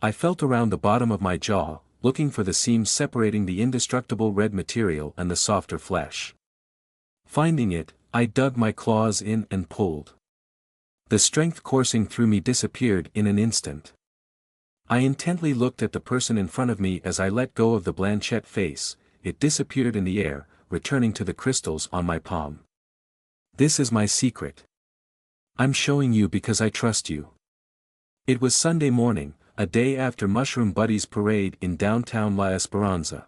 I felt around the bottom of my jaw, looking for the seams separating the indestructible red material and the softer flesh. Finding it, I dug my claws in and pulled. The strength coursing through me disappeared in an instant. I intently looked at the person in front of me as I let go of the Blanchette face. It disappeared in the air, returning to the crystals on my palm. This is my secret. I'm showing you because I trust you. It was Sunday morning, a day after Mushroom Buddy's parade in downtown La Esperanza.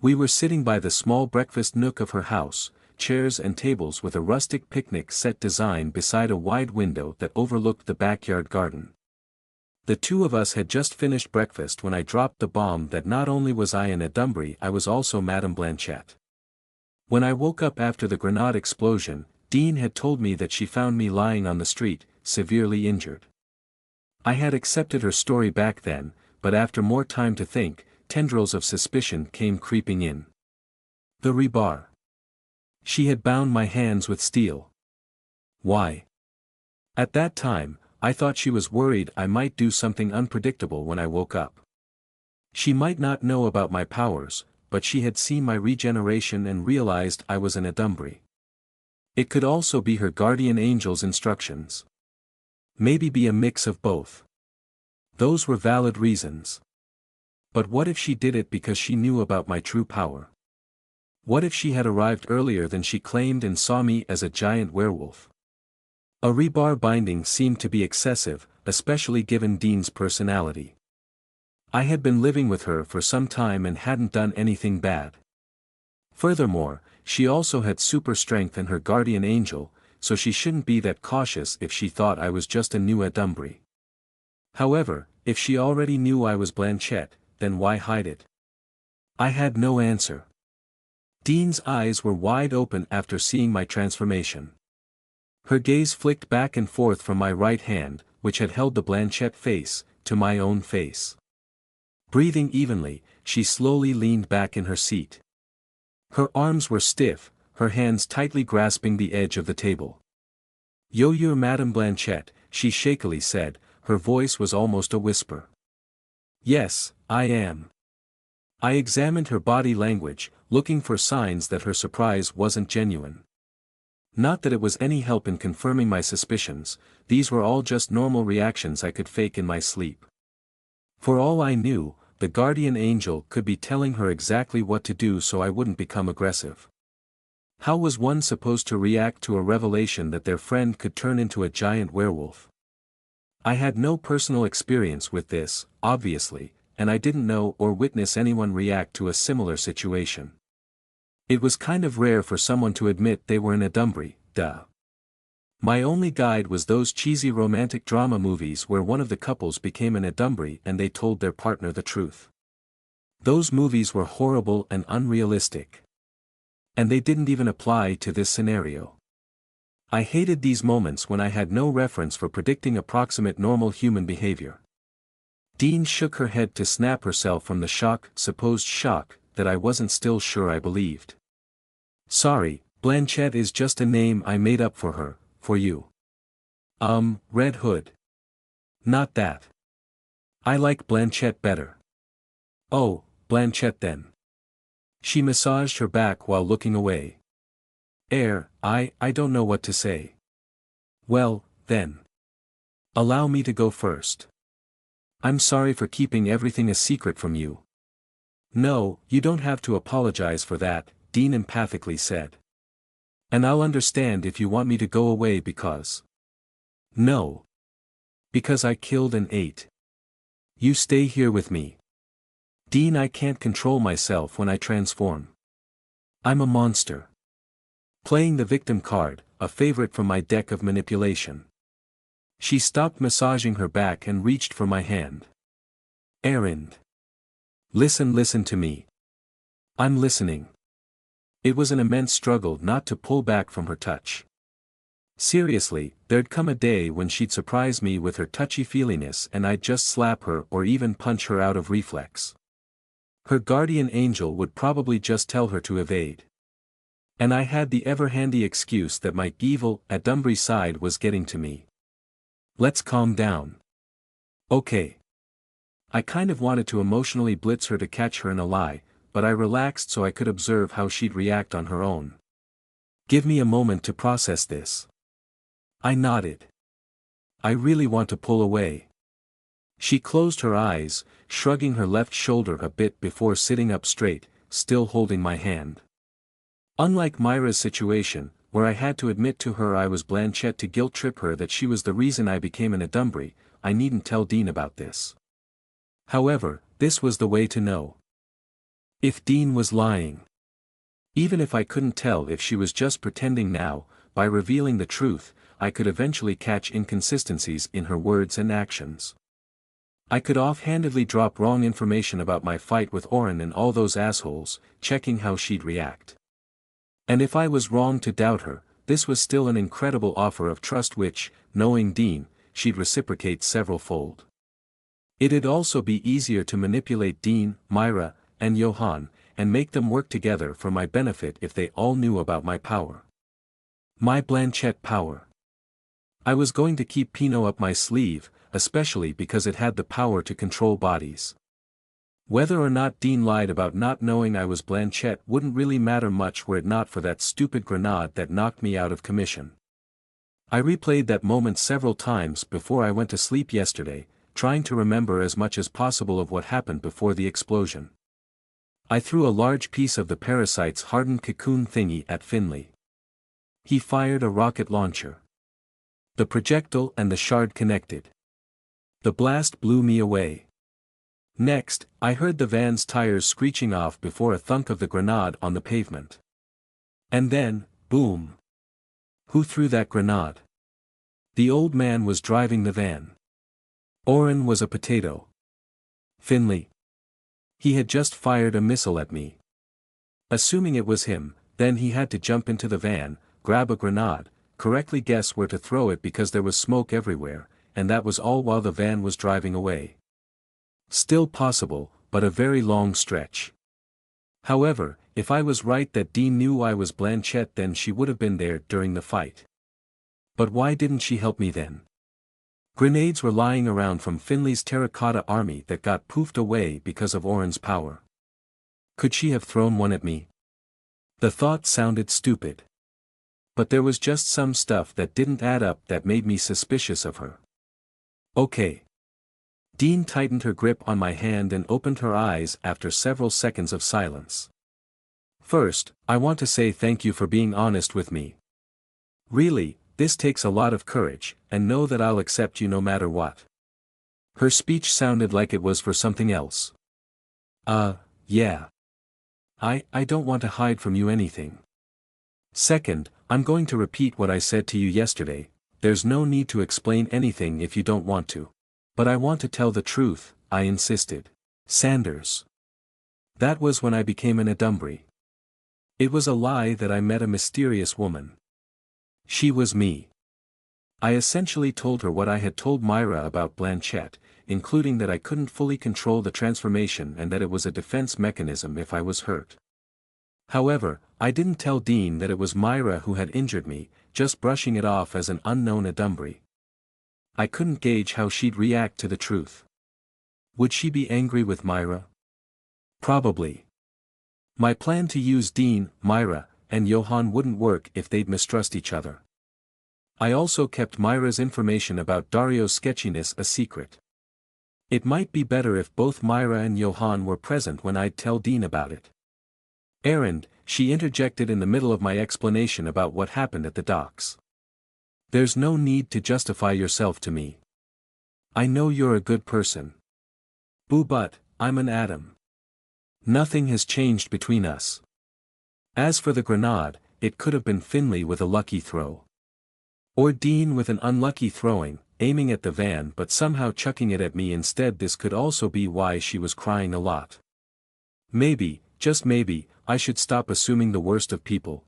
We were sitting by the small breakfast nook of her house, chairs and tables with a rustic picnic set design beside a wide window that overlooked the backyard garden. The two of us had just finished breakfast when I dropped the bomb that not only was I an Adumbry, I was also Madame Blanchette. When I woke up after the grenade explosion, Dean had told me that she found me lying on the street, severely injured. I had accepted her story back then, but after more time to think, tendrils of suspicion came creeping in. The rebar. She had bound my hands with steel. Why? At that time, I thought she was worried I might do something unpredictable when I woke up. She might not know about my powers, but she had seen my regeneration and realized I was an Adumbry. It could also be her guardian angel's instructions. Maybe be a mix of both. Those were valid reasons. But what if she did it because she knew about my true power? What if she had arrived earlier than she claimed and saw me as a giant werewolf? A rebar binding seemed to be excessive, especially given Dean's personality. I had been living with her for some time and hadn't done anything bad. Furthermore, she also had super strength and her guardian angel, so she shouldn't be that cautious if she thought I was just a new Adumbry. However, if she already knew I was Blanchette, then why hide it? I had no answer. Dean's eyes were wide open after seeing my transformation. Her gaze flicked back and forth from my right hand, which had held the Blanchette face, to my own face. Breathing evenly, she slowly leaned back in her seat. Her arms were stiff, her hands tightly grasping the edge of the table. "You're Madame Blanchette," she shakily said, her voice was almost a whisper. "Yes, I am." I examined her body language, looking for signs that her surprise wasn't genuine. Not that it was any help in confirming my suspicions, these were all just normal reactions I could fake in my sleep. For all I knew, the guardian angel could be telling her exactly what to do so I wouldn't become aggressive. How was one supposed to react to a revelation that their friend could turn into a giant werewolf? I had no personal experience with this, obviously, and I didn't know or witness anyone react to a similar situation. It was kind of rare for someone to admit they were an Adumbry, duh. My only guide was those cheesy romantic drama movies where one of the couples became an Adumbry and they told their partner the truth. Those movies were horrible and unrealistic. And they didn't even apply to this scenario. I hated these moments when I had no reference for predicting approximate normal human behavior. Dean shook her head to snap herself from the supposed shock, that I wasn't still sure I believed. "Sorry, Blanchette is just a name I made up for her, for you." Red Hood. Not that. I like Blanchette better." "Oh, Blanchette then." She massaged her back while looking away. I don't know what to say." "Well, then. Allow me to go first. I'm sorry for keeping everything a secret from you." "No, you don't have to apologize for that," Dean empathically said. "And I'll understand if you want me to go away because—" "No. Because I killed and ate. You stay here with me. Dean, I can't control myself when I transform. I'm a monster." Playing the victim card, a favorite from my deck of manipulation. She stopped massaging her back and reached for my hand. "Erend. Listen to me." "I'm listening." It was an immense struggle not to pull back from her touch. Seriously, there'd come a day when she'd surprise me with her touchy-feeliness and I'd just slap her or even punch her out of reflex. Her guardian angel would probably just tell her to evade. And I had the ever-handy excuse that my evil, Adumbry side was getting to me. "Let's calm down." "Okay. I kind of wanted to emotionally blitz her to catch her in a lie, but I relaxed so I could observe how she'd react on her own. Give me a moment to process this. I nodded. I really want to pull away. She closed her eyes, shrugging her left shoulder a bit before sitting up straight, still holding my hand. Unlike Myra's situation, where I had to admit to her I was Blanchett to guilt-trip her that she was the reason I became an Adumbry, I needn't tell Dean about this. However, this was the way to know. If Dean was lying. Even if I couldn't tell if she was just pretending now, by revealing the truth, I could eventually catch inconsistencies in her words and actions. I could offhandedly drop wrong information about my fight with Oren and all those assholes, checking how she'd react. And if I was wrong to doubt her, this was still an incredible offer of trust which, knowing Dean, she'd reciprocate several-fold. It'd also be easier to manipulate Dean, Myra, and Johan, and make them work together for my benefit if they all knew about my power. My Blanchett power. I was going to keep Pinot up my sleeve, especially because it had the power to control bodies. Whether or not Dean lied about not knowing I was Blanchett wouldn't really matter much were it not for that stupid grenade that knocked me out of commission. I replayed that moment several times before I went to sleep yesterday, trying to remember as much as possible of what happened before the explosion. I threw a large piece of the parasite's hardened cocoon thingy at Finley. He fired a rocket launcher. The projectile and the shard connected. The blast blew me away. Next, I heard the van's tires screeching off before a thunk of the grenade on the pavement. And then, boom. Who threw that grenade? The old man was driving the van. Oren was a potato. Finley. He had just fired a missile at me. Assuming it was him, then he had to jump into the van, grab a grenade, correctly guess where to throw it because there was smoke everywhere, and that was all while the van was driving away. Still possible, but a very long stretch. However, if I was right that Dean knew I was Blanchett, then she would have been there during the fight. But why didn't she help me then? Grenades were lying around from Finley's terracotta army that got poofed away because of Oren's power. Could she have thrown one at me? The thought sounded stupid. But there was just some stuff that didn't add up that made me suspicious of her. Okay. Dean tightened her grip on my hand and opened her eyes after several seconds of silence. First, I want to say thank you for being honest with me. Really, this takes a lot of courage, and know that I'll accept you no matter what. Her speech sounded like it was for something else. Yeah. I don't want to hide from you anything. Second, I'm going to repeat what I said to you yesterday, there's no need to explain anything if you don't want to. But I want to tell the truth, I insisted. Sanders. That was when I became an Adumbry. It was a lie that I met a mysterious woman. She was me. I essentially told her what I had told Myra about Blanchett, including that I couldn't fully control the transformation and that it was a defense mechanism if I was hurt. However, I didn't tell Dean that it was Myra who had injured me, just brushing it off as an unknown Adumbry. I couldn't gauge how she'd react to the truth. Would she be angry with Myra? Probably. My plan to use Dean, Myra, and Johan wouldn't work if they'd mistrust each other. I also kept Myra's information about Dario's sketchiness a secret. It might be better if both Myra and Johan were present when I'd tell Dean about it. Erend, she interjected in the middle of my explanation about what happened at the docks. There's no need to justify yourself to me. I know you're a good person. Boo, but I'm an Adam. Nothing has changed between us. As for the grenade, it could have been Finley with a lucky throw. Or Dean with an unlucky throwing, aiming at the van but somehow chucking it at me instead. This could also be why she was crying a lot. Maybe, just maybe, I should stop assuming the worst of people.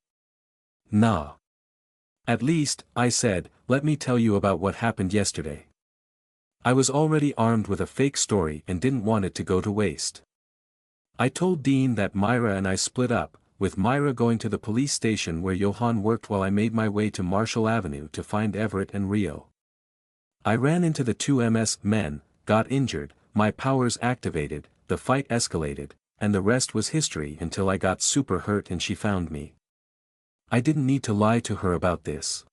Nah. At least, I said, let me tell you about what happened yesterday. I was already armed with a fake story and didn't want it to go to waste. I told Dean that Myra and I split up, with Myra going to the police station where Johan worked while I made my way to Marshall Avenue to find Everett and Rio. I ran into the two MS men, got injured, my powers activated, the fight escalated, and the rest was history until I got super hurt and she found me. I didn't need to lie to her about this.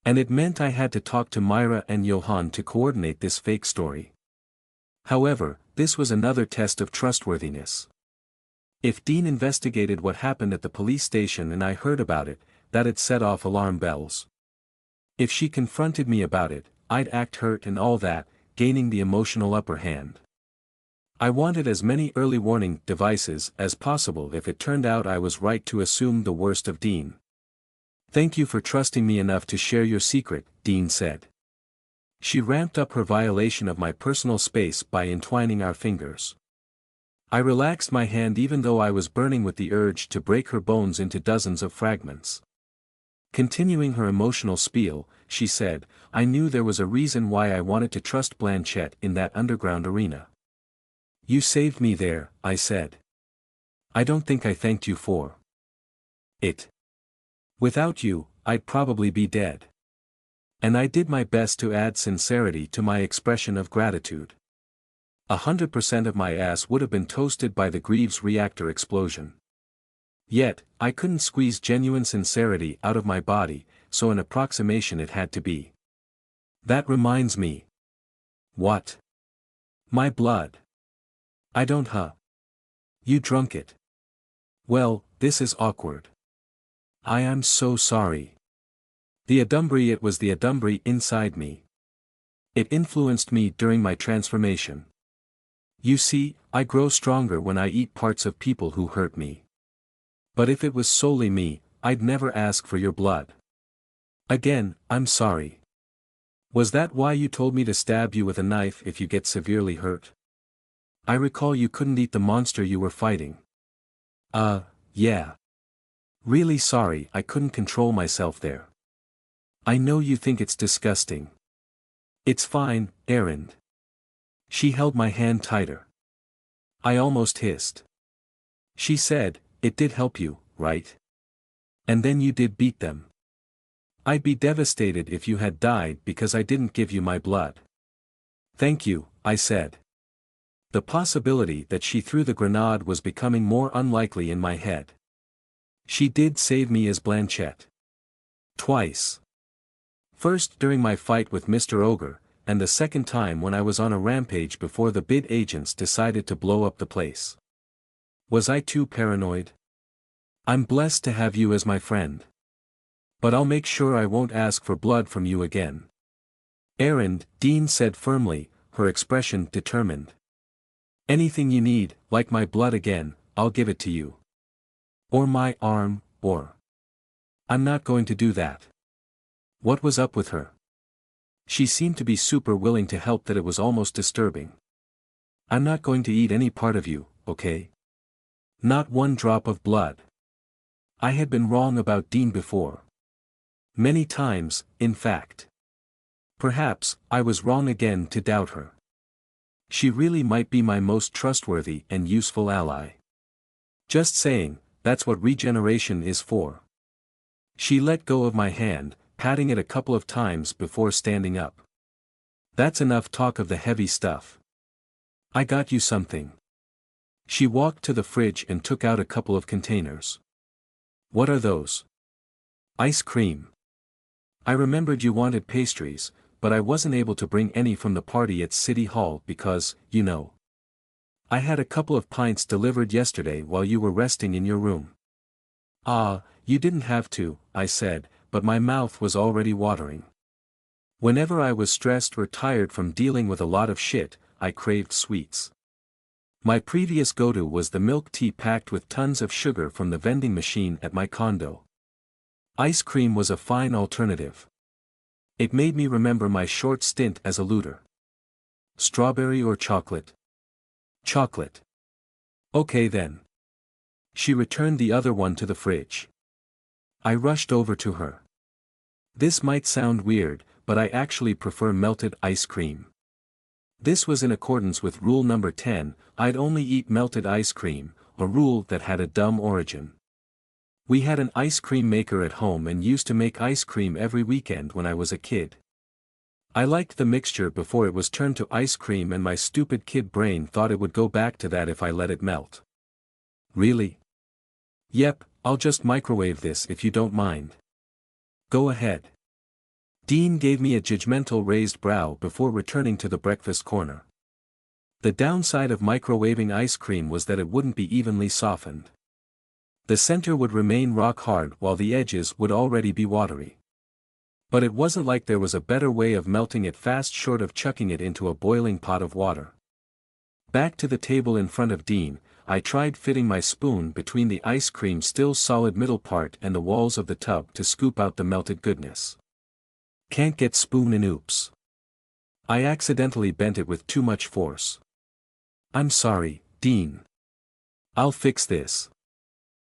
And it meant I had to talk to Myra and Johan to coordinate this fake story. However, this was another test of trustworthiness. If Dean investigated what happened at the police station and I heard about it, that'd set off alarm bells. If she confronted me about it, I'd act hurt and all that, gaining the emotional upper hand. I wanted as many early warning devices as possible if it turned out I was right to assume the worst of Dean. "Thank you for trusting me enough to share your secret," Dean said. She ramped up her violation of my personal space by entwining our fingers. I relaxed my hand even though I was burning with the urge to break her bones into dozens of fragments. Continuing her emotional spiel, she said, "I knew there was a reason why I wanted to trust Blanchett in that underground arena." "You saved me there," I said. "I don't think I thanked you for it. Without you, I'd probably be dead." And I did my best to add sincerity to my expression of gratitude. 100% of my ass would have been toasted by the Greaves reactor explosion. Yet, I couldn't squeeze genuine sincerity out of my body, so an approximation it had to be. "That reminds me." "What?" "My blood." "I don't You drunk it." "Well, this is awkward." "I am so sorry." It was the Adumbry inside me. It influenced me during my transformation. You see, I grow stronger when I eat parts of people who hurt me. But if it was solely me, I'd never ask for your blood. "Again, I'm sorry. Was that why you told me to stab you with a knife if you get severely hurt? I recall you couldn't eat the monster you were fighting." Yeah. Really sorry I couldn't control myself there. I know you think it's disgusting." "It's fine, Erin." She held my hand tighter. I almost hissed. She said, "It did help you, right? And then you did beat them. I'd be devastated if you had died because I didn't give you my blood." "Thank you," I said. The possibility that she threw the grenade was becoming more unlikely in my head. She did save me as Blanchett. Twice. First during my fight with Mr. Ogre, and the second time when I was on a rampage before the BID agents decided to blow up the place. Was I too paranoid? "I'm blessed to have you as my friend. But I'll make sure I won't ask for blood from you again." "Erin," Dean said firmly, her expression determined. "Anything you need, like my blood again, I'll give it to you. Or my arm, or..." "I'm not going to do that." What was up with her? She seemed to be super willing to help that it was almost disturbing. "I'm not going to eat any part of you, okay? Not one drop of blood." I had been wrong about Dean before. Many times, in fact. Perhaps, I was wrong again to doubt her. She really might be my most trustworthy and useful ally. Just saying, that's what regeneration is for. She let go of my hand, patting it a couple of times before standing up. "That's enough talk of the heavy stuff. I got you something." She walked to the fridge and took out a couple of containers. "What are those?" "Ice cream. I remembered you wanted pastries, but I wasn't able to bring any from the party at City Hall because, you know. I had a couple of pints delivered yesterday while you were resting in your room." "Ah, you didn't have to," I said, but my mouth was already watering. Whenever I was stressed or tired from dealing with a lot of shit, I craved sweets. My previous go-to was the milk tea packed with tons of sugar from the vending machine at my condo. Ice cream was a fine alternative. It made me remember my short stint as a looter. "Strawberry or chocolate?" "Chocolate." "Okay then." She returned the other one to the fridge. I rushed over to her. This might sound weird, but I actually prefer melted ice cream. This was in accordance with rule number 10, I'd only eat melted ice cream, a rule that had a dumb origin. We had an ice cream maker at home and used to make ice cream every weekend when I was a kid. I liked the mixture before it was turned to ice cream and my stupid kid brain thought it would go back to that if I let it melt. Really? Yep, I'll just microwave this if you don't mind. Go ahead. Dean gave me a judgmental raised brow before returning to the breakfast corner. The downside of microwaving ice cream was that it wouldn't be evenly softened. The center would remain rock hard while the edges would already be watery. But it wasn't like there was a better way of melting it fast short of chucking it into a boiling pot of water. Back to the table in front of Dean, I tried fitting my spoon between the ice cream's still solid middle part and the walls of the tub to scoop out the melted goodness. Can't get spoon in, oops. I accidentally bent it with too much force. I'm sorry, Dean. I'll fix this.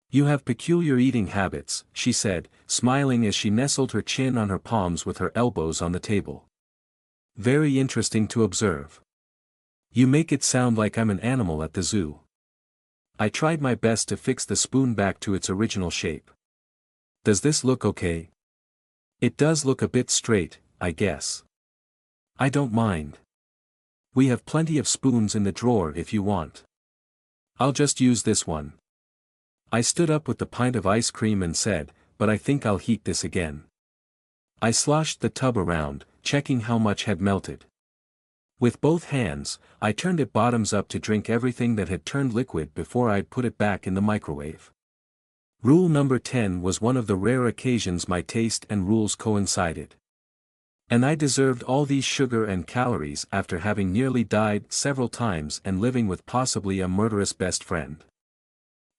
You have peculiar eating habits, she said, smiling as she nestled her chin on her palms with her elbows on the table. Very interesting to observe. You make it sound like I'm an animal at the zoo. I tried my best to fix the spoon back to its original shape. Does this look okay? It does look a bit straight, I guess. I don't mind. We have plenty of spoons in the drawer if you want. I'll just use this one. I stood up with the pint of ice cream and said, but I think I'll heat this again. I sloshed the tub around, checking how much had melted. With both hands, I turned it bottoms up to drink everything that had turned liquid before I'd put it back in the microwave. Rule number 10 was one of the rare occasions my taste and rules coincided. And I deserved all these sugar and calories after having nearly died several times and living with possibly a murderous best friend.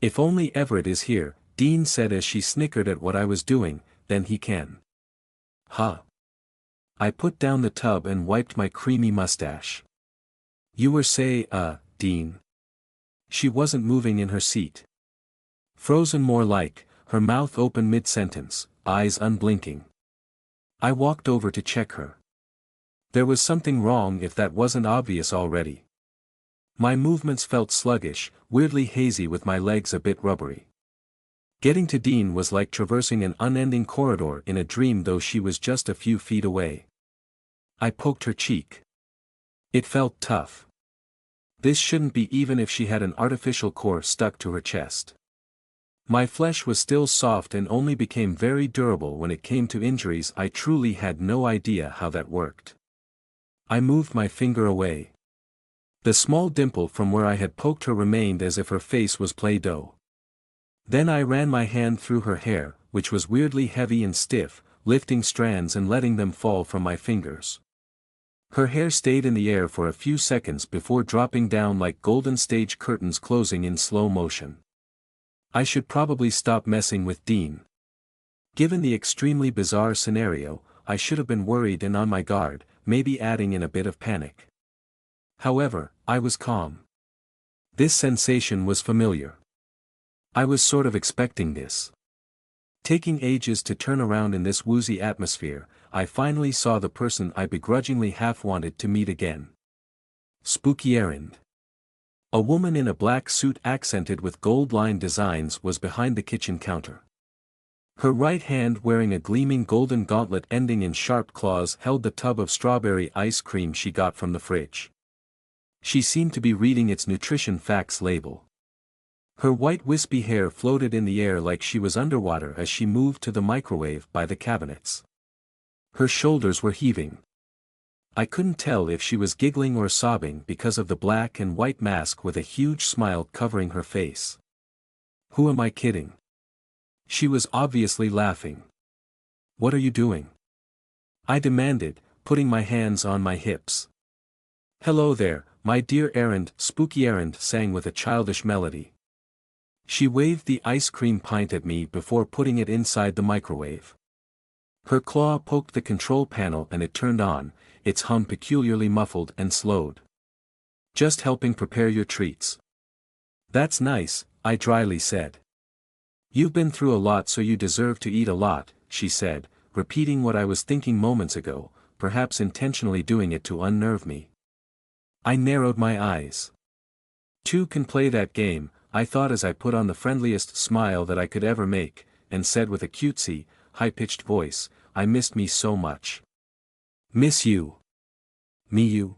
If only Everett is here, Dean said as she snickered at what I was doing, then he can. Huh. I put down the tub and wiped my creamy mustache. You were Dean. She wasn't moving in her seat. Frozen more like, her mouth open mid-sentence, eyes unblinking. I walked over to check her. There was something wrong if that wasn't obvious already. My movements felt sluggish, weirdly hazy with my legs a bit rubbery. Getting to Dean was like traversing an unending corridor in a dream though she was just a few feet away. I poked her cheek. It felt tough. This shouldn't be even if she had an artificial core stuck to her chest. My flesh was still soft and only became very durable when it came to injuries. I truly had no idea how that worked. I moved my finger away. The small dimple from where I had poked her remained as if her face was Play-Doh. Then I ran my hand through her hair, which was weirdly heavy and stiff, lifting strands and letting them fall from my fingers. Her hair stayed in the air for a few seconds before dropping down like golden stage curtains closing in slow motion. I should probably stop messing with Dean. Given the extremely bizarre scenario, I should have been worried and on my guard, maybe adding in a bit of panic. However, I was calm. This sensation was familiar. I was sort of expecting this. Taking ages to turn around in this woozy atmosphere, I finally saw the person I begrudgingly half wanted to meet again. Spooky errand. A woman in a black suit accented with gold-lined designs was behind the kitchen counter. Her right hand wearing a gleaming golden gauntlet ending in sharp claws held the tub of strawberry ice cream she got from the fridge. She seemed to be reading its nutrition facts label. Her white wispy hair floated in the air like she was underwater as she moved to the microwave by the cabinets. Her shoulders were heaving. I couldn't tell if she was giggling or sobbing because of the black and white mask with a huge smile covering her face. Who am I kidding? She was obviously laughing. What are you doing? I demanded, putting my hands on my hips. Hello there, my dear errand, Spooky Errand sang with a childish melody. She waved the ice cream pint at me before putting it inside the microwave. Her claw poked the control panel and it turned on, its hum peculiarly muffled and slowed. Just helping prepare your treats. That's nice, I dryly said. You've been through a lot so you deserve to eat a lot, she said, repeating what I was thinking moments ago, perhaps intentionally doing it to unnerve me. I narrowed my eyes. Two can play that game, I thought as I put on the friendliest smile that I could ever make, and said with a cutesy, high-pitched voice, I missed me so much. Miss you. Me you.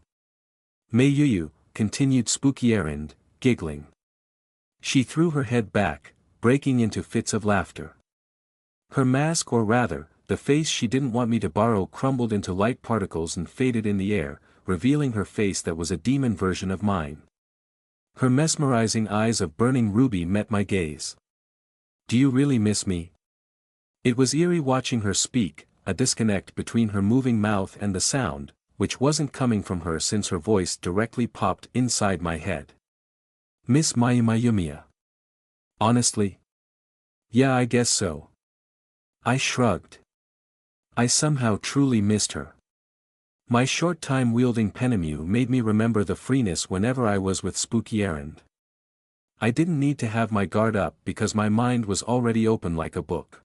May you, continued Spooky Errand, giggling. She threw her head back, breaking into fits of laughter. Her mask, or rather, the face she didn't want me to borrow, crumbled into light particles and faded in the air, revealing her face that was a demon version of mine. Her mesmerizing eyes of burning ruby met my gaze. Do you really miss me? It was eerie watching her speak, a disconnect between her moving mouth and the sound, which wasn't coming from her since her voice directly popped inside my head. Miss Mayumayumiya. Honestly? Yeah, I guess so. I shrugged. I somehow truly missed her. My short time wielding Penemu made me remember the freeness whenever I was with Spooky Errand. I didn't need to have my guard up because my mind was already open like a book.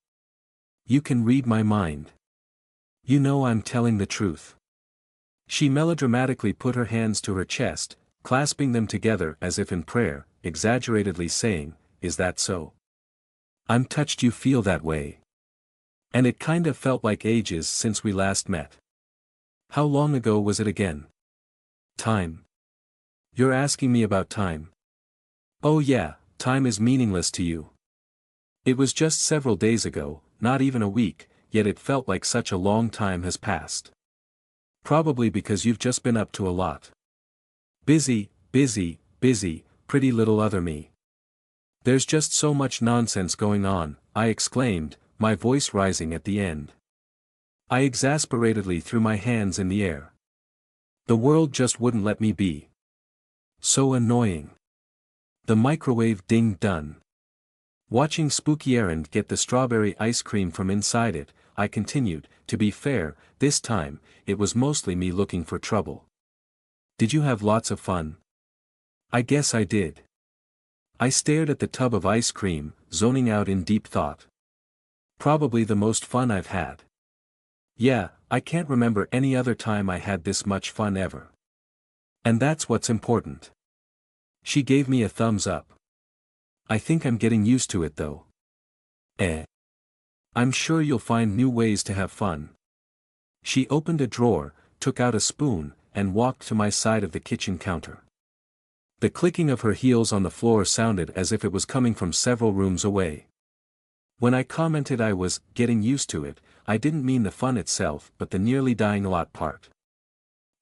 You can read my mind. You know I'm telling the truth. She melodramatically put her hands to her chest, clasping them together as if in prayer, exaggeratedly saying, "Is that so? I'm touched you feel that way. And it kind of felt like ages since we last met. How long ago was it again? Time. You're asking me about time. Oh yeah, time is meaningless to you. It was just several days ago, not even a week, yet it felt like such a long time has passed. Probably because you've just been up to a lot. Busy, busy, busy, pretty little other me. There's just so much nonsense going on, I exclaimed, my voice rising at the end. I exasperatedly threw my hands in the air. The world just wouldn't let me be. So annoying. The microwave dinged done. Watching Spooky Errand get the strawberry ice cream from inside it, I continued, to be fair, this time, it was mostly me looking for trouble. Did you have lots of fun? I guess I did. I stared at the tub of ice cream, zoning out in deep thought. Probably the most fun I've had. Yeah, I can't remember any other time I had this much fun ever. And that's what's important. She gave me a thumbs up. I think I'm getting used to it though. I'm sure you'll find new ways to have fun. She opened a drawer, took out a spoon, and walked to my side of the kitchen counter. The clicking of her heels on the floor sounded as if it was coming from several rooms away. When I commented I was getting used to it, I didn't mean the fun itself but the nearly dying a lot part.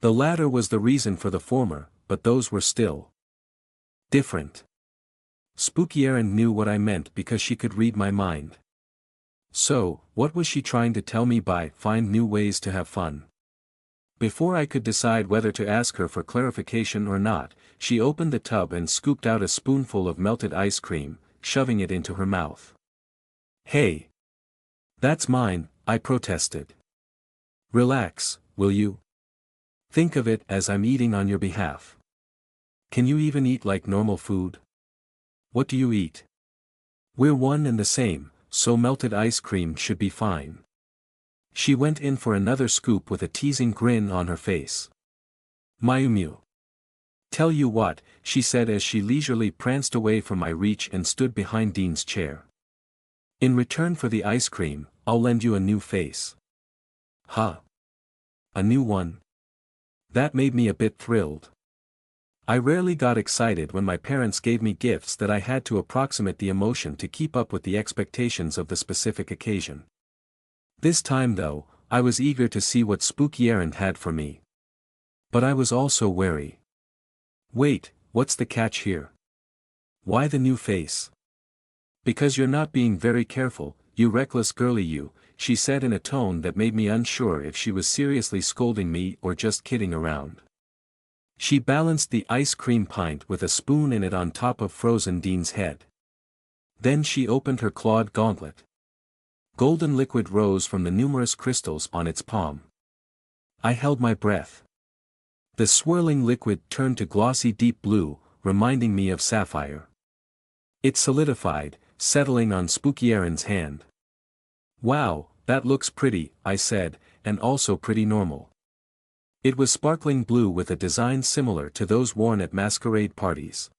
The latter was the reason for the former, but those were still different. Spooky Errand knew what I meant because she could read my mind. So, what was she trying to tell me by find new ways to have fun? Before I could decide whether to ask her for clarification or not, she opened the tub and scooped out a spoonful of melted ice cream, shoving it into her mouth. Hey! That's mine, I protested. Relax, will you? Think of it as I'm eating on your behalf. Can you even eat like normal food? What do you eat? We're one and the same, so melted ice cream should be fine. She went in for another scoop with a teasing grin on her face. Mayumu. Tell you what, she said as she leisurely pranced away from my reach and stood behind Dean's chair. In return for the ice cream, I'll lend you a new face. Huh? A new one? That made me a bit thrilled. I rarely got excited when my parents gave me gifts that I had to approximate the emotion to keep up with the expectations of the specific occasion. This time though, I was eager to see what Spooky Errand had for me. But I was also wary. Wait, what's the catch here? Why the new face? Because you're not being very careful, you reckless girly you, she said in a tone that made me unsure if she was seriously scolding me or just kidding around. She balanced the ice cream pint with a spoon in it on top of frozen Dean's head. Then she opened her clawed gauntlet. Golden liquid rose from the numerous crystals on its palm. I held my breath. The swirling liquid turned to glossy deep blue, reminding me of sapphire. It solidified, settling on Spooky Errand's hand. Wow, that looks pretty, I said, and also pretty normal. It was sparkling blue with a design similar to those worn at masquerade parties.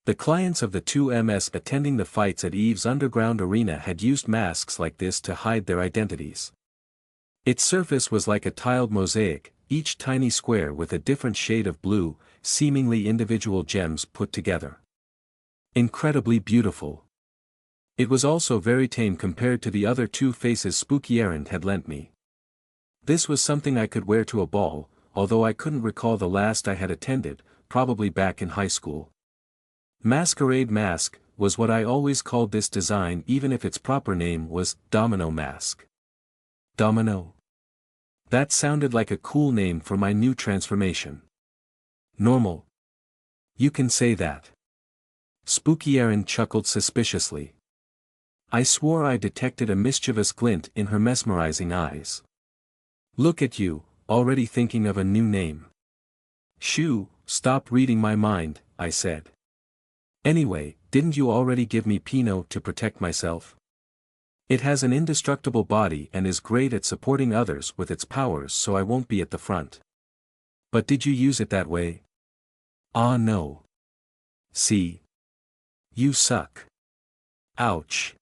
The clients of the two MS attending the fights at Eve's underground arena had used masks like this to hide their identities. Its surface was like a tiled mosaic, each tiny square with a different shade of blue, seemingly individual gems put together. Incredibly beautiful. It was also very tame compared to the other two faces Spooky Errand had lent me. This was something I could wear to a ball, although I couldn't recall the last I had attended, probably back in high school. Masquerade Mask was what I always called this design, even if its proper name was Domino Mask. Domino? That sounded like a cool name for my new transformation. Normal. You can say that. Spooky Errand chuckled suspiciously. I swore I detected a mischievous glint in her mesmerizing eyes. Look at you, already thinking of a new name. Shoo, stop reading my mind, I said. Anyway, didn't you already give me Pinot to protect myself? It has an indestructible body and is great at supporting others with its powers, so I won't be at the front. But did you use it that way? Ah no. See? You suck. Ouch.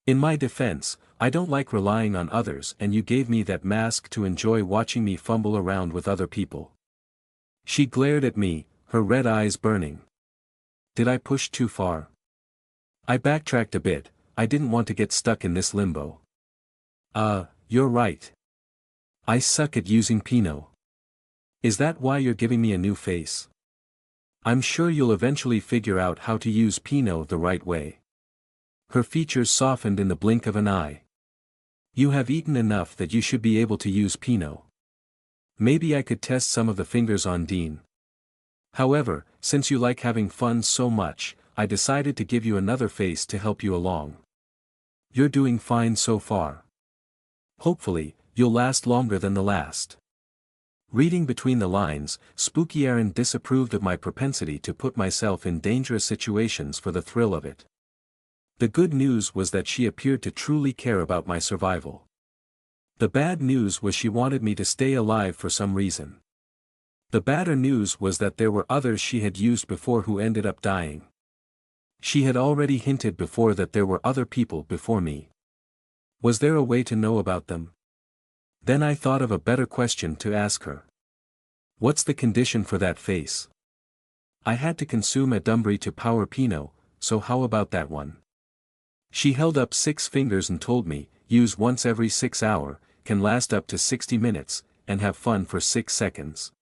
In my defense, I don't like relying on others, and you gave me that mask to enjoy watching me fumble around with other people. She glared at me, her red eyes burning. Did I push too far? I backtracked a bit. I didn't want to get stuck in this limbo. You're right. I suck at using Pinot. Is that why you're giving me a new face? I'm sure you'll eventually figure out how to use Pinot the right way. Her features softened in the blink of an eye. You have eaten enough that you should be able to use Pinot. Maybe I could test some of the fingers on Dean. However, since you like having fun so much, I decided to give you another face to help you along. You're doing fine so far. Hopefully, you'll last longer than the last. Reading between the lines, Spooky Errand disapproved of my propensity to put myself in dangerous situations for the thrill of it. The good news was that she appeared to truly care about my survival. The bad news was she wanted me to stay alive for some reason. The badder news was that there were others she had used before who ended up dying. She had already hinted before that there were other people before me. Was there a way to know about them? Then I thought of a better question to ask her. What's the condition for that face? I had to consume a Dumbry to power Pinot, so how about that one? She held up 6 fingers and told me, use once every 6 hours, can last up to 60 minutes, and have fun for 6 seconds.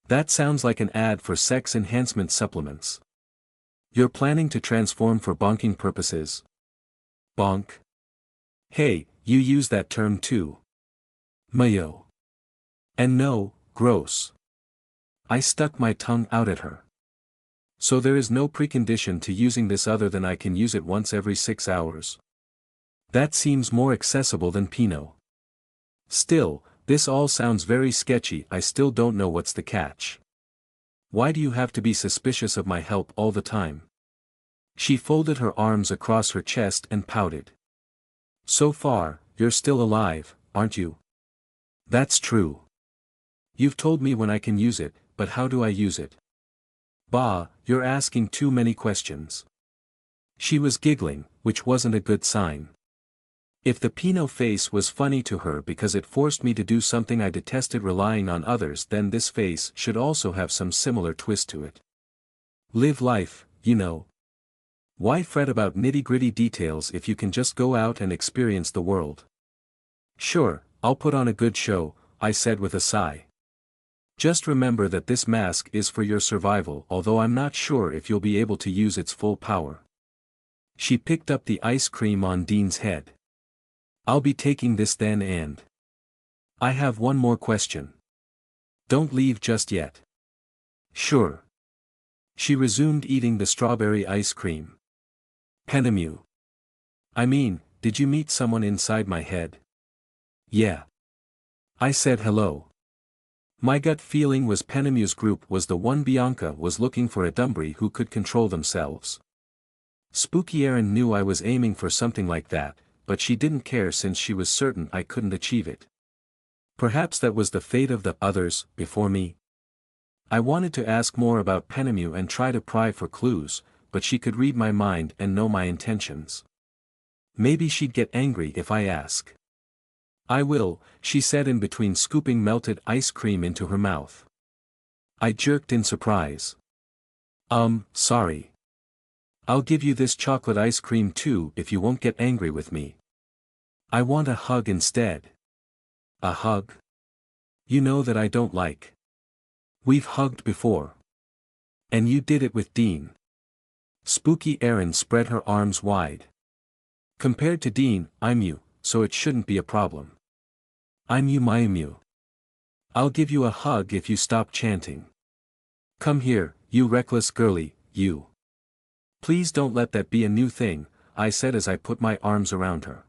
That sounds like an ad for sex enhancement supplements. You're planning to transform for bonking purposes? Bonk? Hey, you use that term too. Mayo. And no, gross. I stuck my tongue out at her. So there is no precondition to using this other than I can use it once every 6 hours. That seems more accessible than Pinot. Still, this all sounds very sketchy. I still don't know what's the catch. Why do you have to be suspicious of my help all the time? She folded her arms across her chest and pouted. So far, you're still alive, aren't you? That's true. You've told me when I can use it, but how do I use it? Bah, you're asking too many questions. She was giggling, which wasn't a good sign. If the Pinot face was funny to her because it forced me to do something I detested, relying on others, then this face should also have some similar twist to it. Live life, you know. Why fret about nitty-gritty details if you can just go out and experience the world? Sure, I'll put on a good show, I said with a sigh. Just remember that this mask is for your survival, although I'm not sure if you'll be able to use its full power. She picked up the ice cream on Dean's head. I'll be taking this then, and I have one more question. Don't leave just yet. Sure. She resumed eating the strawberry ice cream. Penemu. I mean, did you meet someone inside my head? Yeah. I said hello. My gut feeling was Penemu's group was the one. Bianca was looking for a Dumbry who could control themselves. Spooky Errand knew I was aiming for something like that, but she didn't care since she was certain I couldn't achieve it. Perhaps that was the fate of the others before me. I wanted to ask more about Penemu and try to pry for clues, but she could read my mind and know my intentions. Maybe she'd get angry if I ask. I will, she said in between scooping melted ice cream into her mouth. I jerked in surprise. Sorry. I'll give you this chocolate ice cream too if you won't get angry with me. I want a hug instead. A hug? You know that I don't like. We've hugged before. And you did it with Dean. Spooky Erin spread her arms wide. Compared to Dean, I'm you, so it shouldn't be a problem. I'm you, my Emcee. I'll give you a hug if you stop chanting. Come here, you reckless girlie, you. Please don't let that be a new thing, I said as I put my arms around her.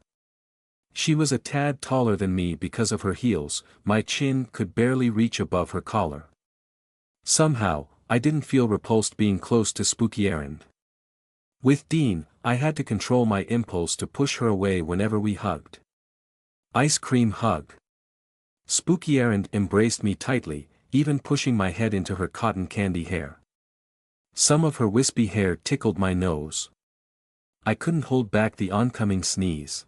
She was a tad taller than me because of her heels, my chin could barely reach above her collar. Somehow, I didn't feel repulsed being close to Spooky Erin. With Dean, I had to control my impulse to push her away whenever we hugged. Ice cream hug. Spooky Erin embraced me tightly, even pushing my head into her cotton candy hair. Some of her wispy hair tickled my nose. I couldn't hold back the oncoming sneeze.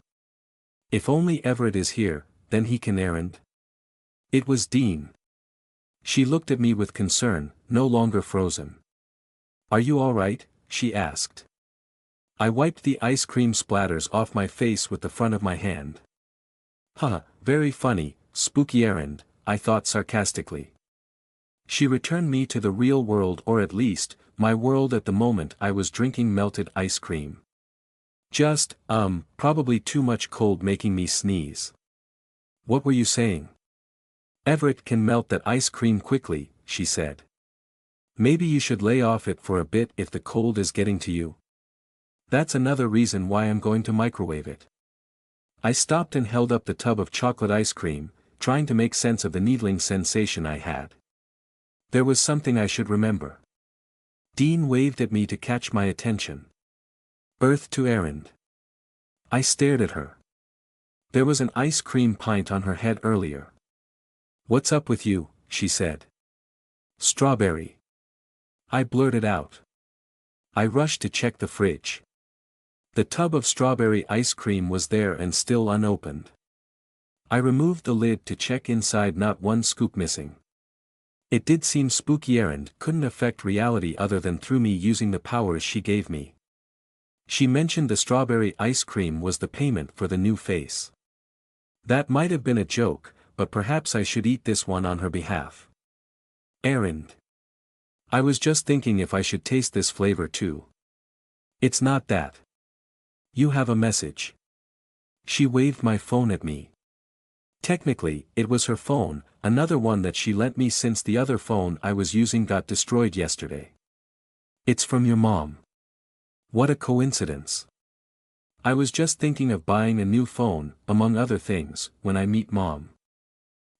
If only Everett is here, then he can errand. It was Dean. She looked at me with concern, no longer frozen. Are you all right? She asked. I wiped the ice cream splatters off my face with the front of my hand. Haha, very funny, Spooky Erin, I thought sarcastically. She returned me to the real world, or at least, my world at the moment. I was drinking melted ice cream. Just, probably too much cold making me sneeze. What were you saying? Everett can melt that ice cream quickly, she said. Maybe you should lay off it for a bit if the cold is getting to you. That's another reason why I'm going to microwave it. I stopped and held up the tub of chocolate ice cream, trying to make sense of the needling sensation I had. There was something I should remember. Dean waved at me to catch my attention. Earth to Erin. I stared at her. There was an ice cream pint on her head earlier. What's up with you? She said. Strawberry. I blurted out. I rushed to check the fridge. The tub of strawberry ice cream was there and still unopened. I removed the lid to check inside, not one scoop missing. It did seem Spooky Erin couldn't affect reality other than through me using the powers she gave me. She mentioned the strawberry ice cream was the payment for the new face. That might have been a joke, but perhaps I should eat this one on her behalf. Erin. I was just thinking if I should taste this flavor too. It's not that. You have a message. She waved my phone at me. Technically, it was her phone, another one that she lent me since the other phone I was using got destroyed yesterday. It's from your mom. What a coincidence. I was just thinking of buying a new phone, among other things, when I meet Mom.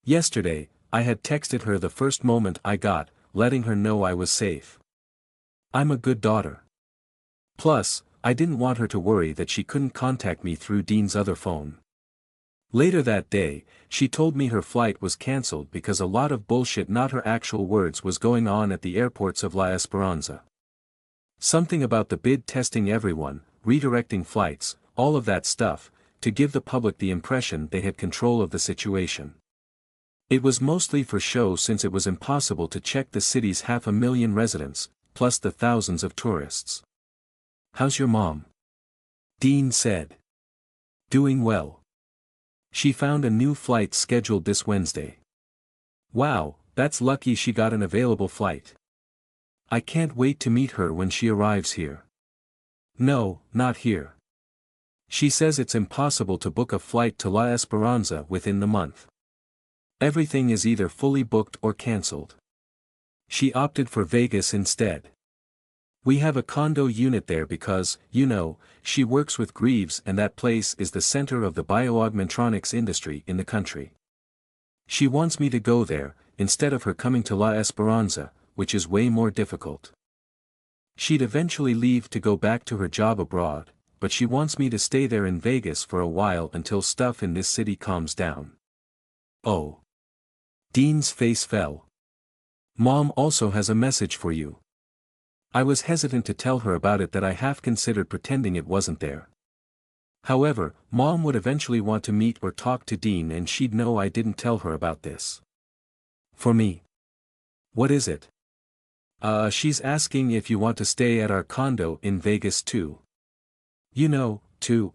Yesterday, I had texted her the first moment I got, letting her know I was safe. I'm a good daughter. Plus, I didn't want her to worry that she couldn't contact me through Dean's other phone. Later that day, she told me her flight was cancelled because a lot of bullshit, not her actual words, was going on at the airports of La Esperanza. Something about the bid testing everyone, redirecting flights, all of that stuff, to give the public the impression they had control of the situation. It was mostly for show since it was impossible to check the city's 500,000 residents, plus the thousands of tourists. How's your mom? Dean said. Doing well. She found a new flight scheduled this Wednesday. Wow, that's lucky she got an available flight. I can't wait to meet her when she arrives here. No, not here. She says it's impossible to book a flight to La Esperanza within the month. Everything is either fully booked or cancelled. She opted for Vegas instead. We have a condo unit there because, you know, she works with Greaves and that place is the center of the bioaugmentronics industry in the country. She wants me to go there, instead of her coming to La Esperanza, which is way more difficult. She'd eventually leave to go back to her job abroad, but she wants me to stay there in Vegas for a while until stuff in this city calms down. Oh. Dean's face fell. Mom also has a message for you. I was hesitant to tell her about it, that I half considered pretending it wasn't there. However, Mom would eventually want to meet or talk to Dean and she'd know I didn't tell her about this. For me. What is it? She's asking if you want to stay at our condo in Vegas too. You know, to,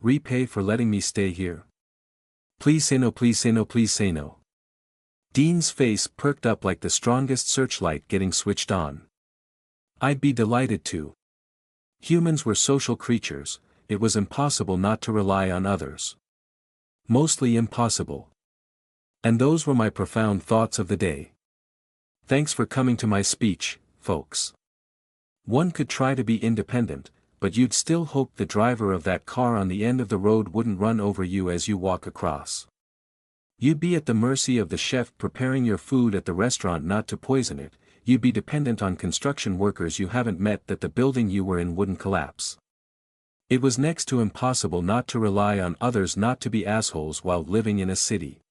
repay for letting me stay here. Please say no, please say no, please say no. Dean's face perked up like the strongest searchlight getting switched on. I'd be delighted to. Humans were social creatures, it was impossible not to rely on others. Mostly impossible. And those were my profound thoughts of the day. Thanks for coming to my speech, folks. One could try to be independent, but you'd still hope the driver of that car on the end of the road wouldn't run over you as you walk across. You'd be at the mercy of the chef preparing your food at the restaurant not to poison it, you'd be dependent on construction workers you haven't met that the building you were in wouldn't collapse. It was next to impossible not to rely on others not to be assholes while living in a city.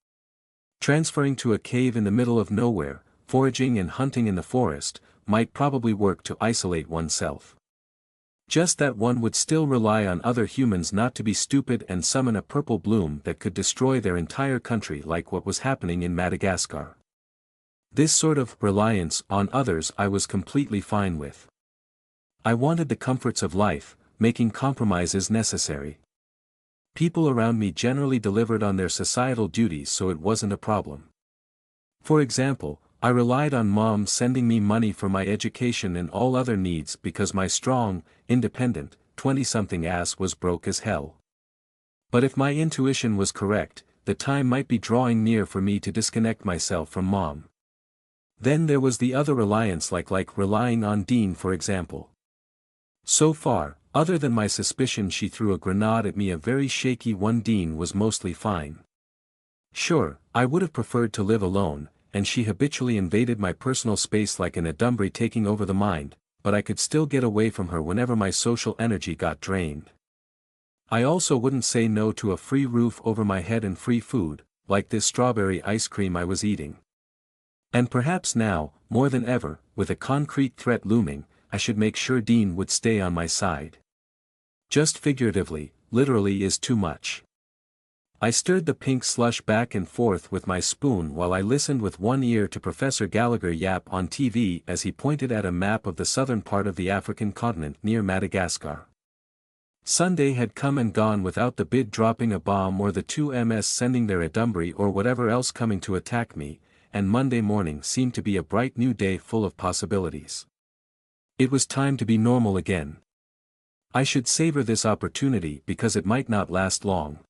Transferring to a cave in the middle of nowhere, foraging and hunting in the forest, might probably work to isolate oneself. Just that one would still rely on other humans not to be stupid and summon a purple bloom that could destroy their entire country like what was happening in Madagascar. This sort of reliance on others I was completely fine with. I wanted the comforts of life, making compromises necessary. People around me generally delivered on their societal duties so it wasn't a problem. For example, I relied on Mom sending me money for my education and all other needs because my strong, independent, 20-something ass was broke as hell. But if my intuition was correct, the time might be drawing near for me to disconnect myself from Mom. Then there was the other reliance like relying on Dean for example. So far, other than my suspicion she threw a grenade at me a very shaky one. Dean was mostly fine. Sure, I would have preferred to live alone, and she habitually invaded my personal space like an adumbry taking over the mind, but I could still get away from her whenever my social energy got drained. I also wouldn't say no to a free roof over my head and free food, like this strawberry ice cream I was eating. And perhaps now, more than ever, with a concrete threat looming, I should make sure Dean would stay on my side. Just figuratively, literally is too much. I stirred the pink slush back and forth with my spoon while I listened with one ear to Professor Gallagher yap on TV as he pointed at a map of the southern part of the African continent near Madagascar. Sunday had come and gone without the bid dropping a bomb or the two MS sending their adumbry or whatever else coming to attack me, and Monday morning seemed to be a bright new day full of possibilities. It was time to be normal again. I should savor this opportunity because it might not last long.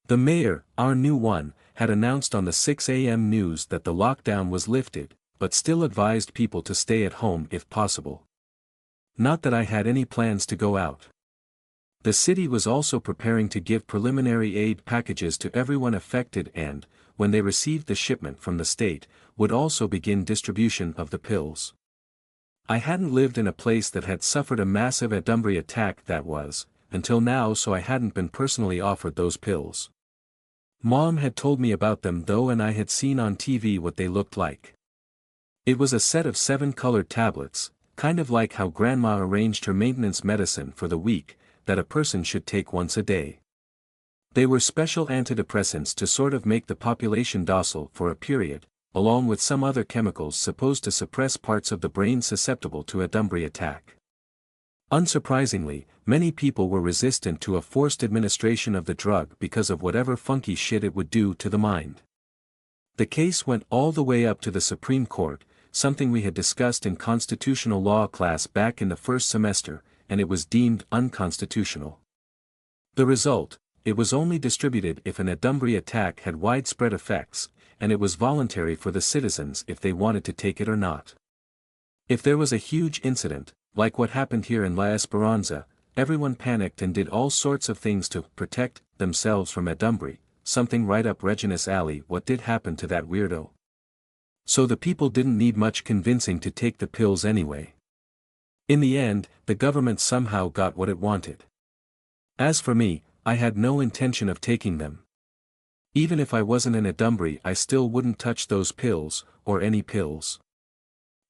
The mayor, our new one, had announced on the 6 a.m. news that the lockdown was lifted, but still advised people to stay at home if possible. Not that I had any plans to go out. The city was also preparing to give preliminary aid packages to everyone affected and, when they received the shipment from the state, would also begin distribution of the pills. I hadn't lived in a place that had suffered a massive adumbry attack that was, until now, so I hadn't been personally offered those pills. Mom had told me about them though, and I had seen on TV what they looked like. It was a set of 7 colored tablets, kind of like how Grandma arranged her maintenance medicine for the week, that a person should take once a day. They were special antidepressants to sort of make the population docile for a period, along with some other chemicals supposed to suppress parts of the brain susceptible to adumbry attack. Unsurprisingly, many people were resistant to a forced administration of the drug because of whatever funky shit it would do to the mind. The case went all the way up to the Supreme Court, something we had discussed in constitutional law class back in the first semester, and it was deemed unconstitutional. The result, it was only distributed if an adumbry attack had widespread effects, and it was voluntary for the citizens if they wanted to take it or not. If there was a huge incident, like what happened here in La Esperanza, everyone panicked and did all sorts of things to protect themselves from adumbry, something right up Regina's alley. What did happen to that weirdo? So the people didn't need much convincing to take the pills anyway. In the end, the government somehow got what it wanted. As for me, I had no intention of taking them. Even if I wasn't an adumbry, I still wouldn't touch those pills, or any pills.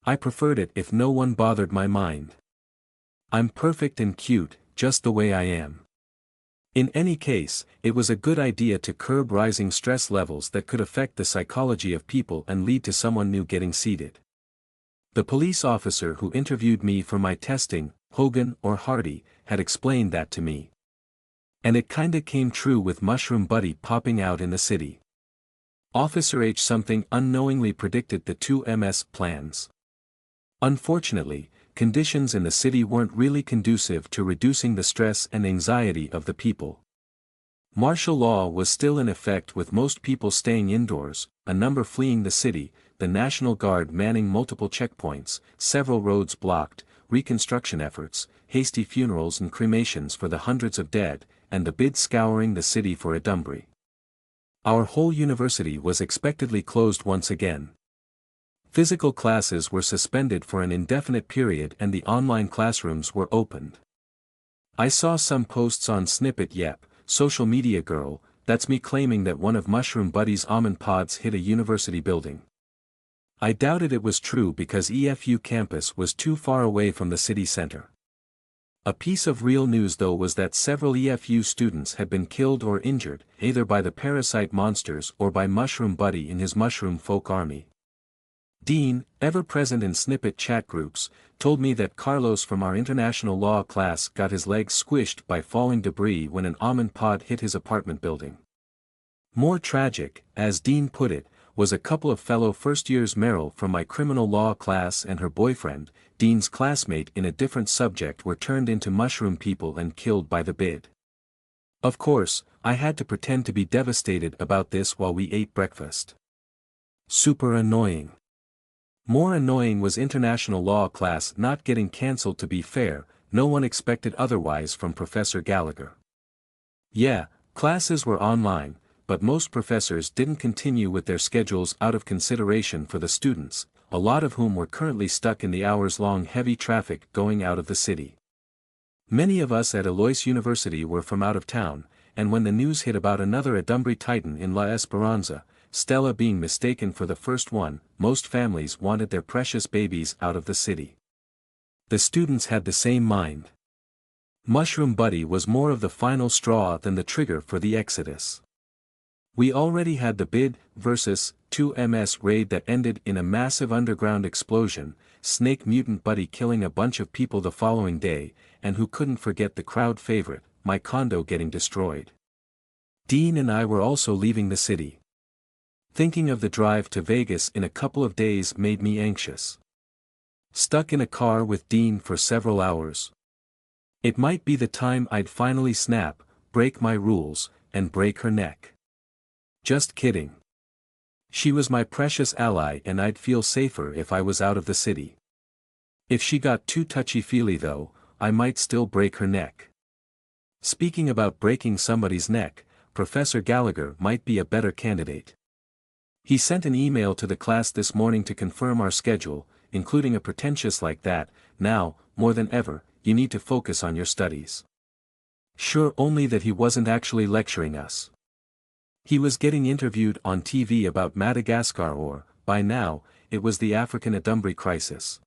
I preferred it if no one bothered my mind. I'm perfect and cute, just the way I am. In any case, it was a good idea to curb rising stress levels that could affect the psychology of people and lead to someone new getting seated. The police officer who interviewed me for my testing, Hogan or Hardy, had explained that to me. And it kinda came true with Mushroom Buddy popping out in the city. Officer H something unknowingly predicted the 2MS plans. Unfortunately, conditions in the city weren't really conducive to reducing the stress and anxiety of the people. Martial law was still in effect with most people staying indoors, a number fleeing the city, the National Guard manning multiple checkpoints, several roads blocked, reconstruction efforts, hasty funerals and cremations for the hundreds of dead, and the BID scouring the city for a dumbree. Our whole university was expectedly closed once again. Physical classes were suspended for an indefinite period and the online classrooms were opened. I saw some posts on Snippet Yep, social media girl, that's me claiming that one of Mushroom Buddy's almond pods hit a university building. I doubted it was true because EFU campus was too far away from the city center. A piece of real news though was that several EFU students had been killed or injured, either by the parasite monsters or by Mushroom Buddy in his mushroom folk army. Dean, ever present in snippet chat groups, told me that Carlos from our international law class got his legs squished by falling debris when an almond pod hit his apartment building. More tragic, as Dean put it, was a couple of fellow first-years Meryl from my criminal law class and her boyfriend, Dean's classmate in a different subject were turned into mushroom people and killed by the BID. Of course, I had to pretend to be devastated about this while we ate breakfast. Super annoying. More annoying was international law class not getting cancelled. To be fair, no one expected otherwise from Professor Gallagher. Yeah, classes were online, but most professors didn't continue with their schedules out of consideration for the students, a lot of whom were currently stuck in the hours-long heavy traffic going out of the city. Many of us at Alois University were from out of town, and when the news hit about another Adumbree Titan in La Esperanza, Stella being mistaken for the first one, most families wanted their precious babies out of the city. The students had the same mind. Mushroom Buddy was more of the final straw than the trigger for the exodus. We already had the BID versus 2MS raid that ended in a massive underground explosion, Snake Mutant Buddy killing a bunch of people the following day, and who couldn't forget the crowd favorite, my condo getting destroyed. Dean and I were also leaving the city. Thinking of the drive to Vegas in a couple of days made me anxious. Stuck in a car with Dean for several hours. It might be the time I'd finally snap, break my rules, and break her neck. Just kidding. She was my precious ally and I'd feel safer if I was out of the city. If she got too touchy-feely though, I might still break her neck. Speaking about breaking somebody's neck, Professor Gallagher might be a better candidate. He sent an email to the class this morning to confirm our schedule, including a pretentious like that, now, more than ever, you need to focus on your studies. Sure, only that he wasn't actually lecturing us. He was getting interviewed on TV about Madagascar or, by now, it was the African Adumbree crisis.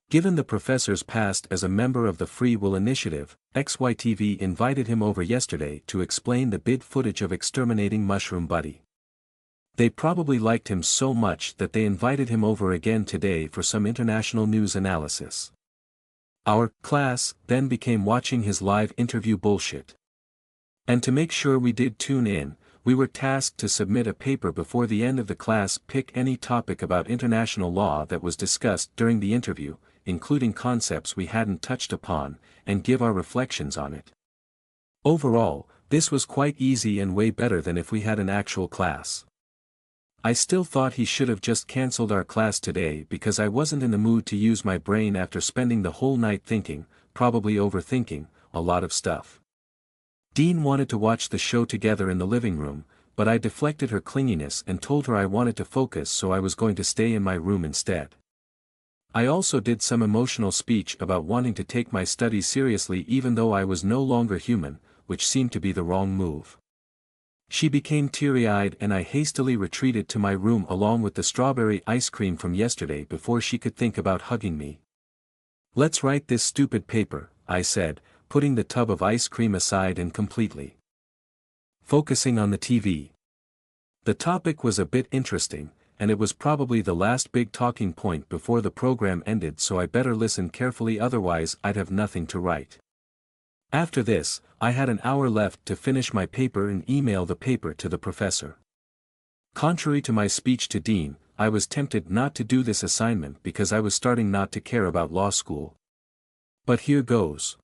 Given the professor's past as a member of the Free Will Initiative, XYTV invited him over yesterday to explain the BID footage of exterminating Mushroom Buddy. They probably liked him so much that they invited him over again today for some international news analysis. Our class then became watching his live interview bullshit. And to make sure we did tune in, we were tasked to submit a paper before the end of the class, pick any topic about international law that was discussed during the interview, including concepts we hadn't touched upon, and give our reflections on it. Overall, this was quite easy and way better than if we had an actual class. I still thought he should have just cancelled our class today because I wasn't in the mood to use my brain after spending the whole night thinking, probably overthinking, a lot of stuff. Dean wanted to watch the show together in the living room, but I deflected her clinginess and told her I wanted to focus, so I was going to stay in my room instead. I also did some emotional speech about wanting to take my studies seriously even though I was no longer human, which seemed to be the wrong move. She became teary-eyed and I hastily retreated to my room along with the strawberry ice cream from yesterday before she could think about hugging me. "Let's write this stupid paper," I said, putting the tub of ice cream aside and completely focusing on the TV. The topic was a bit interesting, and it was probably the last big talking point before the program ended, so I better listen carefully, otherwise I'd have nothing to write. After this, I had an hour left to finish my paper and email the paper to the professor. Contrary to my speech to Dean, I was tempted not to do this assignment because I was starting not to care about law school. But here goes.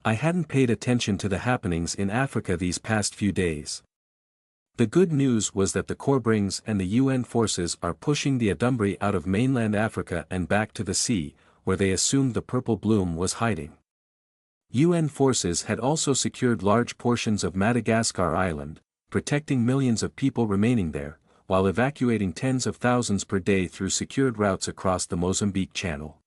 I hadn't paid attention to the happenings in Africa these past few days. The good news was that the Corbrings and the UN forces are pushing the Adumbri out of mainland Africa and back to the sea, where they assumed the purple bloom was hiding. UN forces had also secured large portions of Madagascar Island, protecting millions of people remaining there, while evacuating tens of thousands per day through secured routes across the Mozambique Channel.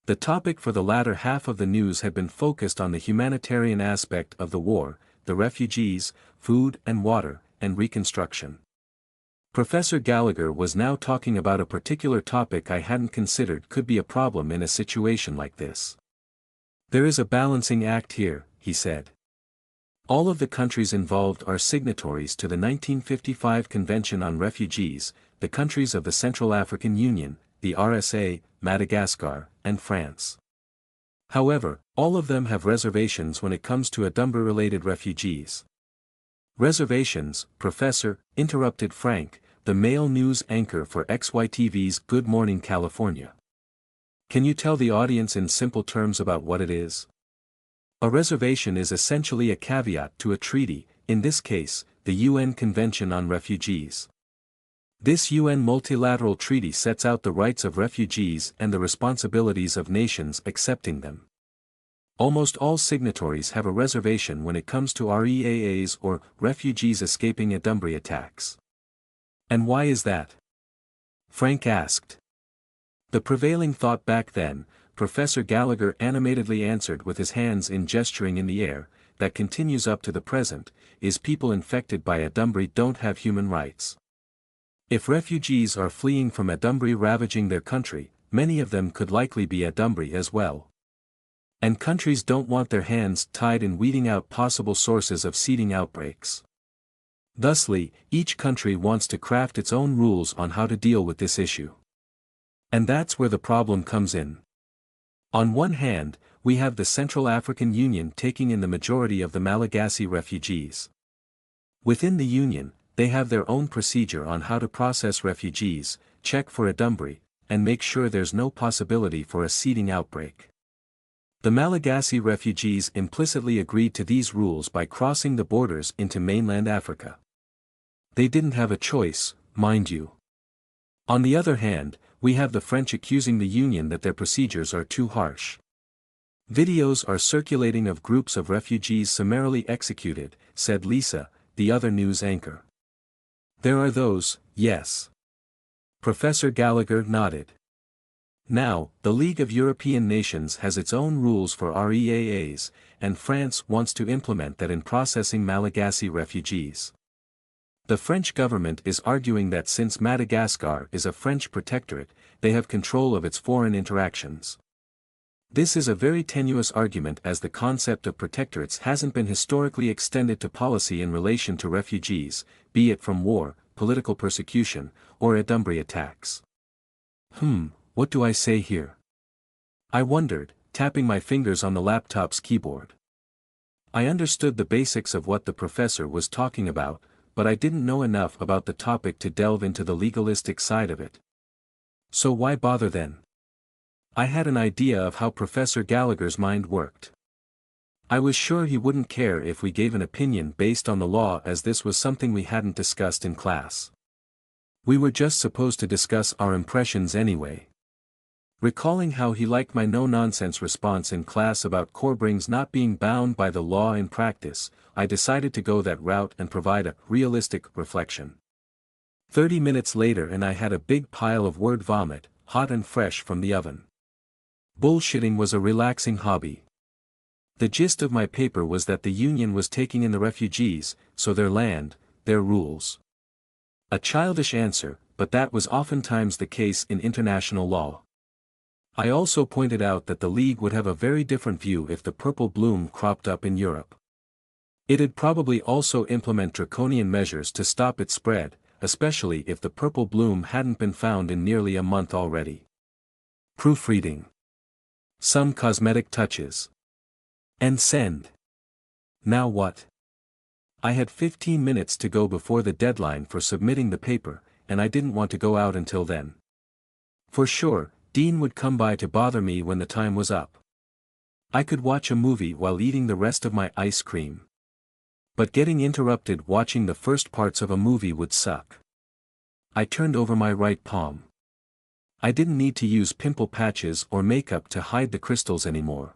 The topic for the latter half of the news had been focused on the humanitarian aspect of the war, the refugees, food and water, and reconstruction. Professor Gallagher was now talking about a particular topic I hadn't considered could be a problem in a situation like this. There is a balancing act here, he said. All of the countries involved are signatories to the 1955 Convention on Refugees, the countries of the Central African Union, the RSA, Madagascar, and France. However, all of them have reservations when it comes to Adumbri-related refugees. Reservations, Professor, interrupted Frank, the male news anchor for XYTV's Good Morning California. Can you tell the audience in simple terms about what it is? A reservation is essentially a caveat to a treaty, in this case, the UN Convention on Refugees. This UN multilateral treaty sets out the rights of refugees and the responsibilities of nations accepting them. Almost all signatories have a reservation when it comes to REAAs or refugees escaping Adumbri attacks. And why is that? Frank asked. The prevailing thought back then, Professor Gallagher animatedly answered with his hands in gesturing in the air, that continues up to the present, is people infected by Adumbri don't have human rights. If refugees are fleeing from Adumbri ravaging their country, many of them could likely be Adumbri as well. And countries don't want their hands tied in weeding out possible sources of seeding outbreaks. Thusly, each country wants to craft its own rules on how to deal with this issue. And that's where the problem comes in. On one hand, we have the Central African Union taking in the majority of the Malagasy refugees. Within the Union, they have their own procedure on how to process refugees, check for Adumbri, and make sure there's no possibility for a seeding outbreak. The Malagasy refugees implicitly agreed to these rules by crossing the borders into mainland Africa. They didn't have a choice, mind you. On the other hand, we have the French accusing the Union that their procedures are too harsh. Videos are circulating of groups of refugees summarily executed, said Lisa, the other news anchor. There are those, yes. Professor Gallagher nodded. Now, the League of European Nations has its own rules for REAAs, and France wants to implement that in processing Malagasy refugees. The French government is arguing that since Madagascar is a French protectorate, they have control of its foreign interactions. This is a very tenuous argument as the concept of protectorates hasn't been historically extended to policy in relation to refugees, be it from war, political persecution, or Adumbri attacks. What do I say here? I wondered, tapping my fingers on the laptop's keyboard. I understood the basics of what the professor was talking about, but I didn't know enough about the topic to delve into the legalistic side of it. So why bother then? I had an idea of how Professor Gallagher's mind worked. I was sure he wouldn't care if we gave an opinion based on the law, as this was something we hadn't discussed in class. We were just supposed to discuss our impressions anyway. Recalling how he liked my no-nonsense response in class about Corbrings not being bound by the law in practice, I decided to go that route and provide a realistic reflection. 30 minutes later and I had a big pile of word vomit, hot and fresh from the oven. Bullshitting was a relaxing hobby. The gist of my paper was that the Union was taking in the refugees, so their land, their rules. A childish answer, but that was oftentimes the case in international law. I also pointed out that the League would have a very different view if the purple bloom cropped up in Europe. It'd probably also implement draconian measures to stop its spread, especially if the purple bloom hadn't been found in nearly a month already. Proofreading. Some cosmetic touches. And send. Now what? I had 15 minutes to go before the deadline for submitting the paper, and I didn't want to go out until then. For sure, Dean would come by to bother me when the time was up. I could watch a movie while eating the rest of my ice cream. But getting interrupted watching the first parts of a movie would suck. I turned over my right palm. I didn't need to use pimple patches or makeup to hide the crystals anymore.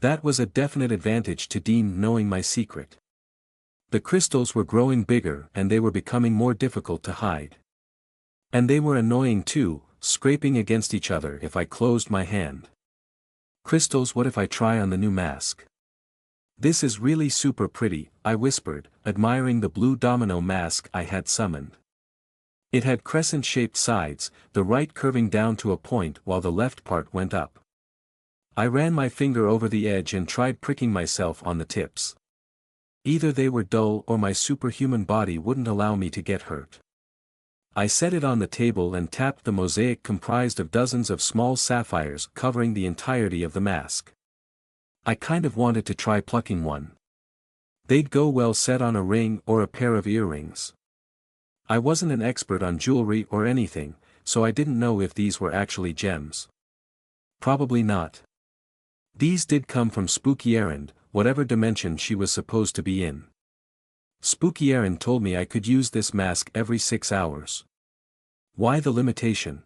That was a definite advantage to Dean knowing my secret. The crystals were growing bigger and they were becoming more difficult to hide. And they were annoying too, scraping against each other if I closed my hand. Crystals, what if I try on the new mask? This is really super pretty, I whispered, admiring the blue domino mask I had summoned. It had crescent-shaped sides, the right curving down to a point while the left part went up. I ran my finger over the edge and tried pricking myself on the tips. Either they were dull or my superhuman body wouldn't allow me to get hurt. I set it on the table and tapped the mosaic comprised of dozens of small sapphires covering the entirety of the mask. I kind of wanted to try plucking one. They'd go well set on a ring or a pair of earrings. I wasn't an expert on jewelry or anything, so I didn't know if these were actually gems. Probably not. These did come from Spooky Erin, whatever dimension she was supposed to be in. Spooky Erin told me I could use this mask every 6 hours. Why the limitation?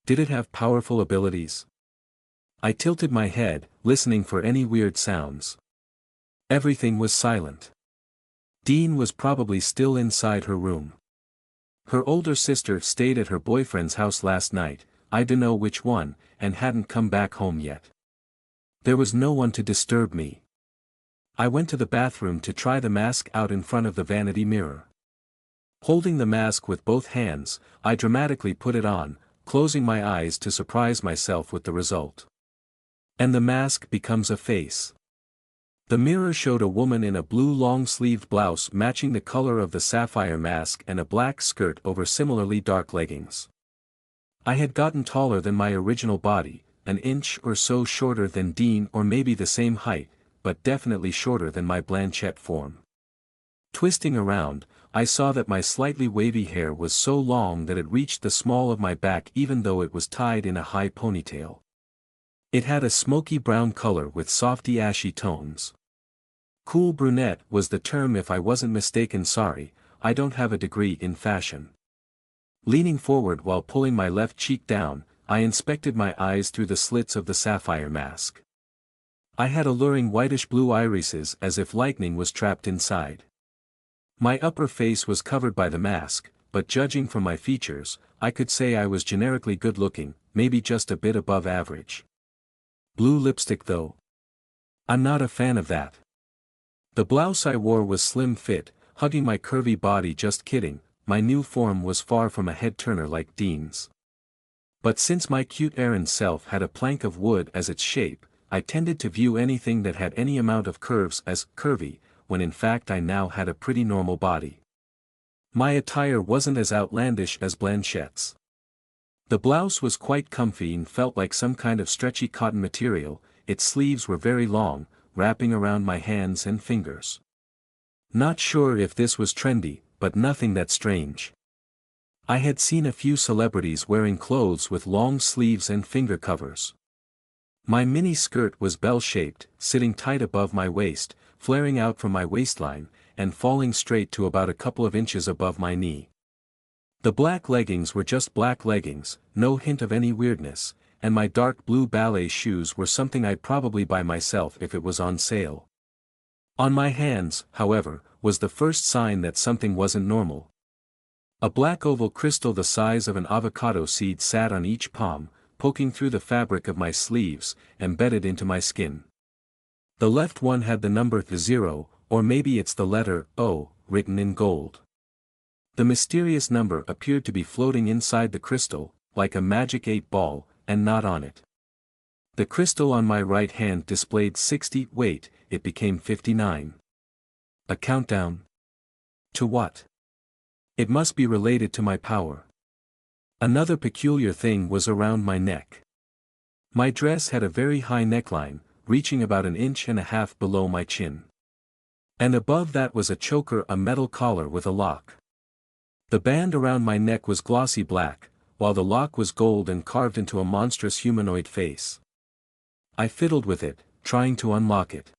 Did it have powerful abilities? I tilted my head, listening for any weird sounds. Everything was silent. Dean was probably still inside her room. Her older sister stayed at her boyfriend's house last night, I don't know which one, and hadn't come back home yet. There was no one to disturb me. I went to the bathroom to try the mask out in front of the vanity mirror. Holding the mask with both hands, I dramatically put it on, closing my eyes to surprise myself with the result. And the mask becomes a face. The mirror showed a woman in a blue long-sleeved blouse matching the color of the sapphire mask and a black skirt over similarly dark leggings. I had gotten taller than my original body, an inch or so shorter than Dean or maybe the same height, but definitely shorter than my Blanchette form. Twisting around, I saw that my slightly wavy hair was so long that it reached the small of my back even though it was tied in a high ponytail. It had a smoky brown color with softy ashy tones. Cool brunette was the term if I wasn't mistaken. Sorry, I don't have a degree in fashion. Leaning forward while pulling my left cheek down, I inspected my eyes through the slits of the sapphire mask. I had alluring whitish-blue irises as if lightning was trapped inside. My upper face was covered by the mask, but judging from my features, I could say I was generically good-looking, maybe just a bit above average. Blue lipstick though? I'm not a fan of that. The blouse I wore was slim fit, hugging my curvy body. Just kidding, my new form was far from a head-turner like Dean's. But since my cute Erin self had a plank of wood as its shape, I tended to view anything that had any amount of curves as curvy, when in fact I now had a pretty normal body. My attire wasn't as outlandish as Blanchette's. The blouse was quite comfy and felt like some kind of stretchy cotton material. Its sleeves were very long, wrapping around my hands and fingers. Not sure if this was trendy, but nothing that strange. I had seen a few celebrities wearing clothes with long sleeves and finger covers. My mini skirt was bell-shaped, sitting tight above my waist, flaring out from my waistline, and falling straight to about a couple of inches above my knee. The black leggings were just black leggings, no hint of any weirdness, and my dark blue ballet shoes were something I'd probably buy myself if it was on sale. On my hands, however, was the first sign that something wasn't normal. A black oval crystal the size of an avocado seed sat on each palm, poking through the fabric of my sleeves, embedded into my skin. The left one had the number 0, or maybe it's the letter O, written in gold. The mysterious number appeared to be floating inside the crystal, like a magic 8 ball, and not on it. The crystal on my right hand displayed 60, wait, it became 59. A countdown? To what? It must be related to my power. Another peculiar thing was around my neck. My dress had a very high neckline, reaching about 1.5 inches below my chin. And above that was a choker, a metal collar with a lock. The band around my neck was glossy black, while the lock was gold and carved into a monstrous humanoid face. I fiddled with it, trying to unlock it.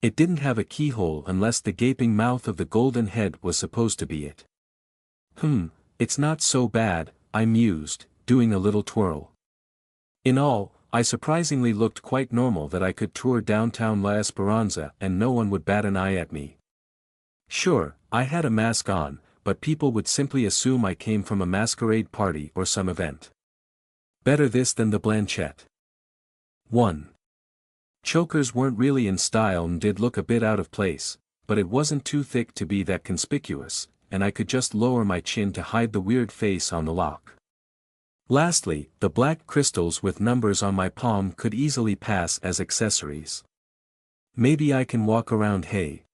It didn't have a keyhole unless the gaping mouth of the golden head was supposed to be it. It's not so bad, I mused, doing a little twirl. In all, I surprisingly looked quite normal that I could tour downtown La Esperanza and no one would bat an eye at me. Sure, I had a mask on, but people would simply assume I came from a masquerade party or some event. Better this than the Blanchette. 1. Chokers weren't really in style and did look a bit out of place, but it wasn't too thick to be that conspicuous, and I could just lower my chin to hide the weird face on the lock. Lastly, the black crystals with numbers on my palm could easily pass as accessories. Maybe I can walk around. Hey.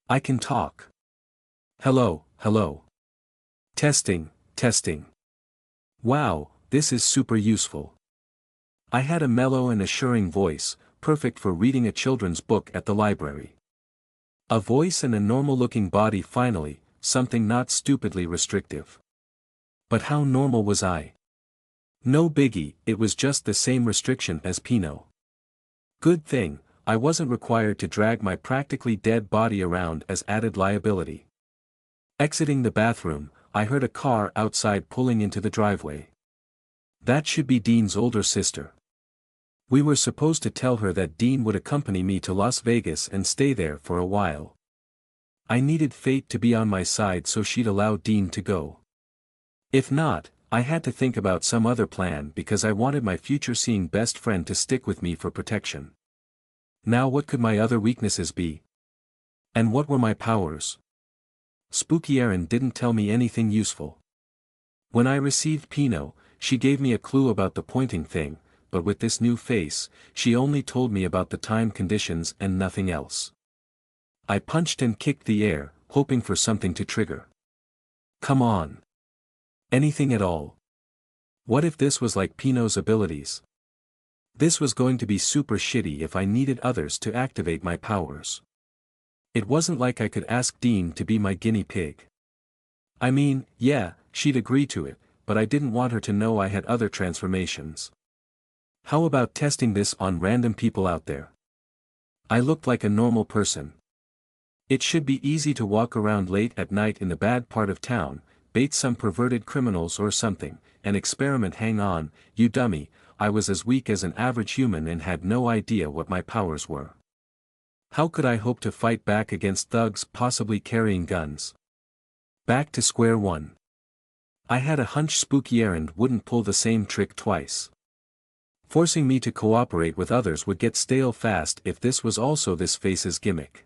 I can talk. Hello, hello. Testing, testing. Wow, this is super useful. I had a mellow and assuring voice, perfect for reading a children's book at the library. A voice and a normal-looking body finally, something not stupidly restrictive. But how normal was I? No biggie, it was just the same restriction as Pinot. Good thing, I wasn't required to drag my practically dead body around as added liability. Exiting the bathroom, I heard a car outside pulling into the driveway. That should be Dean's older sister. We were supposed to tell her that Dean would accompany me to Las Vegas and stay there for a while. I needed fate to be on my side so she'd allow Dean to go. If not, I had to think about some other plan because I wanted my future-seeing best friend to stick with me for protection. Now what could my other weaknesses be? And what were my powers? Spooky Erin didn't tell me anything useful. When I received Pinot, she gave me a clue about the pointing thing, but with this new face, she only told me about the time conditions and nothing else. I punched and kicked the air, hoping for something to trigger. Come on. Anything at all. What if this was like Pinot's abilities? This was going to be super shitty if I needed others to activate my powers. It wasn't like I could ask Dean to be my guinea pig. I mean, yeah, she'd agree to it, but I didn't want her to know I had other transformations. How about testing this on random people out there? I looked like a normal person. It should be easy to walk around late at night in the bad part of town, bait some perverted criminals or something, and experiment. Hang on, you dummy, I was as weak as an average human and had no idea what my powers were. How could I hope to fight back against thugs possibly carrying guns? Back to square one. I had a hunch Spooky Erin wouldn't pull the same trick twice. Forcing me to cooperate with others would get stale fast if this was also this face's gimmick.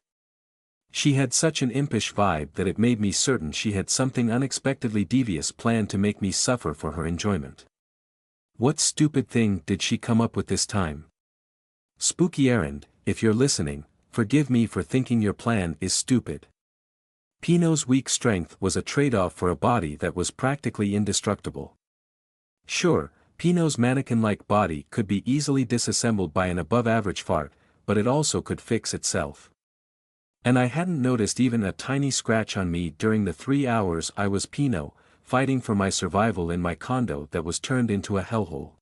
She had such an impish vibe that it made me certain she had something unexpectedly devious planned to make me suffer for her enjoyment. What stupid thing did she come up with this time? Spooky Erin, if you're listening, forgive me for thinking your plan is stupid. Pinot's weak strength was a trade-off for a body that was practically indestructible. Sure, Pinot's mannequin-like body could be easily disassembled by an above-average fart, but it also could fix itself. And I hadn't noticed even a tiny scratch on me during the 3 hours I was Pinot, fighting for my survival in my condo that was turned into a hellhole.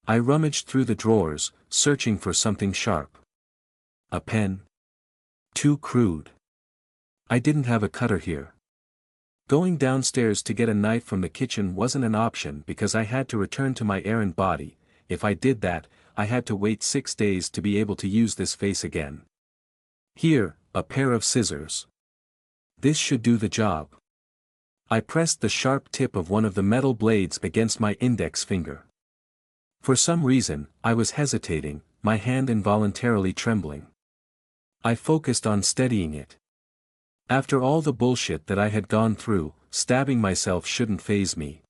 I rummaged through the drawers, searching for something sharp. A pen? Too crude. I didn't have a cutter here. Going downstairs to get a knife from the kitchen wasn't an option because I had to return to my errand body. If I did that, I had to wait 6 days to be able to use this face again. Here, a pair of scissors. This should do the job. I pressed the sharp tip of one of the metal blades against my index finger. For some reason, I was hesitating, my hand involuntarily trembling. I focused on steadying it. After all the bullshit that I had gone through, stabbing myself shouldn't faze me.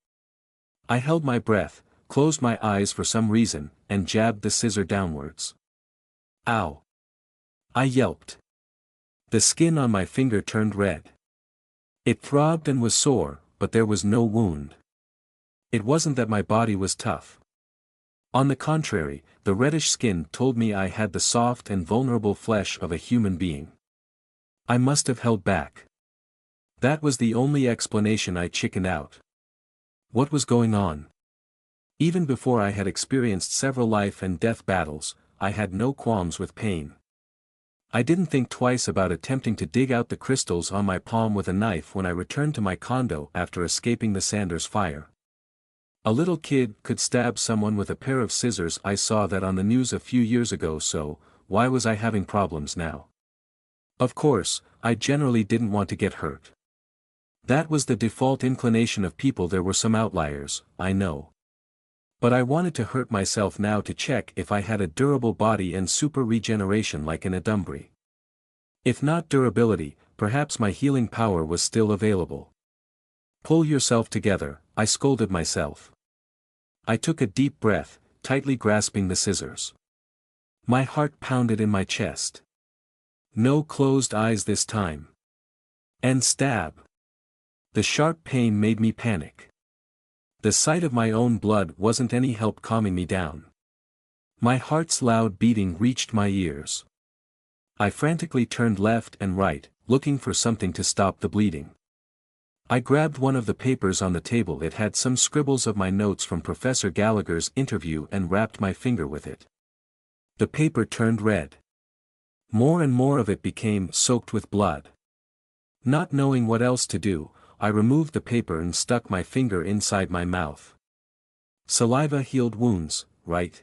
I held my breath, closed my eyes for some reason, and jabbed the scissor downwards. Ow! I yelped. The skin on my finger turned red. It throbbed and was sore, but there was no wound. It wasn't that my body was tough. On the contrary, the reddish skin told me I had the soft and vulnerable flesh of a human being. I must have held back. That was the only explanation. I chickened out. What was going on? Even before I had experienced several life and death battles, I had no qualms with pain. I didn't think twice about attempting to dig out the crystals on my palm with a knife when I returned to my condo after escaping the Sanders fire. A little kid could stab someone with a pair of scissors. I saw that on the news a few years ago, so why was I having problems now? Of course, I generally didn't want to get hurt. That was the default inclination of people. There were some outliers, I know. But I wanted to hurt myself now to check if I had a durable body and super regeneration like an Adumbri. If not durability, perhaps my healing power was still available. Pull yourself together, I scolded myself. I took a deep breath, tightly grasping the scissors. My heart pounded in my chest. No closed eyes this time. And stab. The sharp pain made me panic. The sight of my own blood wasn't any help calming me down. My heart's loud beating reached my ears. I frantically turned left and right, looking for something to stop the bleeding. I grabbed one of the papers on the table. It had some scribbles of my notes from Professor Gallagher's interview and wrapped my finger with it. The paper turned red. More and more of it became soaked with blood. Not knowing what else to do, I removed the paper and stuck my finger inside my mouth. Saliva healed wounds, right?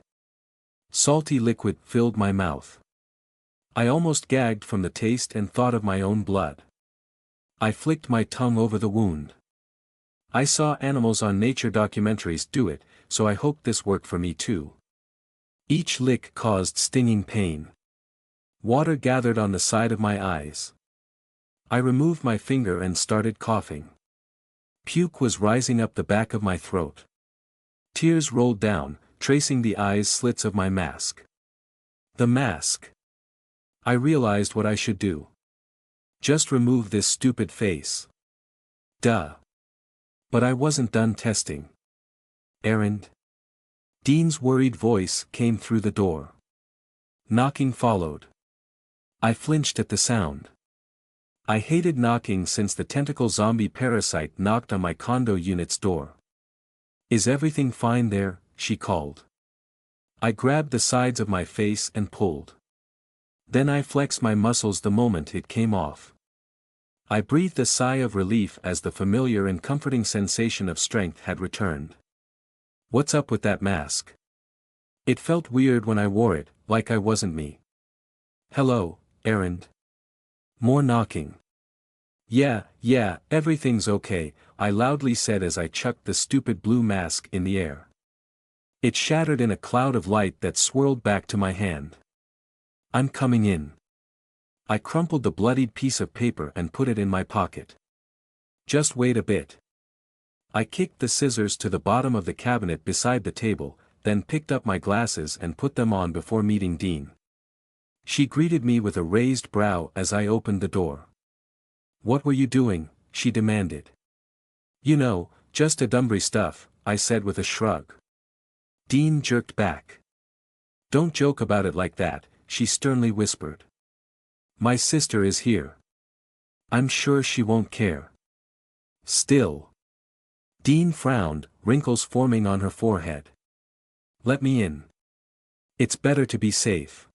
Salty liquid filled my mouth. I almost gagged from the taste and thought of my own blood. I flicked my tongue over the wound. I saw animals on nature documentaries do it, so I hoped this worked for me too. Each lick caused stinging pain. Water gathered on the side of my eyes. I removed my finger and started coughing. Puke was rising up the back of my throat. Tears rolled down, tracing the eyes slits of my mask. The mask. I realized what I should do. Just remove this stupid face. Duh. But I wasn't done testing. Errand? Dean's worried voice came through the door. Knocking followed. I flinched at the sound. I hated knocking since the tentacle zombie parasite knocked on my condo unit's door. Is everything fine there? She called. I grabbed the sides of my face and pulled. Then I flexed my muscles the moment it came off. I breathed a sigh of relief as the familiar and comforting sensation of strength had returned. What's up with that mask? It felt weird when I wore it, like I wasn't me. Hello, Errand. More knocking. Yeah, everything's okay, I loudly said as I chucked the stupid blue mask in the air. It shattered in a cloud of light that swirled back to my hand. I'm coming in. I crumpled the bloodied piece of paper and put it in my pocket. Just wait a bit. I kicked the scissors to the bottom of the cabinet beside the table, then picked up my glasses and put them on before meeting Dean. She greeted me with a raised brow as I opened the door. What were you doing? She demanded. You know, just Adumbri stuff, I said with a shrug. Dean jerked back. Don't joke about it like that, she sternly whispered. My sister is here. I'm sure she won't care. Still. Dean frowned, wrinkles forming on her forehead. Let me in. It's better to be safe.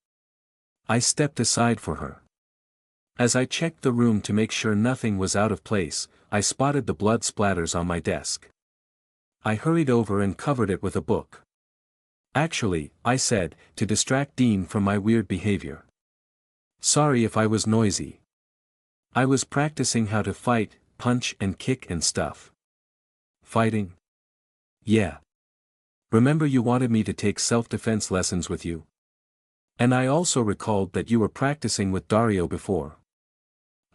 I stepped aside for her. As I checked the room to make sure nothing was out of place, I spotted the blood splatters on my desk. I hurried over and covered it with a book. Actually, I said, to distract Dean from my weird behavior. Sorry if I was noisy. I was practicing how to fight, punch and kick and stuff. Fighting? Yeah. Remember you wanted me to take self-defense lessons with you? And I also recalled that you were practicing with Dario before.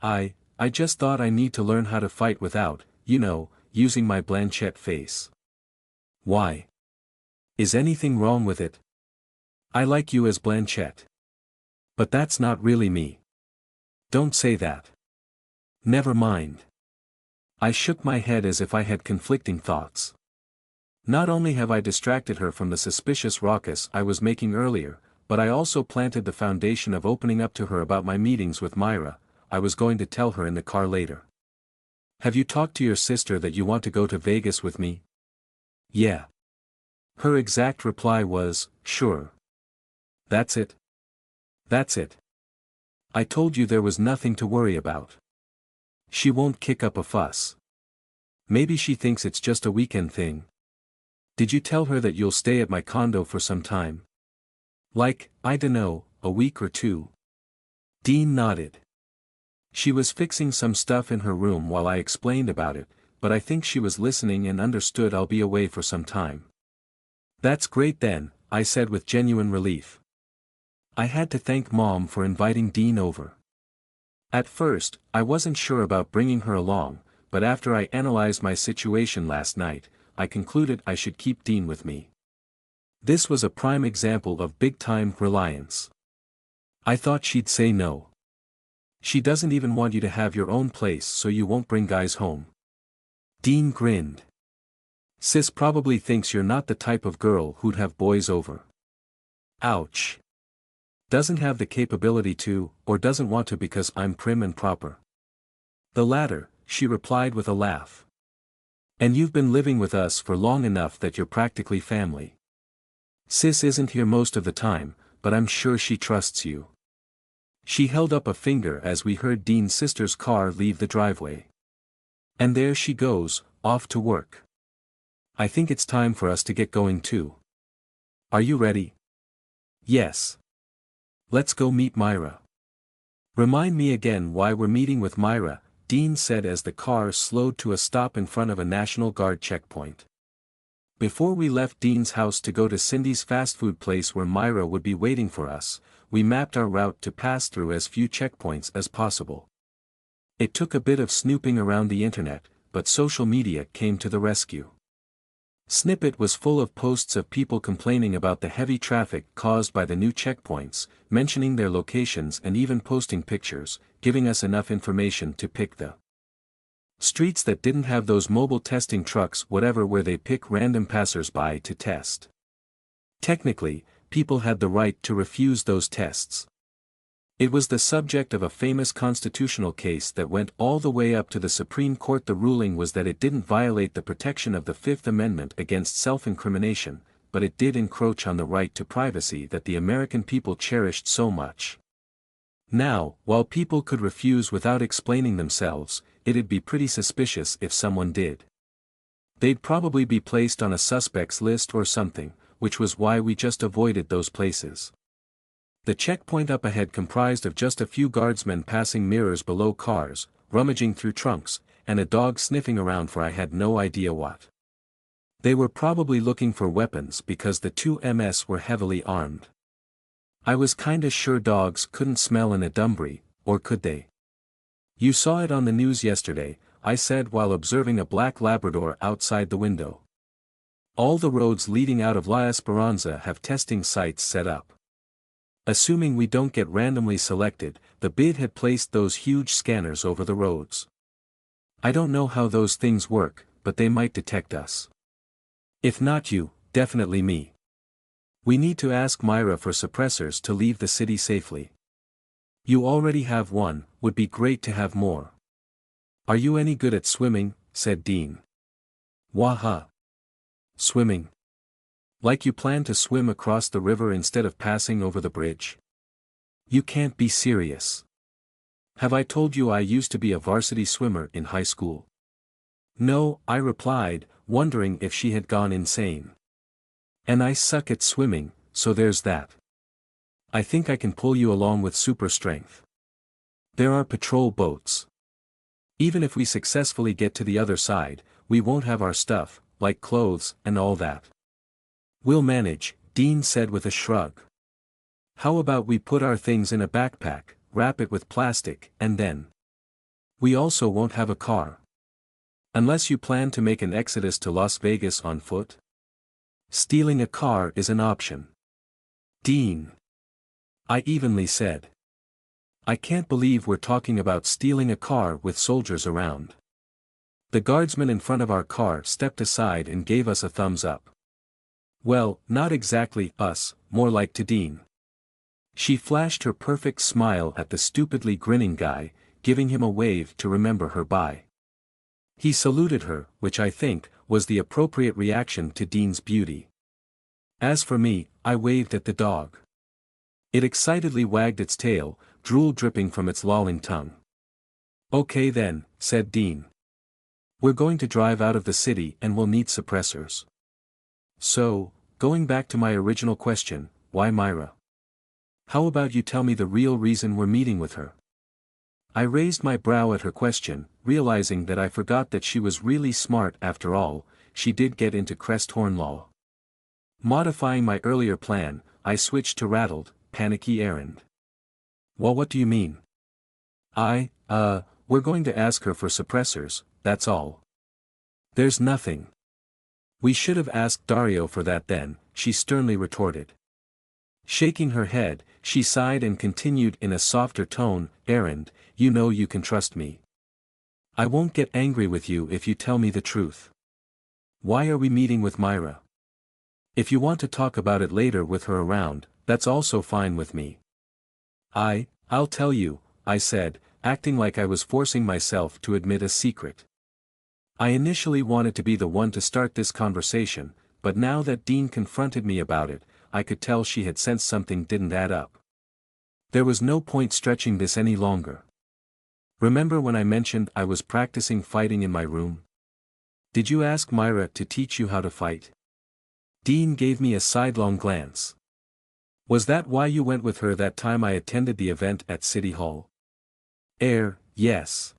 I just thought I need to learn how to fight without, using my Blanchette face. Why? Is anything wrong with it? I like you as Blanchette. But that's not really me. Don't say that. Never mind. I shook my head as if I had conflicting thoughts. Not only have I distracted her from the suspicious ruckus I was making earlier, but I also planted the foundation of opening up to her about my meetings with Myra. I was going to tell her in the car later. Have you talked to your sister that you want to go to Vegas with me? Yeah. Her exact reply was, sure. That's it. That's it. I told you there was nothing to worry about. She won't kick up a fuss. Maybe she thinks it's just a weekend thing. Did you tell her that you'll stay at my condo for some time? Like, I dunno, a week or two? Dean nodded. She was fixing some stuff in her room while I explained about it, but I think she was listening and understood I'll be away for some time. That's great then, I said with genuine relief. I had to thank Mom for inviting Dean over. At first, I wasn't sure about bringing her along, but after I analyzed my situation last night, I concluded I should keep Dean with me. This was a prime example of big-time reliance. I thought she'd say no. She doesn't even want you to have your own place so you won't bring guys home. Dean grinned. Sis probably thinks you're not the type of girl who'd have boys over. Ouch. Doesn't have the capability to, or doesn't want to because I'm prim and proper. The latter, she replied with a laugh. And you've been living with us for long enough that you're practically family. Sis isn't here most of the time, but I'm sure she trusts you. She held up a finger as we heard Dean's sister's car leave the driveway. And there she goes, off to work. I think it's time for us to get going too. Are you ready? Yes. Let's go meet Myra. Remind me again why we're meeting with Myra, Dean said as the car slowed to a stop in front of a National Guard checkpoint. Before we left Dean's house to go to Cindy's fast food place where Myra would be waiting for us, we mapped our route to pass through as few checkpoints as possible. It took a bit of snooping around the internet, but social media came to the rescue. Snippet was full of posts of people complaining about the heavy traffic caused by the new checkpoints, mentioning their locations and even posting pictures, giving us enough information to pick the streets that didn't have those mobile testing trucks whatever where they pick random passers-by to test. Technically, people had the right to refuse those tests. It was the subject of a famous constitutional case that went all the way up to the Supreme Court. The ruling was that it didn't violate the protection of the Fifth Amendment against self-incrimination, but it did encroach on the right to privacy that the American people cherished so much. Now, while people could refuse without explaining themselves, it'd be pretty suspicious if someone did. They'd probably be placed on a suspects list or something, which was why we just avoided those places. The checkpoint up ahead comprised of just a few guardsmen passing mirrors below cars, rummaging through trunks, and a dog sniffing around for I had no idea what. They were probably looking for weapons because the two MS were heavily armed. I was kinda sure dogs couldn't smell an Adumbree, or could they? You saw it on the news yesterday, I said while observing a black Labrador outside the window. All the roads leading out of La Esperanza have testing sites set up. Assuming we don't get randomly selected, the bid had placed those huge scanners over the roads. I don't know how those things work, but they might detect us. If not you, definitely me. We need to ask Myra for suppressors to leave the city safely. You already have one, would be great to have more. Are you any good at swimming? Said Dean. Waha. Swimming. Like you plan to swim across the river instead of passing over the bridge? You can't be serious. Have I told you I used to be a varsity swimmer in high school? No, I replied, wondering if she had gone insane. And I suck at swimming, so there's that. I think I can pull you along with super strength. There are patrol boats. Even if we successfully get to the other side, we won't have our stuff, like clothes and all that. We'll manage, Dean said with a shrug. How about we put our things in a backpack, wrap it with plastic, and then? We also won't have a car. Unless you plan to make an exodus to Las Vegas on foot? Stealing a car is an option. Dean. I evenly said. I can't believe we're talking about stealing a car with soldiers around. The guardsman in front of our car stepped aside and gave us a thumbs up. Well, not exactly us, more like to Dean. She flashed her perfect smile at the stupidly grinning guy, giving him a wave to remember her by. He saluted her, which I think was the appropriate reaction to Dean's beauty. As for me, I waved at the dog. It excitedly wagged its tail, drool dripping from its lolling tongue. Okay then, said Dean. We're going to drive out of the city and we'll need suppressors. So, going back to my original question, why Myra? How about you tell me the real reason we're meeting with her? I raised my brow at her question, realizing that I forgot that she was really smart after all. She did get into Cresthorn Law. Modifying my earlier plan, I switched to rattled, panicky errand. Well, what do you mean? We're going to ask her for suppressors, that's all. There's nothing. We should have asked Dario for that then, she sternly retorted. Shaking her head, she sighed and continued in a softer tone, Errand, you know you can trust me. I won't get angry with you if you tell me the truth. Why are we meeting with Myra? If you want to talk about it later with her around, that's also fine with me. I'll tell you, I said, acting like I was forcing myself to admit a secret. I initially wanted to be the one to start this conversation, but now that Dean confronted me about it, I could tell she had sensed something didn't add up. There was no point stretching this any longer. Remember when I mentioned I was practicing fighting in my room? Did you ask Myra to teach you how to fight? Dean gave me a sidelong glance. Was that why you went with her that time I attended the event at City Hall? Yes.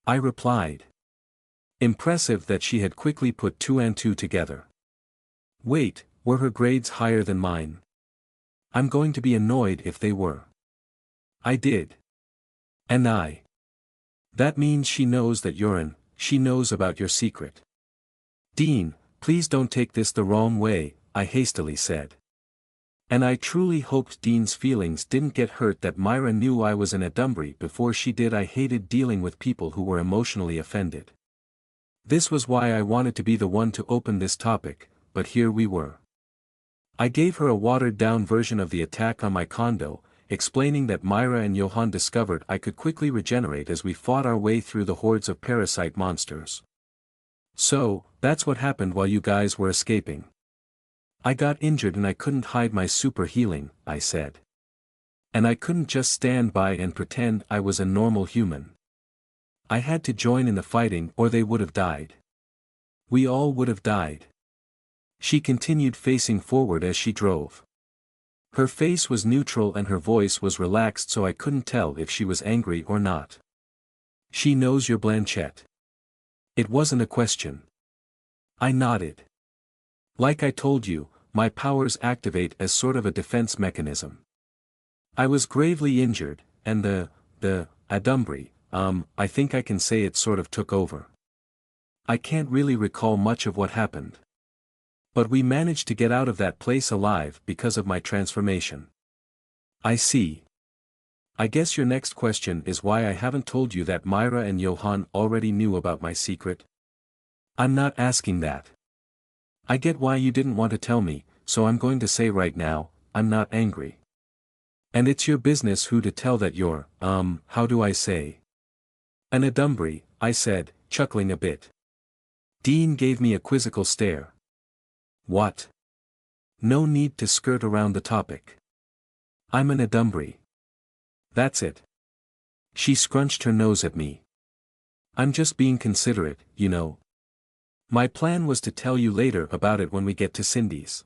I replied. Impressive that she had quickly put two and two together. Wait, were her grades higher than mine? I'm going to be annoyed if they were. I did. And I. That means she knows that you're in, she knows about your secret. Dean, please don't take this the wrong way, I hastily said. And I truly hoped Dean's feelings didn't get hurt that Myra knew I was in a Dunbury before she did. I hated dealing with people who were emotionally offended. This was why I wanted to be the one to open this topic, but here we were. I gave her a watered-down version of the attack on my condo, explaining that Myra and Johann discovered I could quickly regenerate as we fought our way through the hordes of parasite monsters. So, that's what happened while you guys were escaping. I got injured and I couldn't hide my super healing, I said. And I couldn't just stand by and pretend I was a normal human. I had to join in the fighting or they would have died. We all would have died. She continued facing forward as she drove. Her face was neutral and her voice was relaxed, so I couldn't tell if she was angry or not. She knows you're Blanchette. It wasn't a question. I nodded. Like I told you, my powers activate as sort of a defense mechanism. I was gravely injured, and the Dunbury, I think I can say it sort of took over. I can't really recall much of what happened. But we managed to get out of that place alive because of my transformation. I see. I guess your next question is why I haven't told you that Myra and Johann already knew about my secret. I'm not asking that. I get why you didn't want to tell me, so I'm going to say right now, I'm not angry. And it's your business who to tell that you're, how do I say? An Dunbury, I said, chuckling a bit. Dean gave me a quizzical stare. What? No need to skirt around the topic. I'm an Dunbury. That's it. She scrunched her nose at me. I'm just being considerate, you know. My plan was to tell you later about it when we get to Cindy's.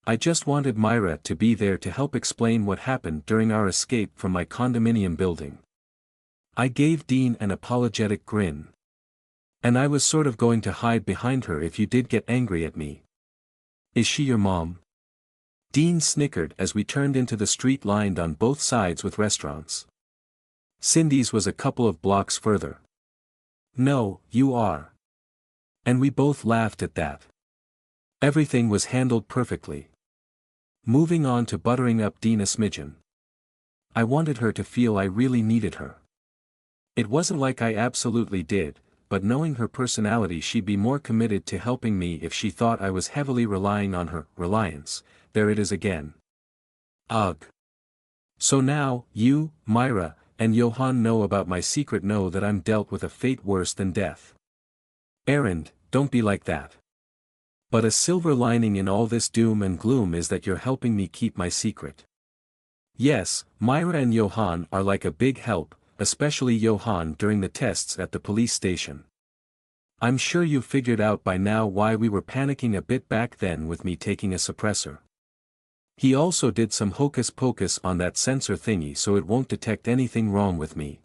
I just wanted Myra to be there to help explain what happened during our escape from my condominium building. I gave Dean an apologetic grin. And I was sort of going to hide behind her if you did get angry at me. Is she your mom? Dean snickered as we turned into the street lined on both sides with restaurants. Cindy's was a couple of blocks further. No, you are. And we both laughed at that. Everything was handled perfectly. Moving on to buttering up Dean a smidgen. I wanted her to feel I really needed her. It wasn't like I absolutely did, but knowing her personality, she'd be more committed to helping me if she thought I was heavily relying on her. Reliance, there it is again. Ugh. So now, you, Myra, and Johann know about my secret, know that I'm dealt with a fate worse than death. Erend, don't be like that. But a silver lining in all this doom and gloom is that you're helping me keep my secret. Yes, Myra and Johann are like a big help, especially Johann during the tests at the police station. I'm sure you've figured out by now why we were panicking a bit back then with me taking a suppressor. He also did some hocus pocus on that sensor thingy so it won't detect anything wrong with me.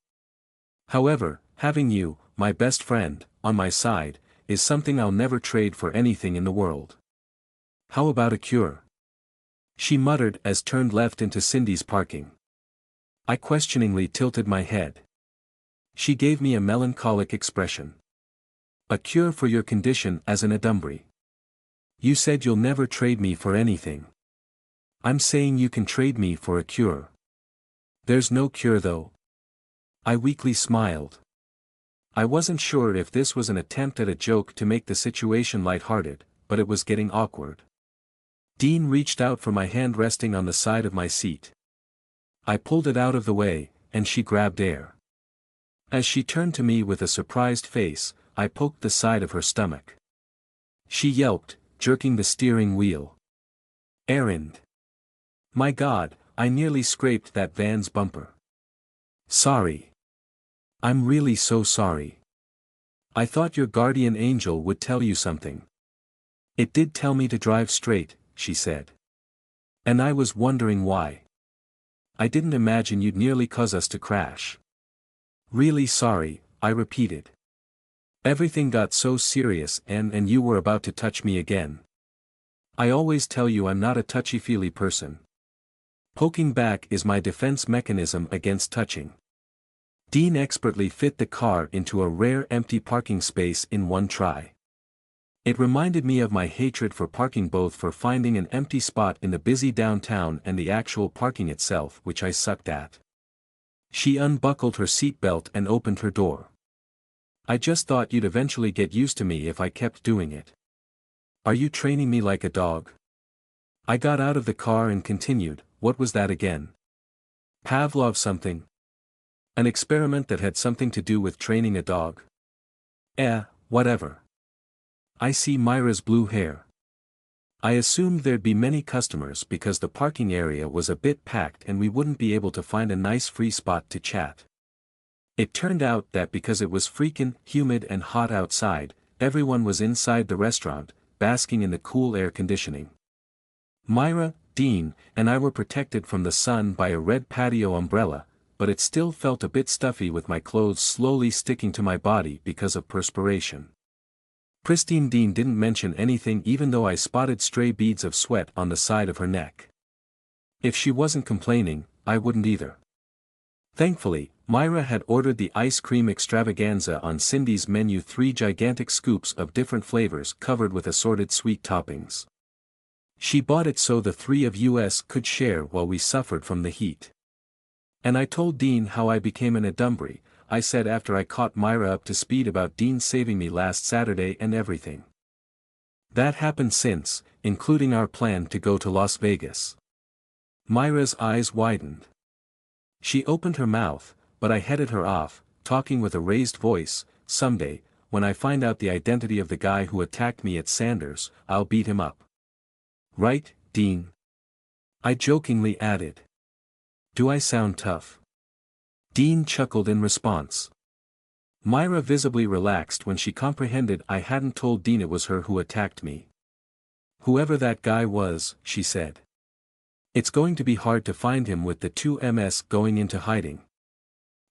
However, having you, my best friend, on my side, is something I'll never trade for anything in the world. How about a cure? She muttered as turned left into Cindy's parking. I questioningly tilted my head. She gave me a melancholic expression. A cure for your condition as an adumbry. You said you'll never trade me for anything. I'm saying you can trade me for a cure. There's no cure though. I weakly smiled. I wasn't sure if this was an attempt at a joke to make the situation lighthearted, but it was getting awkward. Dean reached out for my hand resting on the side of my seat. I pulled it out of the way, and she grabbed air. As she turned to me with a surprised face, I poked the side of her stomach. She yelped, jerking the steering wheel. Erend. My God, I nearly scraped that van's bumper. Sorry. I'm really so sorry. I thought your guardian angel would tell you something. It did tell me to drive straight, she said. And I was wondering why. I didn't imagine you'd nearly cause us to crash. Really sorry, I repeated. Everything got so serious and you were about to touch me again. I always tell you I'm not a touchy-feely person. Poking back is my defense mechanism against touching. Dean expertly fit the car into a rare empty parking space in one try. It reminded me of my hatred for parking, both for finding an empty spot in the busy downtown and the actual parking itself, which I sucked at. She unbuckled her seatbelt and opened her door. I just thought you'd eventually get used to me if I kept doing it. Are you training me like a dog? I got out of the car and continued, what was that again? Pavlov something? An experiment that had something to do with training a dog? Whatever. I see Myra's blue hair. I assumed there'd be many customers because the parking area was a bit packed and we wouldn't be able to find a nice free spot to chat. It turned out that because it was freaking humid and hot outside, everyone was inside the restaurant, basking in the cool air conditioning. Myra, Dean, and I were protected from the sun by a red patio umbrella, but it still felt a bit stuffy with my clothes slowly sticking to my body because of perspiration. Pristine Dean didn't mention anything even though I spotted stray beads of sweat on the side of her neck. If she wasn't complaining, I wouldn't either. Thankfully, Myra had ordered the ice cream extravaganza on Cindy's menu, 3 gigantic scoops of different flavors covered with assorted sweet toppings. She bought it so the 3 of us could share while we suffered from the heat. And I told Dean how I became an adumbry, I said after I caught Myra up to speed about Dean saving me last Saturday and everything that happened since, including our plan to go to Las Vegas. Myra's eyes widened. She opened her mouth, but I headed her off, talking with a raised voice, someday, when I find out the identity of the guy who attacked me at Sanders, I'll beat him up. Right, Dean? I jokingly added. Do I sound tough? Dean chuckled in response. Myra visibly relaxed when she comprehended I hadn't told Dean it was her who attacked me. Whoever that guy was, she said. It's going to be hard to find him with the 2 MS going into hiding.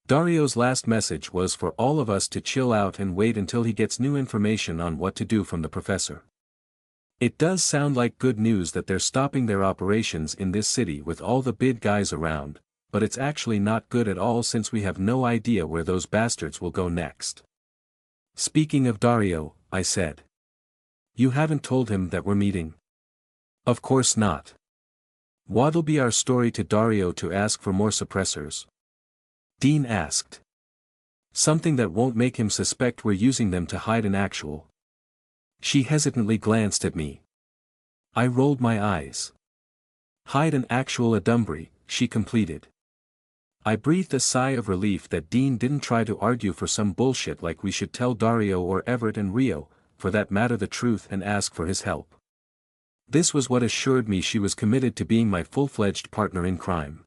Dario's last message was for all of us to chill out and wait until he gets new information on what to do from the professor. It does sound like good news that they're stopping their operations in this city with all the big guys around, but it's actually not good at all since we have no idea where those bastards will go next. Speaking of Dario, I said. You haven't told him that we're meeting? Of course not. What'll be our story to Dario to ask for more suppressors? Dean asked. Something that won't make him suspect we're using them to hide an actual. She hesitantly glanced at me. I rolled my eyes. Hide an actual Adumbry, she completed. I breathed a sigh of relief that Dean didn't try to argue for some bullshit like we should tell Dario or Everett and Rio, for that matter, the truth and ask for his help. This was what assured me she was committed to being my full-fledged partner in crime.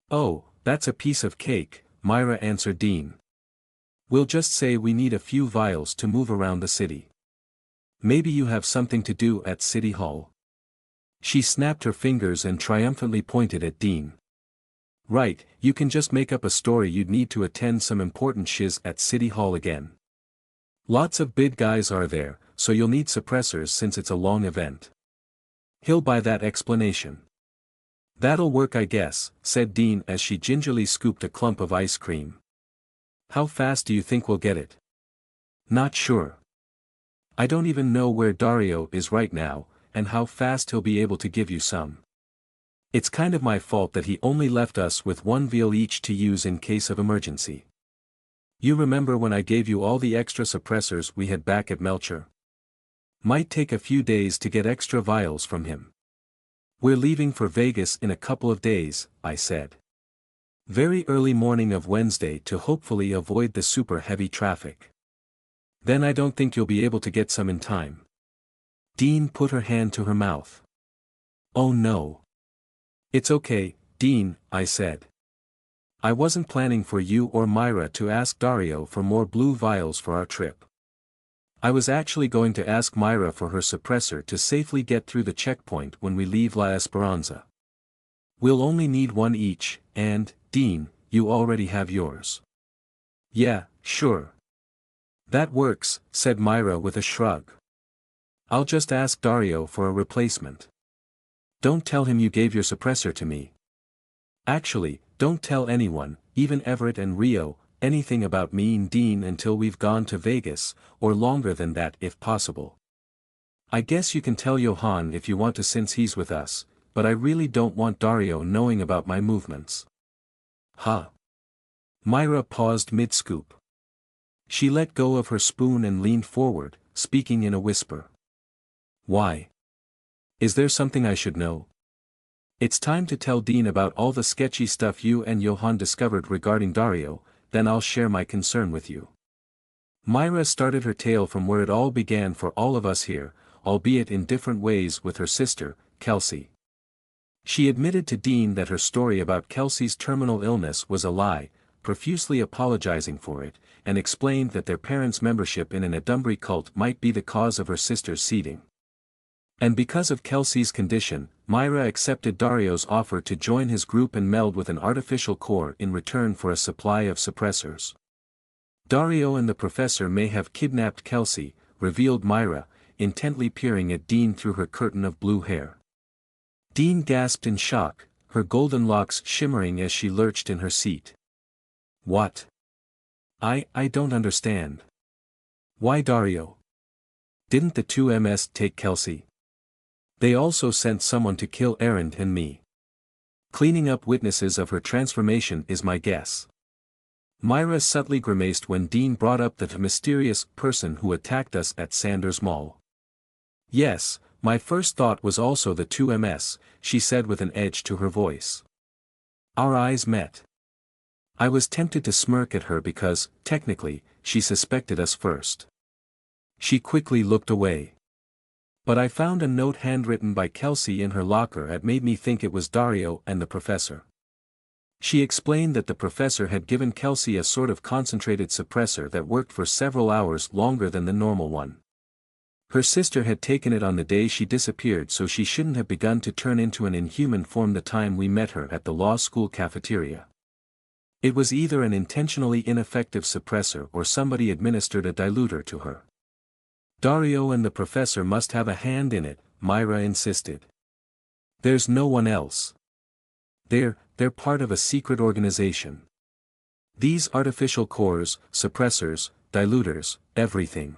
Oh, that's a piece of cake, Myra answered Dean. We'll just say we need a few vials to move around the city. Maybe you have something to do at City Hall. She snapped her fingers and triumphantly pointed at Dean. Right, you can just make up a story you'd need to attend some important shiz at City Hall again. Lots of big guys are there, so you'll need suppressors since it's a long event. He'll buy that explanation. That'll work, I guess, said Dean as she gingerly scooped a clump of ice cream. How fast do you think we'll get it? Not sure. I don't even know where Dario is right now, and how fast he'll be able to give you some. It's kind of my fault that he only left us with one vial each to use in case of emergency. You remember when I gave you all the extra suppressors we had back at Melcher? Might take a few days to get extra vials from him. We're leaving for Vegas in a couple of days, I said. Very early morning of Wednesday to hopefully avoid the super heavy traffic. Then I don't think you'll be able to get some in time. Dean put her hand to her mouth. Oh no. It's okay, Dean, I said. I wasn't planning for you or Myra to ask Dario for more blue vials for our trip. I was actually going to ask Myra for her suppressor to safely get through the checkpoint when we leave La Esperanza. We'll only need one each, and, Dean, you already have yours. Yeah, sure. That works, said Myra with a shrug. I'll just ask Dario for a replacement. Don't tell him you gave your suppressor to me. Actually, don't tell anyone, even Everett and Rio, anything about me and Dean until we've gone to Vegas, or longer than that if possible. I guess you can tell Johan if you want to since he's with us, but I really don't want Dario knowing about my movements. Huh? Myra paused mid-scoop. She let go of her spoon and leaned forward, speaking in a whisper. Why? Is there something I should know? It's time to tell Dean about all the sketchy stuff you and Johan discovered regarding Dario, then I'll share my concern with you. Myra started her tale from where it all began for all of us here, albeit in different ways with her sister, Kelsey. She admitted to Dean that her story about Kelsey's terminal illness was a lie, profusely apologizing for it, and explained that their parents' membership in an Adumbry cult might be the cause of her sister's seeding. And because of Kelsey's condition, Myra accepted Dario's offer to join his group and meld with an artificial core in return for a supply of suppressors. Dario and the professor may have kidnapped Kelsey, revealed Myra, intently peering at Dean through her curtain of blue hair. Dean gasped in shock, her golden locks shimmering as she lurched in her seat. What? I don't understand. Why Dario? Didn't the two MS take Kelsey? They also sent someone to kill Aaron and me. Cleaning up witnesses of her transformation is my guess. Myra subtly grimaced when Dean brought up the mysterious person who attacked us at Sanders Mall. Yes, my first thought was also the two MS, she said with an edge to her voice. Our eyes met. I was tempted to smirk at her because, technically, she suspected us first. She quickly looked away. But I found a note handwritten by Kelsey in her locker that made me think it was Dario and the professor. She explained that the professor had given Kelsey a sort of concentrated suppressor that worked for several hours longer than the normal one. Her sister had taken it on the day she disappeared, so she shouldn't have begun to turn into an inhuman form the time we met her at the law school cafeteria. It was either an intentionally ineffective suppressor or somebody administered a diluter to her. Dario and the professor must have a hand in it, Myra insisted. There's no one else. They're part of a secret organization. These artificial cores, suppressors, diluters, everything.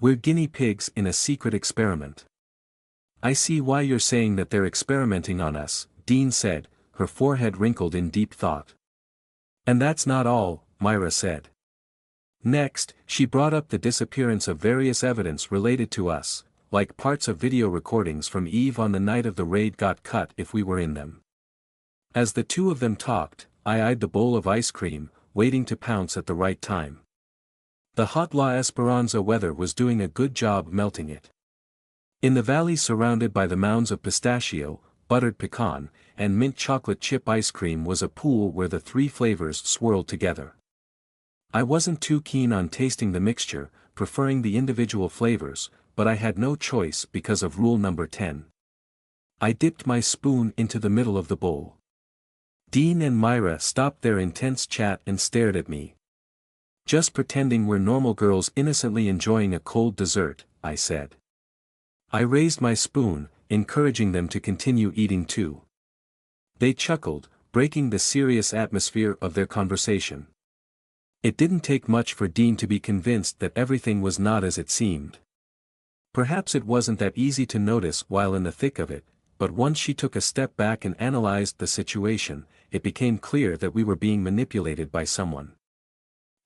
We're guinea pigs in a secret experiment. I see why you're saying that they're experimenting on us, Dean said, her forehead wrinkled in deep thought. And that's not all, Myra said. Next, she brought up the disappearance of various evidence related to us, like parts of video recordings from Eve on the night of the raid got cut if we were in them. As the two of them talked, I eyed the bowl of ice cream, waiting to pounce at the right time. The hot La Esperanza weather was doing a good job melting it. In the valley surrounded by the mounds of pistachio, buttered pecan, and mint chocolate chip ice cream was a pool where the three flavors swirled together. I wasn't too keen on tasting the mixture, preferring the individual flavors, but I had no choice because of rule number 10. I dipped my spoon into the middle of the bowl. Dean and Myra stopped their intense chat and stared at me. Just pretending we're normal girls innocently enjoying a cold dessert, I said. I raised my spoon, encouraging them to continue eating too. They chuckled, breaking the serious atmosphere of their conversation. It didn't take much for Dean to be convinced that everything was not as it seemed. Perhaps it wasn't that easy to notice while in the thick of it, but once she took a step back and analyzed the situation, it became clear that we were being manipulated by someone.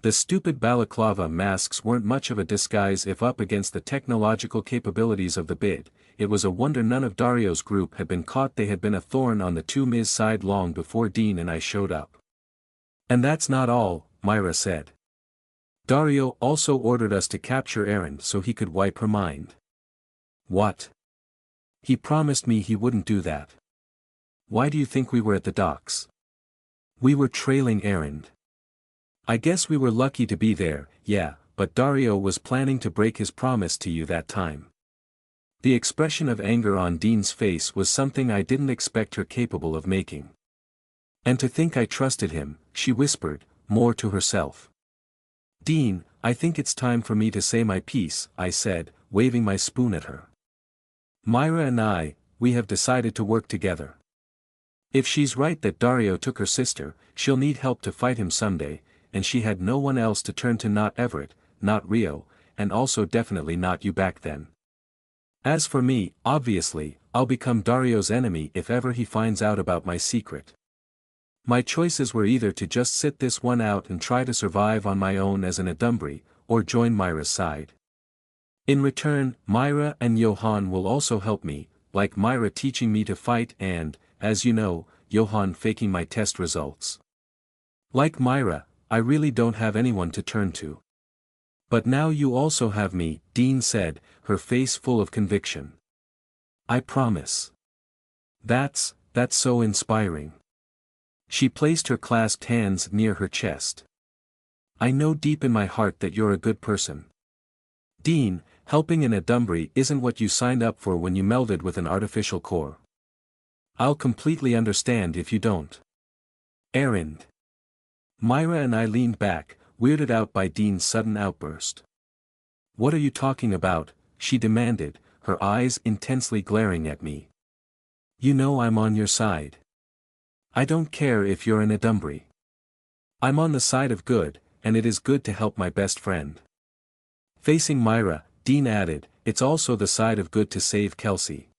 The stupid balaclava masks weren't much of a disguise if up against the technological capabilities of the bid. It was a wonder none of Dario's group had been caught. They had been a thorn on the 2Ms side long before Dean and I showed up. And that's not all, Myra said. Dario also ordered us to capture Erin so he could wipe her mind. What? He promised me he wouldn't do that. Why do you think we were at the docks? We were trailing Erin. I guess we were lucky to be there, yeah, but Dario was planning to break his promise to you that time. The expression of anger on Dean's face was something I didn't expect her capable of making. And to think I trusted him, she whispered, more to herself. Dean, I think it's time for me to say my piece, I said, waving my spoon at her. Myra and I, we have decided to work together. If she's right that Dario took her sister, she'll need help to fight him someday, and she had no one else to turn to, not Everett, not Rio, and also definitely not you back then. As for me, obviously, I'll become Dario's enemy if ever he finds out about my secret. My choices were either to just sit this one out and try to survive on my own as an Adumbri, or join Myra's side. In return, Myra and Johan will also help me, like Myra teaching me to fight and, as you know, Johan faking my test results. Like Myra, I really don't have anyone to turn to. But now you also have me, Dean said, her face full of conviction. I promise. That's so inspiring. She placed her clasped hands near her chest. I know deep in my heart that you're a good person. Dean, helping an Adumbri isn't what you signed up for when you melded with an artificial core. I'll completely understand if you don't. Erend. Myra and I leaned back, weirded out by Dean's sudden outburst. What are you talking about? She demanded, her eyes intensely glaring at me. You know I'm on your side. I don't care if you're an Adumbri. I'm on the side of good, and it is good to help my best friend. Facing Myra, Dean added, it's also the side of good to save Kelsey.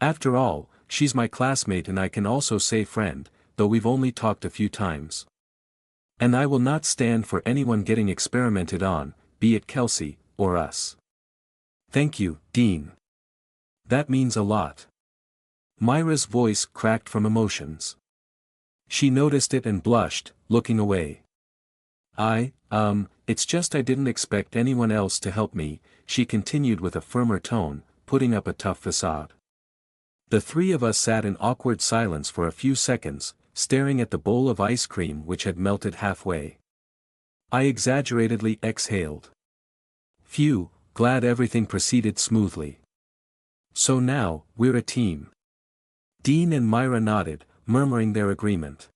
After all, she's my classmate and I can also say friend, though we've only talked a few times. And I will not stand for anyone getting experimented on, be it Kelsey, or us. Thank you, Dean. That means a lot. Myra's voice cracked from emotions. She noticed it and blushed, looking away. It's just I didn't expect anyone else to help me, she continued with a firmer tone, putting up a tough facade. The three of us sat in awkward silence for a few seconds, staring at the bowl of ice cream which had melted halfway. I exaggeratedly exhaled. Phew, glad everything proceeded smoothly. So now, we're a team. Dean and Myra nodded, murmuring their agreement.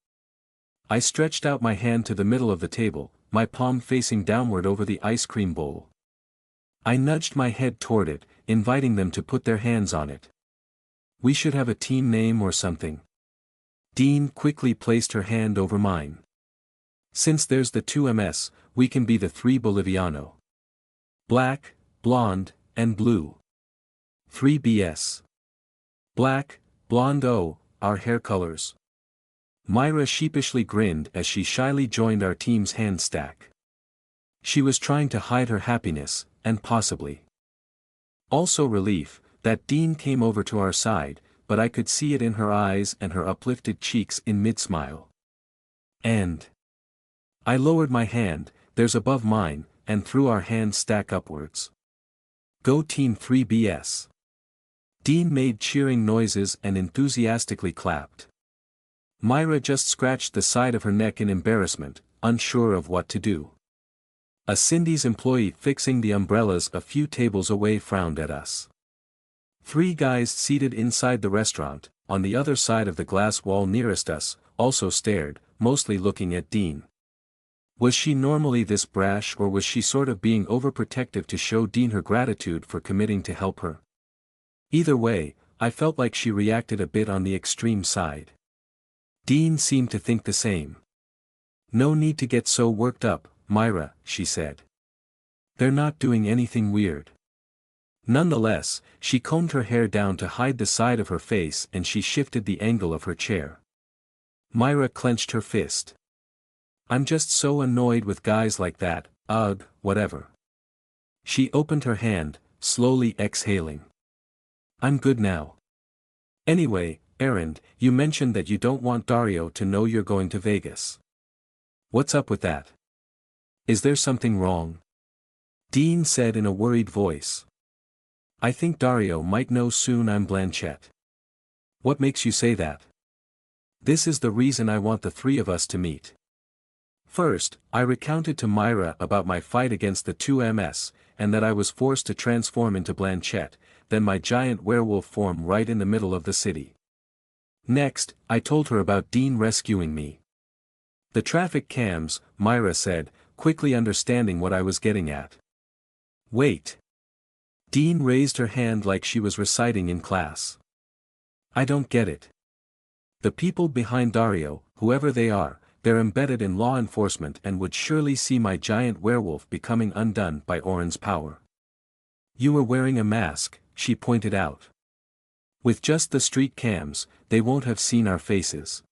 I stretched out my hand to the middle of the table, my palm facing downward over the ice cream bowl. I nudged my head toward it, inviting them to put their hands on it. We should have a team name or something. Dean quickly placed her hand over mine. Since there's the 2 MS, we can be the 3 Boliviano. Black, blonde, and blue. 3BS. Black, blonde. Oh, our hair colors. Myra sheepishly grinned as she shyly joined our team's hand stack. She was trying to hide her happiness, and possibly also relief, that Dean came over to our side, but I could see it in her eyes and her uplifted cheeks in mid-smile. And I lowered my hand, theirs above mine, and threw our hand stack upwards. Go Team 3BS. Dean made cheering noises and enthusiastically clapped. Myra just scratched the side of her neck in embarrassment, unsure of what to do. A Cindy's employee fixing the umbrellas a few tables away frowned at us. 3 guys seated inside the restaurant, on the other side of the glass wall nearest us, also stared, mostly looking at Dean. Was she normally this brash, or was she sort of being overprotective to show Dean her gratitude for committing to help her? Either way, I felt like she reacted a bit on the extreme side. Dean seemed to think the same. No need to get so worked up, Myra, she said. They're not doing anything weird. Nonetheless, she combed her hair down to hide the side of her face and she shifted the angle of her chair. Myra clenched her fist. I'm just so annoyed with guys like that, ugh, whatever. She opened her hand, slowly exhaling. I'm good now. Anyway, Erend, you mentioned that you don't want Dario to know you're going to Vegas. What's up with that? Is there something wrong? Dean said in a worried voice. I think Dario might know soon I'm Blanchett. What makes you say that? This is the reason I want the 3 of us to meet. First, I recounted to Myra about my fight against the 2MS, and that I was forced to transform into Blanchett, then my giant werewolf form right in the middle of the city. Next, I told her about Dean rescuing me. The traffic cams, Myra said, quickly understanding what I was getting at. Wait. Dean raised her hand like she was reciting in class. I don't get it. The people behind Dario, whoever they are, they're embedded in law enforcement and would surely see my giant werewolf becoming undone by Oren's power. You were wearing a mask, she pointed out. With just the street cams, they won't have seen our faces.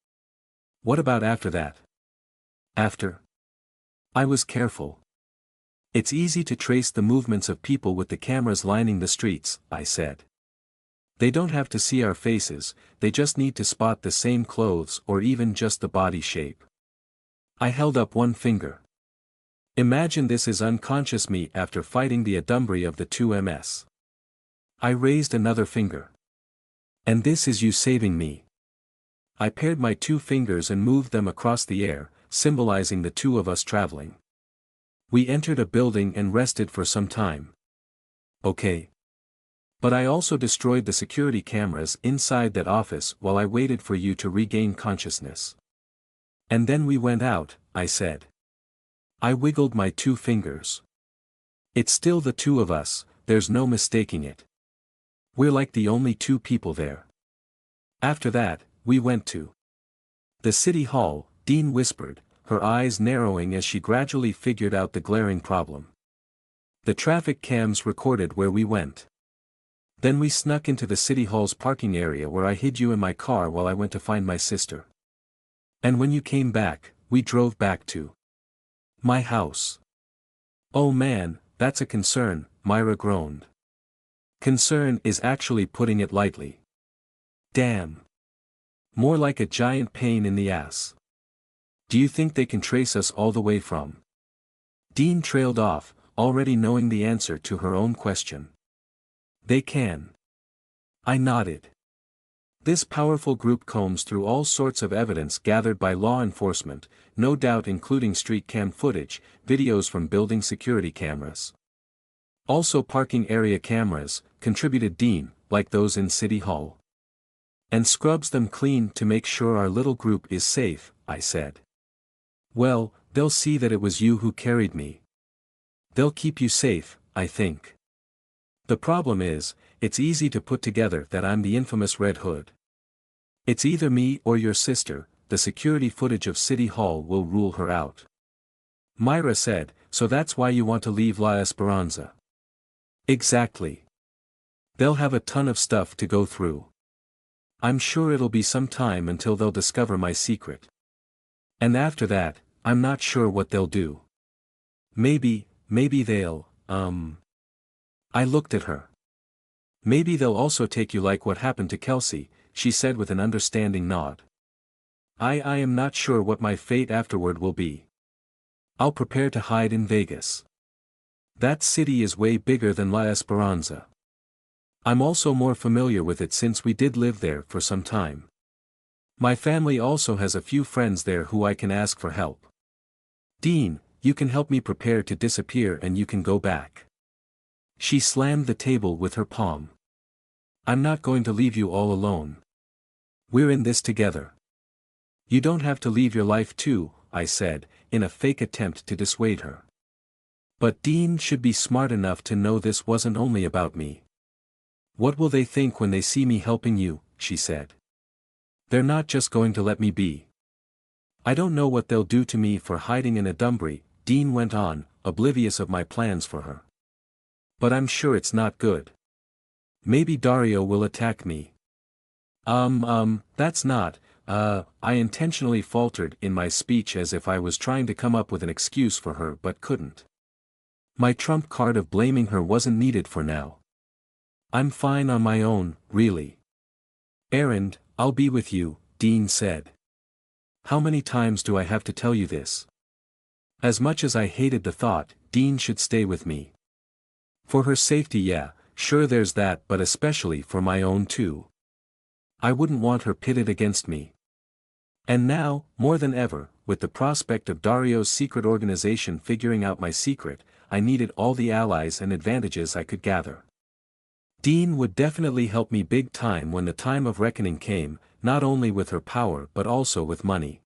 What about after that? After? I was careful. It's easy to trace the movements of people with the cameras lining the streets, I said. They don't have to see our faces, they just need to spot the same clothes or even just the body shape. I held up one finger. Imagine this is unconscious me after fighting the Adumbri of the 2MS. I raised another finger. And this is you saving me. I paired my 2 fingers and moved them across the air, symbolizing the 2 of us traveling. We entered a building and rested for some time. Okay. But I also destroyed the security cameras inside that office while I waited for you to regain consciousness. And then we went out, I said. I wiggled my 2 fingers. It's still the 2 of us, there's no mistaking it. We're like the only 2 people there. After that, we went to the city hall, Dean whispered, her eyes narrowing as she gradually figured out the glaring problem. The traffic cams recorded where we went. Then we snuck into the city hall's parking area where I hid you in my car while I went to find my sister. And when you came back, we drove back to my house. Oh man, that's a concern, Myra groaned. Concern is actually putting it lightly. Damn. More like a giant pain in the ass. Do you think they can trace us all the way from? Dean trailed off, already knowing the answer to her own question. They can. I nodded. This powerful group combs through all sorts of evidence gathered by law enforcement, no doubt including street cam footage, videos from building security cameras. Also parking area cameras, contributed Dean, like those in City Hall. And scrubs them clean to make sure our little group is safe, I said. Well, they'll see that it was you who carried me. They'll keep you safe, I think. The problem is, it's easy to put together that I'm the infamous Red Hood. It's either me or your sister, the security footage of City Hall will rule her out. Myra said, so that's why you want to leave La Esperanza. Exactly. They'll have a ton of stuff to go through. I'm sure it'll be some time until they'll discover my secret. And after that, I'm not sure what they'll do. Maybe they'll, I looked at her. Maybe they'll also take you like what happened to Kelsey, she said with an understanding nod. I am not sure what my fate afterward will be. I'll prepare to hide in Vegas. That city is way bigger than La Esperanza. I'm also more familiar with it since we did live there for some time. My family also has a few friends there who I can ask for help. Dean, you can help me prepare to disappear and you can go back. She slammed the table with her palm. I'm not going to leave you all alone. We're in this together. You don't have to leave your life too, I said, in a fake attempt to dissuade her. But Dean should be smart enough to know this wasn't only about me. What will they think when they see me helping you, she said. They're not just going to let me be. I don't know what they'll do to me for hiding in a Dunbury, Dean went on, oblivious of my plans for her. But I'm sure it's not good. Maybe Dario will attack me. That's not, I intentionally faltered in my speech as if I was trying to come up with an excuse for her but couldn't. My trump card of blaming her wasn't needed for now. I'm fine on my own, really. Errand, I'll be with you, Dean said. How many times do I have to tell you this? As much as I hated the thought, Dean should stay with me. For her safety, yeah, sure there's that, but especially for my own too. I wouldn't want her pitted against me. And now, more than ever, with the prospect of Dario's secret organization figuring out my secret, I needed all the allies and advantages I could gather. Dean would definitely help me big time when the time of reckoning came, not only with her power but also with money.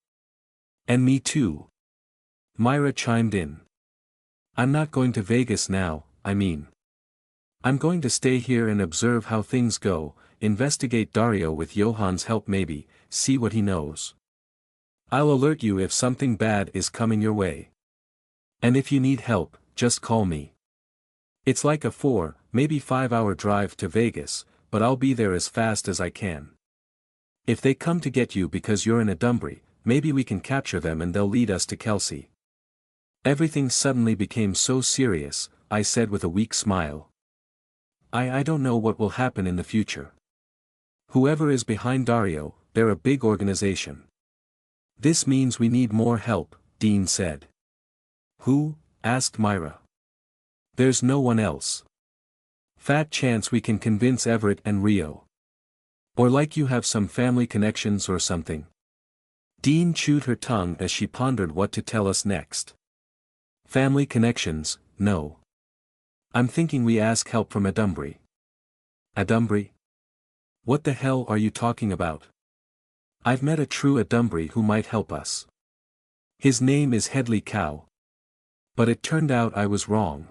And me too. Myra chimed in. I'm not going to Vegas now, I mean. I'm going to stay here and observe how things go, investigate Dario with Johan's help maybe, see what he knows. I'll alert you if something bad is coming your way. And if you need help, just call me. It's like a 4, maybe 5-hour drive to Vegas, but I'll be there as fast as I can. If they come to get you because you're in a Dunbury, maybe we can capture them and they'll lead us to Kelsey. Everything suddenly became so serious, I said with a weak smile. I don't know what will happen in the future. Whoever is behind Dario, they're a big organization. This means we need more help, Dean said. Who? Asked Myra. There's no one else. Fat chance we can convince Everett and Rio. Or like you have some family connections or something. Dean chewed her tongue as she pondered what to tell us next. Family connections, no. I'm thinking we ask help from a Dunbury. A Dunbury? What the hell are you talking about? I've met a true Dunbury who might help us. His name is Headley Cow. But it turned out I was wrong.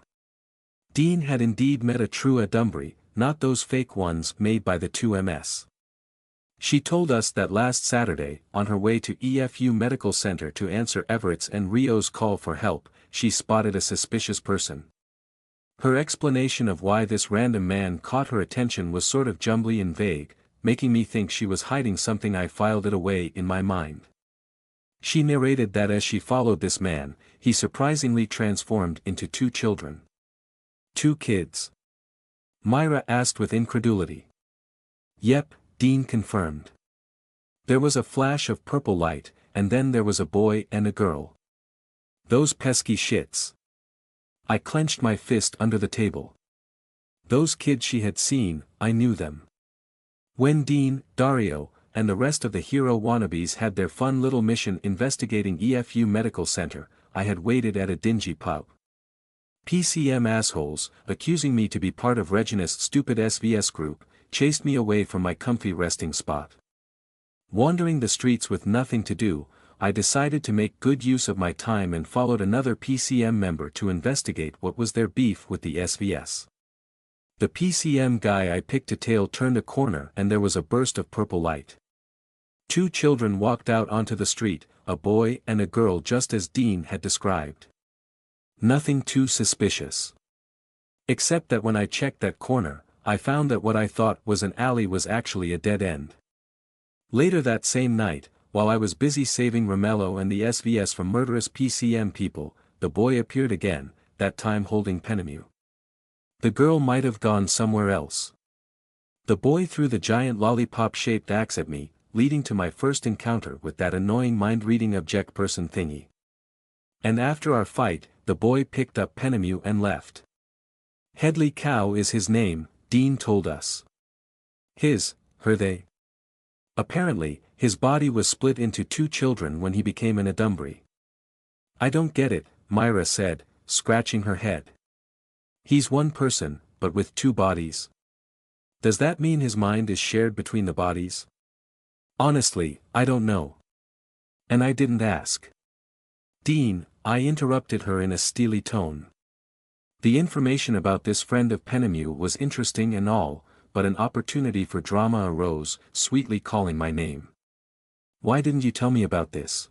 Dean had indeed met a true Dunbury, not those fake ones made by the 2MS. She told us that last Saturday, on her way to EFU Medical Center to answer Everett's and Rio's call for help, she spotted a suspicious person. Her explanation of why this random man caught her attention was sort of jumbly and vague, making me think she was hiding something. I filed it away in my mind. She narrated that as she followed this man, he surprisingly transformed into 2 children. 2 kids? Myra asked with incredulity. Yep, Dean confirmed. There was a flash of purple light, and then there was a boy and a girl. Those pesky shits. I clenched my fist under the table. Those kids she had seen, I knew them. When Dean, Dario, and the rest of the hero wannabes had their fun little mission investigating EFU Medical Center, I had waited at a dingy pub. PCM assholes, accusing me to be part of Reginist's stupid SVS group, chased me away from my comfy resting spot. Wandering the streets with nothing to do, I decided to make good use of my time and followed another PCM member to investigate what was their beef with the SVS. The PCM guy I picked to tail turned a corner and there was a burst of purple light. 2 children walked out onto the street, a boy and a girl just as Dean had described. Nothing too suspicious. Except that when I checked that corner, I found that what I thought was an alley was actually a dead end. Later that same night, while I was busy saving Romello and the SVS from murderous PCM people, the boy appeared again, that time holding Penemue. The girl might have gone somewhere else. The boy threw the giant lollipop-shaped axe at me, leading to my first encounter with that annoying mind-reading object person thingy. And after our fight, the boy picked up Penemue and left. Headley Cow is his name, Dean told us. They. Apparently, his body was split into 2 children when he became an Adumbry. I don't get it, Myra said, scratching her head. He's one person, but with 2 bodies. Does that mean his mind is shared between the bodies? Honestly, I don't know. And I didn't ask. Dean, I interrupted her in a steely tone. The information about this friend of Penemue was interesting and all, but an opportunity for drama arose, sweetly calling my name. Why didn't you tell me about this?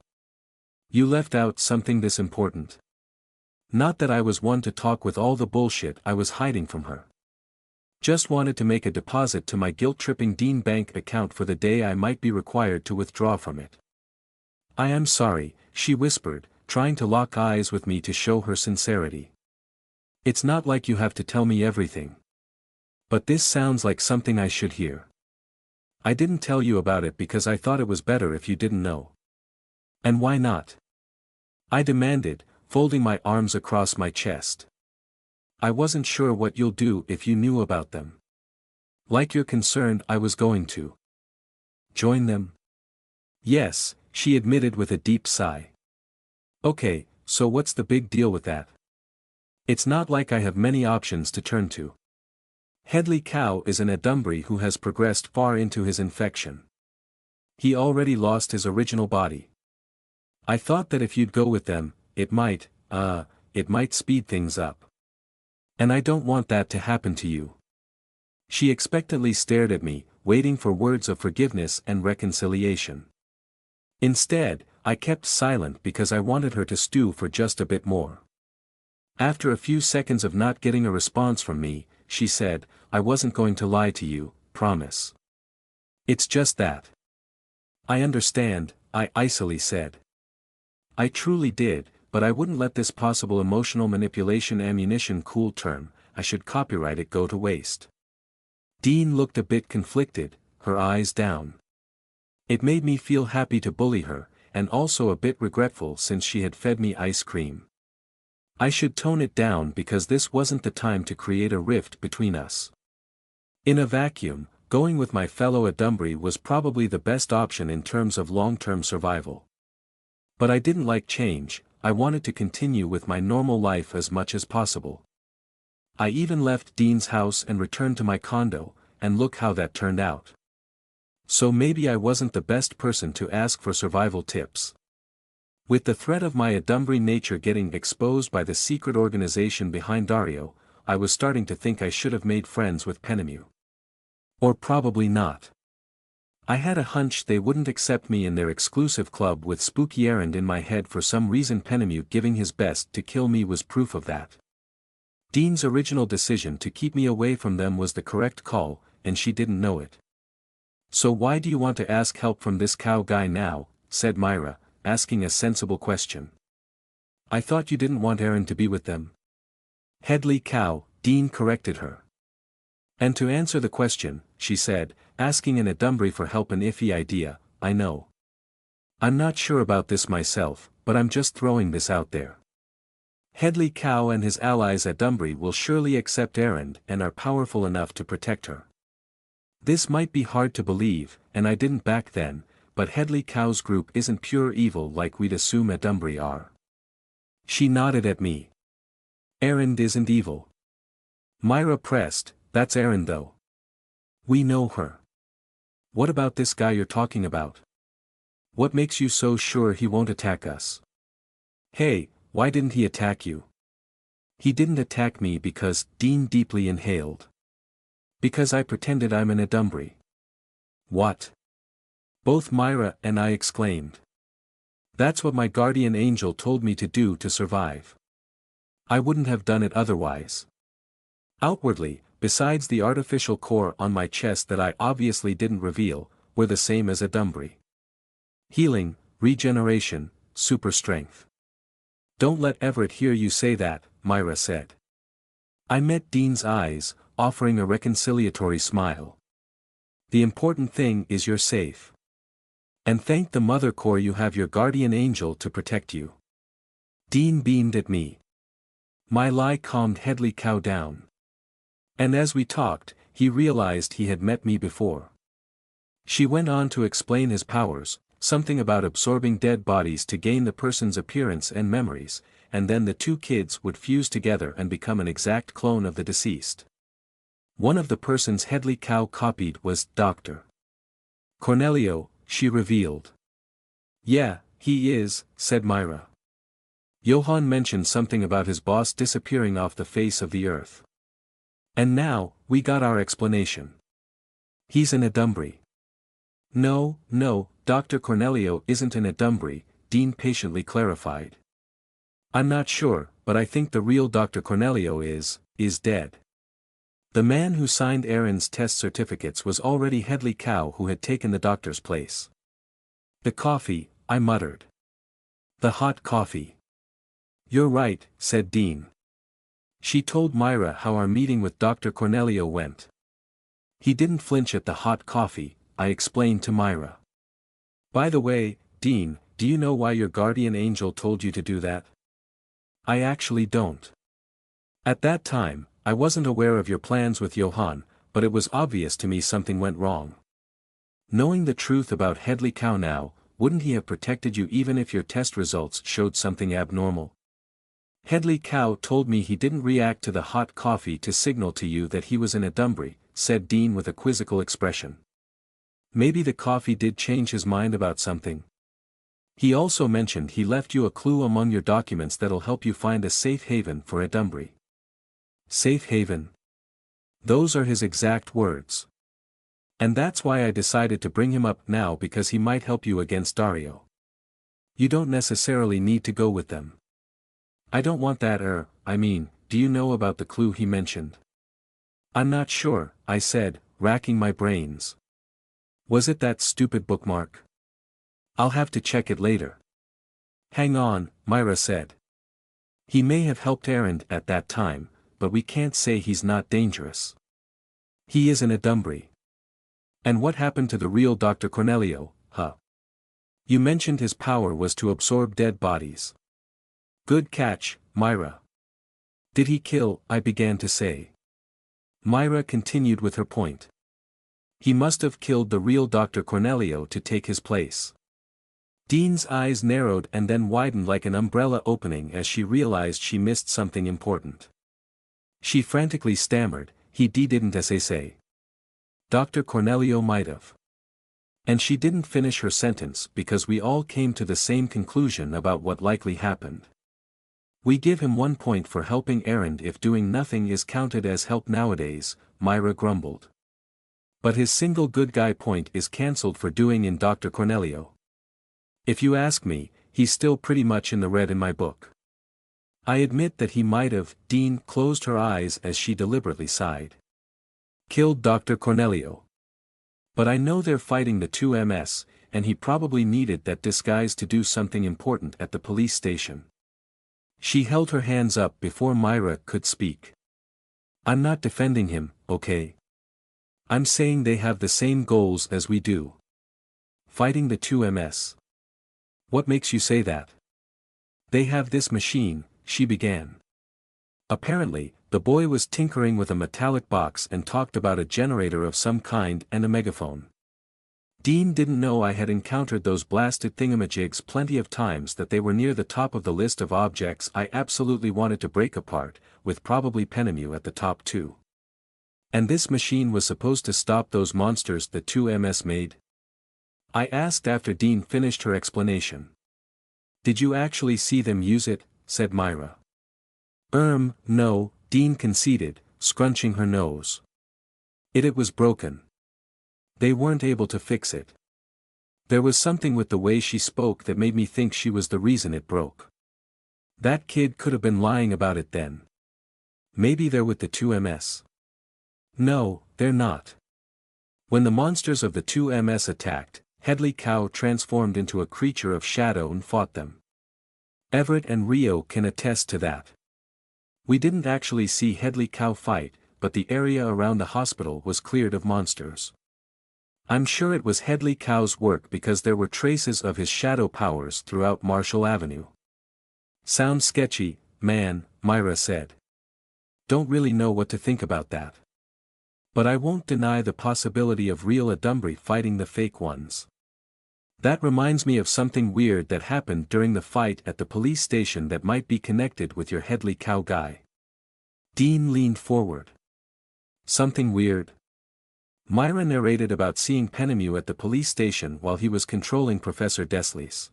You left out something this important. Not that I was one to talk with all the bullshit I was hiding from her. Just wanted to make a deposit to my guilt-tripping Dean bank account for the day I might be required to withdraw from it. I am sorry, she whispered, trying to lock eyes with me to show her sincerity. It's not like you have to tell me everything. But this sounds like something I should hear. I didn't tell you about it because I thought it was better if you didn't know. And why not? I demanded, folding my arms across my chest. I wasn't sure what you'll do if you knew about them. Like you're concerned I was going to join them? Yes, she admitted with a deep sigh. Okay, so what's the big deal with that? It's not like I have many options to turn to. Headley Cow is an Adumbry who has progressed far into his infection. He already lost his original body. I thought that if you'd go with them, it might speed things up. And I don't want that to happen to you. She expectantly stared at me, waiting for words of forgiveness and reconciliation. Instead, I kept silent because I wanted her to stew for just a bit more. After a few seconds of not getting a response from me, she said, I wasn't going to lie to you, promise. It's just that. I understand, I icily said. I truly did, but I wouldn't let this possible emotional manipulation ammunition cool term, I should copyright it go to waste. Dean looked a bit conflicted, her eyes down. It made me feel happy to bully her, and also a bit regretful since she had fed me ice cream. I should tone it down because this wasn't the time to create a rift between us. In a vacuum, going with my fellow Adumbry was probably the best option in terms of long-term survival. But I didn't like change, I wanted to continue with my normal life as much as possible. I even left Dean's house and returned to my condo, and look how that turned out. So maybe I wasn't the best person to ask for survival tips. With the threat of my Adumbry nature getting exposed by the secret organization behind Dario, I was starting to think I should have made friends with Penemue. Or probably not. I had a hunch they wouldn't accept me in their exclusive club with spooky errand in my head. For some reason Penemue giving his best to kill me was proof of that. Dean's original decision to keep me away from them was the correct call, and she didn't know it. So why do you want to ask help from this cow guy now, said Myra, asking a sensible question. I thought you didn't want Aaron to be with them. Headley Cow, Dean corrected her. And to answer the question, she said, asking an Adumbry for help an iffy idea, I know. I'm not sure about this myself, but I'm just throwing this out there. Headley Cow and his allies Adumbry will surely accept Aaron and are powerful enough to protect her. This might be hard to believe, and I didn't back then, but Headley Cow's group isn't pure evil like we'd assume Adumbry are. She nodded at me. Aaron isn't evil. Myra pressed, that's Aaron though. We know her. What about this guy you're talking about? What makes you so sure he won't attack us? Hey, why didn't he attack you? He didn't attack me because, Dean deeply inhaled. Because I pretended I'm an Adumbry. What? Both Myra and I exclaimed. That's what my guardian angel told me to do to survive. I wouldn't have done it otherwise. Outwardly, besides the artificial core on my chest that I obviously didn't reveal, were the same as a Dumbry. Healing, regeneration, super strength. Don't let Everett hear you say that, Myra said. I met Dean's eyes, offering a reconciliatory smile. The important thing is you're safe. And thank the Mother Core you have your guardian angel to protect you. Dean beamed at me. My lie calmed Headley Cow down. And as we talked, he realized he had met me before. She went on to explain his powers, something about absorbing dead bodies to gain the person's appearance and memories, and then the two kids would fuse together and become an exact clone of the deceased. One of the persons Headley Cow copied was Dr. Cornelio, she revealed. Yeah, he is, said Myra. Johann mentioned something about his boss disappearing off the face of the earth. And now, we got our explanation. He's an Adumbry. No, Dr. Cornelio isn't an Adumbry, Dean patiently clarified. I'm not sure, but I think the real Dr. Cornelio is dead. The man who signed Aaron's test certificates was already Headley Cow who had taken the doctor's place. The coffee, I muttered. The hot coffee. You're right, said Dean. She told Myra how our meeting with Dr. Cornelio went. He didn't flinch at the hot coffee, I explained to Myra. By the way, Dean, do you know why your guardian angel told you to do that? I actually don't. At that time, I wasn't aware of your plans with Johann, but it was obvious to me something went wrong. Knowing the truth about Headley Cow now, wouldn't he have protected you even if your test results showed something abnormal? Headley Cow told me he didn't react to the hot coffee to signal to you that he was in Adumbry, said Dean with a quizzical expression. Maybe the coffee did change his mind about something. He also mentioned he left you a clue among your documents that'll help you find a safe haven for Adumbry. Safe haven? Those are his exact words. And that's why I decided to bring him up now, because he might help you against Dario. You don't necessarily need to go with them. I don't want that do you know about the clue he mentioned? I'm not sure, I said, racking my brains. Was it that stupid bookmark? I'll have to check it later. Hang on, Myra said. He may have helped Aaron at that time, but we can't say he's not dangerous. He is an Adumbry. And what happened to the real Dr. Cornelio, huh? You mentioned his power was to absorb dead bodies. Good catch, Myra. Did he kill? I began to say. Myra continued with her point. He must have killed the real Dr. Cornelio to take his place. Dean's eyes narrowed and then widened like an umbrella opening as she realized she missed something important. She frantically stammered, he didn't say. Dr. Cornelio might have. And she didn't finish her sentence because we all came to the same conclusion about what likely happened. We give him 1 point for helping Aaron if doing nothing is counted as help nowadays, Myra grumbled. But his single good guy point is cancelled for doing in Dr. Cornelio. If you ask me, he's still pretty much in the red in my book. I admit that he might have. Dean closed her eyes as she deliberately sighed. Killed Dr. Cornelio. But I know they're fighting the 2MS, and he probably needed that disguise to do something important at the police station. She held her hands up before Myra could speak. I'm not defending him, okay? I'm saying they have the same goals as we do. Fighting the 2MS. What makes you say that? They have this machine, she began. Apparently, the boy was tinkering with a metallic box and talked about a generator of some kind and a megaphone. Dean didn't know I had encountered those blasted thingamajigs plenty of times, that they were near the top of the list of objects I absolutely wanted to break apart, with probably Penemu at the top too. And this machine was supposed to stop those monsters the 2MS made? I asked after Dean finished her explanation. Did you actually see them use it? Said Myra. No, Dean conceded, scrunching her nose. It was broken. They weren't able to fix it. There was something with the way she spoke that made me think she was the reason it broke. That kid could have been lying about it then. Maybe they're with the 2MS. No, they're not. When the monsters of the 2MS attacked, Headley Cow transformed into a creature of shadow and fought them. Everett and Rio can attest to that. We didn't actually see Headley Cow fight, but the area around the hospital was cleared of monsters. I'm sure it was Headley Cow's work because there were traces of his shadow powers throughout Marshall Avenue. Sounds sketchy, man, Myra said. Don't really know what to think about that. But I won't deny the possibility of real Adumbri fighting the fake ones. That reminds me of something weird that happened during the fight at the police station that might be connected with your Headley Cow guy. Dean leaned forward. Something weird? Myra narrated about seeing Penemu at the police station while he was controlling Professor Deslice.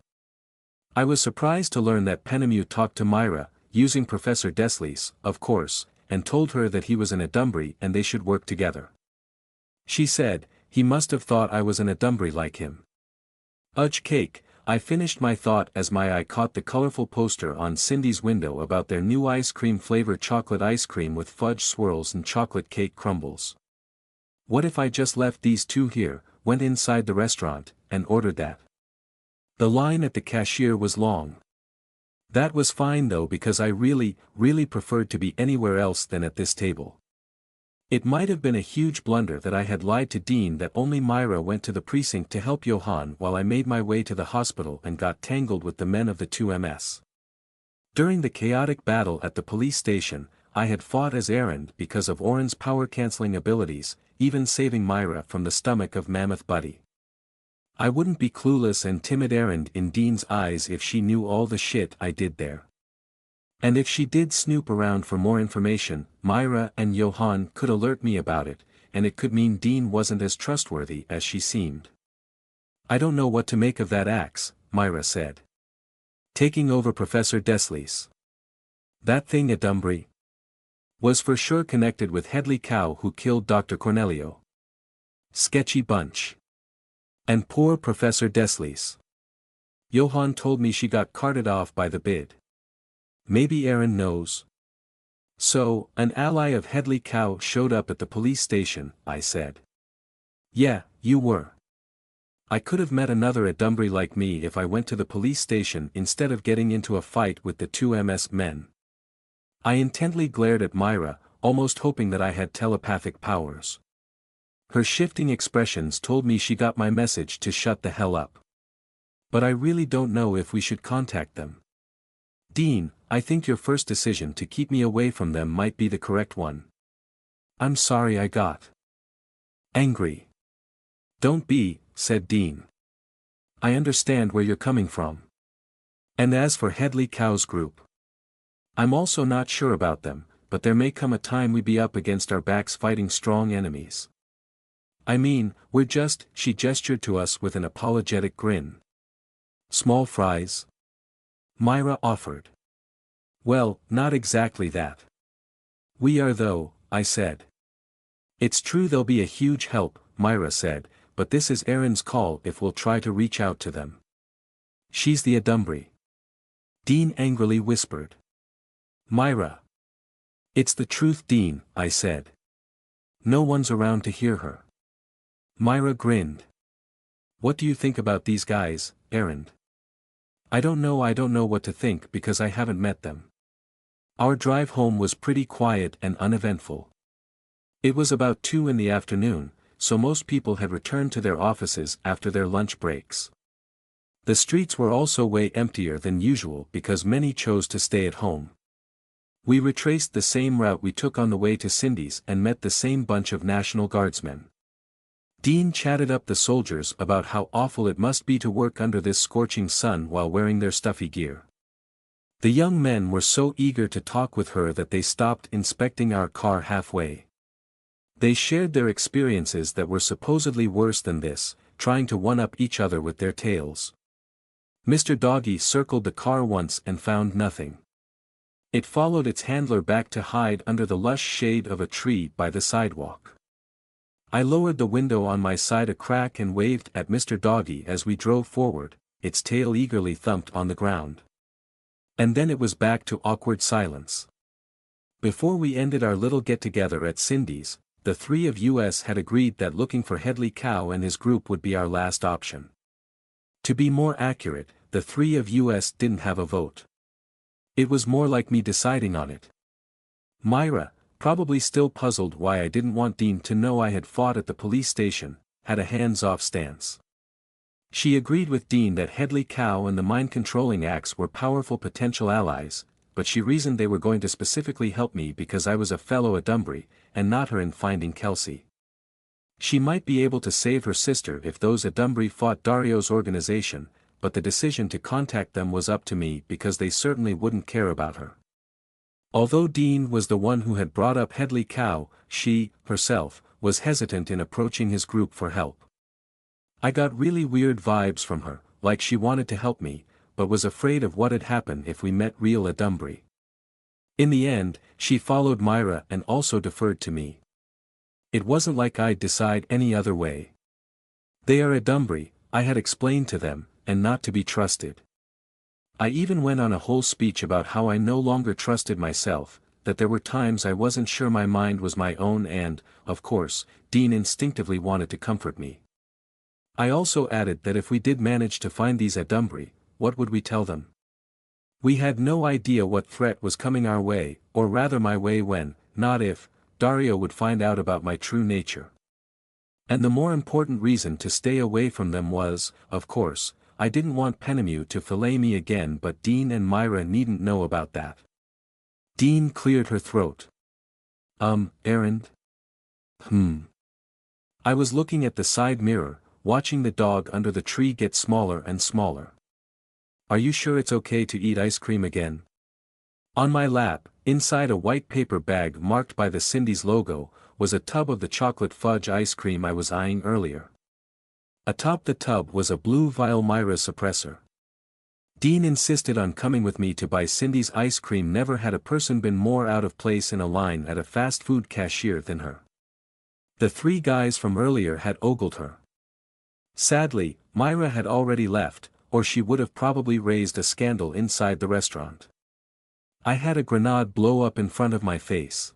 I was surprised to learn that Penemu talked to Myra, using Professor Deslice, of course, and told her that he was an Adumbri and they should work together. She said, he must have thought I was an Adumbri like him. Udge cake, I finished my thought as my eye caught the colorful poster on Cindy's window about their new ice cream flavor chocolate ice cream with fudge swirls and chocolate cake crumbles. What if I just left these two here, went inside the restaurant, and ordered that? The line at the cashier was long. That was fine though because I really preferred to be anywhere else than at this table. It might have been a huge blunder that I had lied to Dean that only Myra went to the precinct to help Johann while I made my way to the hospital and got tangled with the men of the 2MS. During the chaotic battle at the police station, I had fought as Erend because of Oren's power-canceling abilities, even saving Myra from the stomach of Mammoth Buddy. I wouldn't be clueless and timid Erend in Dean's eyes if she knew all the shit I did there. And if she did snoop around for more information, Myra and Johann could alert me about it, and it could mean Dean wasn't as trustworthy as she seemed. I don't know what to make of that axe, Myra said. Taking over Professor Deslice. That thing at Adumbri was for sure connected with Headley Cow who killed Dr. Cornelio. Sketchy bunch. And poor Professor Deslice. Johann told me she got carted off by the bid. Maybe Aaron knows. So, an ally of Headley Cow showed up at the police station, I said. Yeah, you were. I could have met another Adumbri like me if I went to the police station instead of getting into a fight with the 2MS men. I intently glared at Myra, almost hoping that I had telepathic powers. Her shifting expressions told me she got my message to shut the hell up. But I really don't know if we should contact them. Dean, I think your first decision to keep me away from them might be the correct one. I'm sorry I got angry. Don't be, said Dean. I understand where you're coming from. And as for Headley Cow's group, I'm also not sure about them, but there may come a time we be up against our backs fighting strong enemies. I mean, she gestured to us with an apologetic grin. Small fries? Myra offered. Well, not exactly that. We are though, I said. It's true they'll be a huge help, Myra said, but this is Erin's call if we'll try to reach out to them. She's the Adumbri. Dean angrily whispered. Myra. It's the truth, Dean, I said. No one's around to hear her. Myra grinned. What do you think about these guys, Erend? I don't know what to think because I haven't met them. Our drive home was pretty quiet and uneventful. It was about 2 in the afternoon, so most people had returned to their offices after their lunch breaks. The streets were also way emptier than usual because many chose to stay at home. We retraced the same route we took on the way to Cindy's and met the same bunch of National Guardsmen. Dean chatted up the soldiers about how awful it must be to work under this scorching sun while wearing their stuffy gear. The young men were so eager to talk with her that they stopped inspecting our car halfway. They shared their experiences that were supposedly worse than this, trying to one-up each other with their tales. Mr. Doggy circled the car once and found nothing. It followed its handler back to hide under the lush shade of a tree by the sidewalk. I lowered the window on my side a crack and waved at Mr. Doggy as we drove forward, its tail eagerly thumped on the ground. And then it was back to awkward silence. Before we ended our little get-together at Cindy's, the three of us had agreed that looking for Headley Cow and his group would be our last option. To be more accurate, the three of us didn't have a vote. It was more like me deciding on it. Myra, probably still puzzled why I didn't want Dean to know I had fought at the police station, had a hands-off stance. She agreed with Dean that Headley Cow and the mind-controlling axe were powerful potential allies, but she reasoned they were going to specifically help me because I was a fellow Adumbry, and not her in finding Kelsey. She might be able to save her sister if those Adumbry fought Dario's organization, but the decision to contact them was up to me because they certainly wouldn't care about her. Although Dean was the one who had brought up Headley Cow, she, herself, was hesitant in approaching his group for help. I got really weird vibes from her, like she wanted to help me, but was afraid of what had happened if we met real Adumbry. In the end, she followed Myra and also deferred to me. It wasn't like I'd decide any other way. They are Adumbry, I had explained to them, and not to be trusted. I even went on a whole speech about how I no longer trusted myself, that there were times I wasn't sure my mind was my own and, of course, Dean instinctively wanted to comfort me. I also added that if we did manage to find these Adumbry, what would we tell them? We had no idea what threat was coming our way, or rather my way when, not if, Dario would find out about my true nature. And the more important reason to stay away from them was, of course, I didn't want Penemu to fillet me again, but Dean and Myra needn't know about that. Dean cleared her throat. Errand? I was looking at the side mirror, watching the dog under the tree get smaller and smaller. Are you sure it's okay to eat ice cream again? On my lap, inside a white paper bag marked by the Cindy's logo, was a tub of the chocolate fudge ice cream I was eyeing earlier. Atop the tub was a blue vial Myra suppressor. Dean insisted on coming with me to buy Cindy's ice cream. Never had a person been more out of place in a line at a fast food cashier than her. The three guys from earlier had ogled her. Sadly, Myra had already left, or she would have probably raised a scandal inside the restaurant. I had a grenade blow up in front of my face.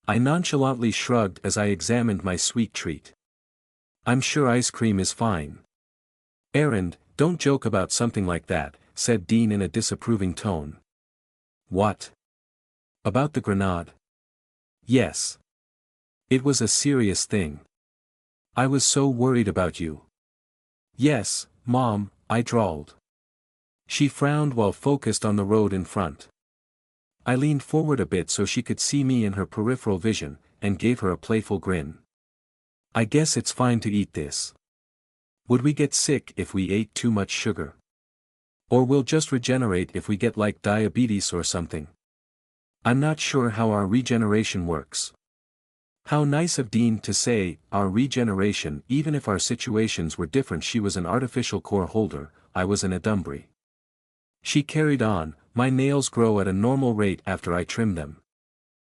I nonchalantly shrugged as I examined my sweet treat. I'm sure ice cream is fine. Errand, don't joke about something like that, said Dean in a disapproving tone. What? About the grenade? Yes. It was a serious thing. I was so worried about you. Yes, Mom, I drawled. She frowned while focused on the road in front. I leaned forward a bit so she could see me in her peripheral vision, and gave her a playful grin. I guess it's fine to eat this. Would we get sick if we ate too much sugar? Or we'll just regenerate if we get like diabetes or something? I'm not sure how our regeneration works. How nice of Dean to say, our regeneration, even if our situations were different. She was an artificial core holder, I was an Adumbry. She carried on, my nails grow at a normal rate after I trim them.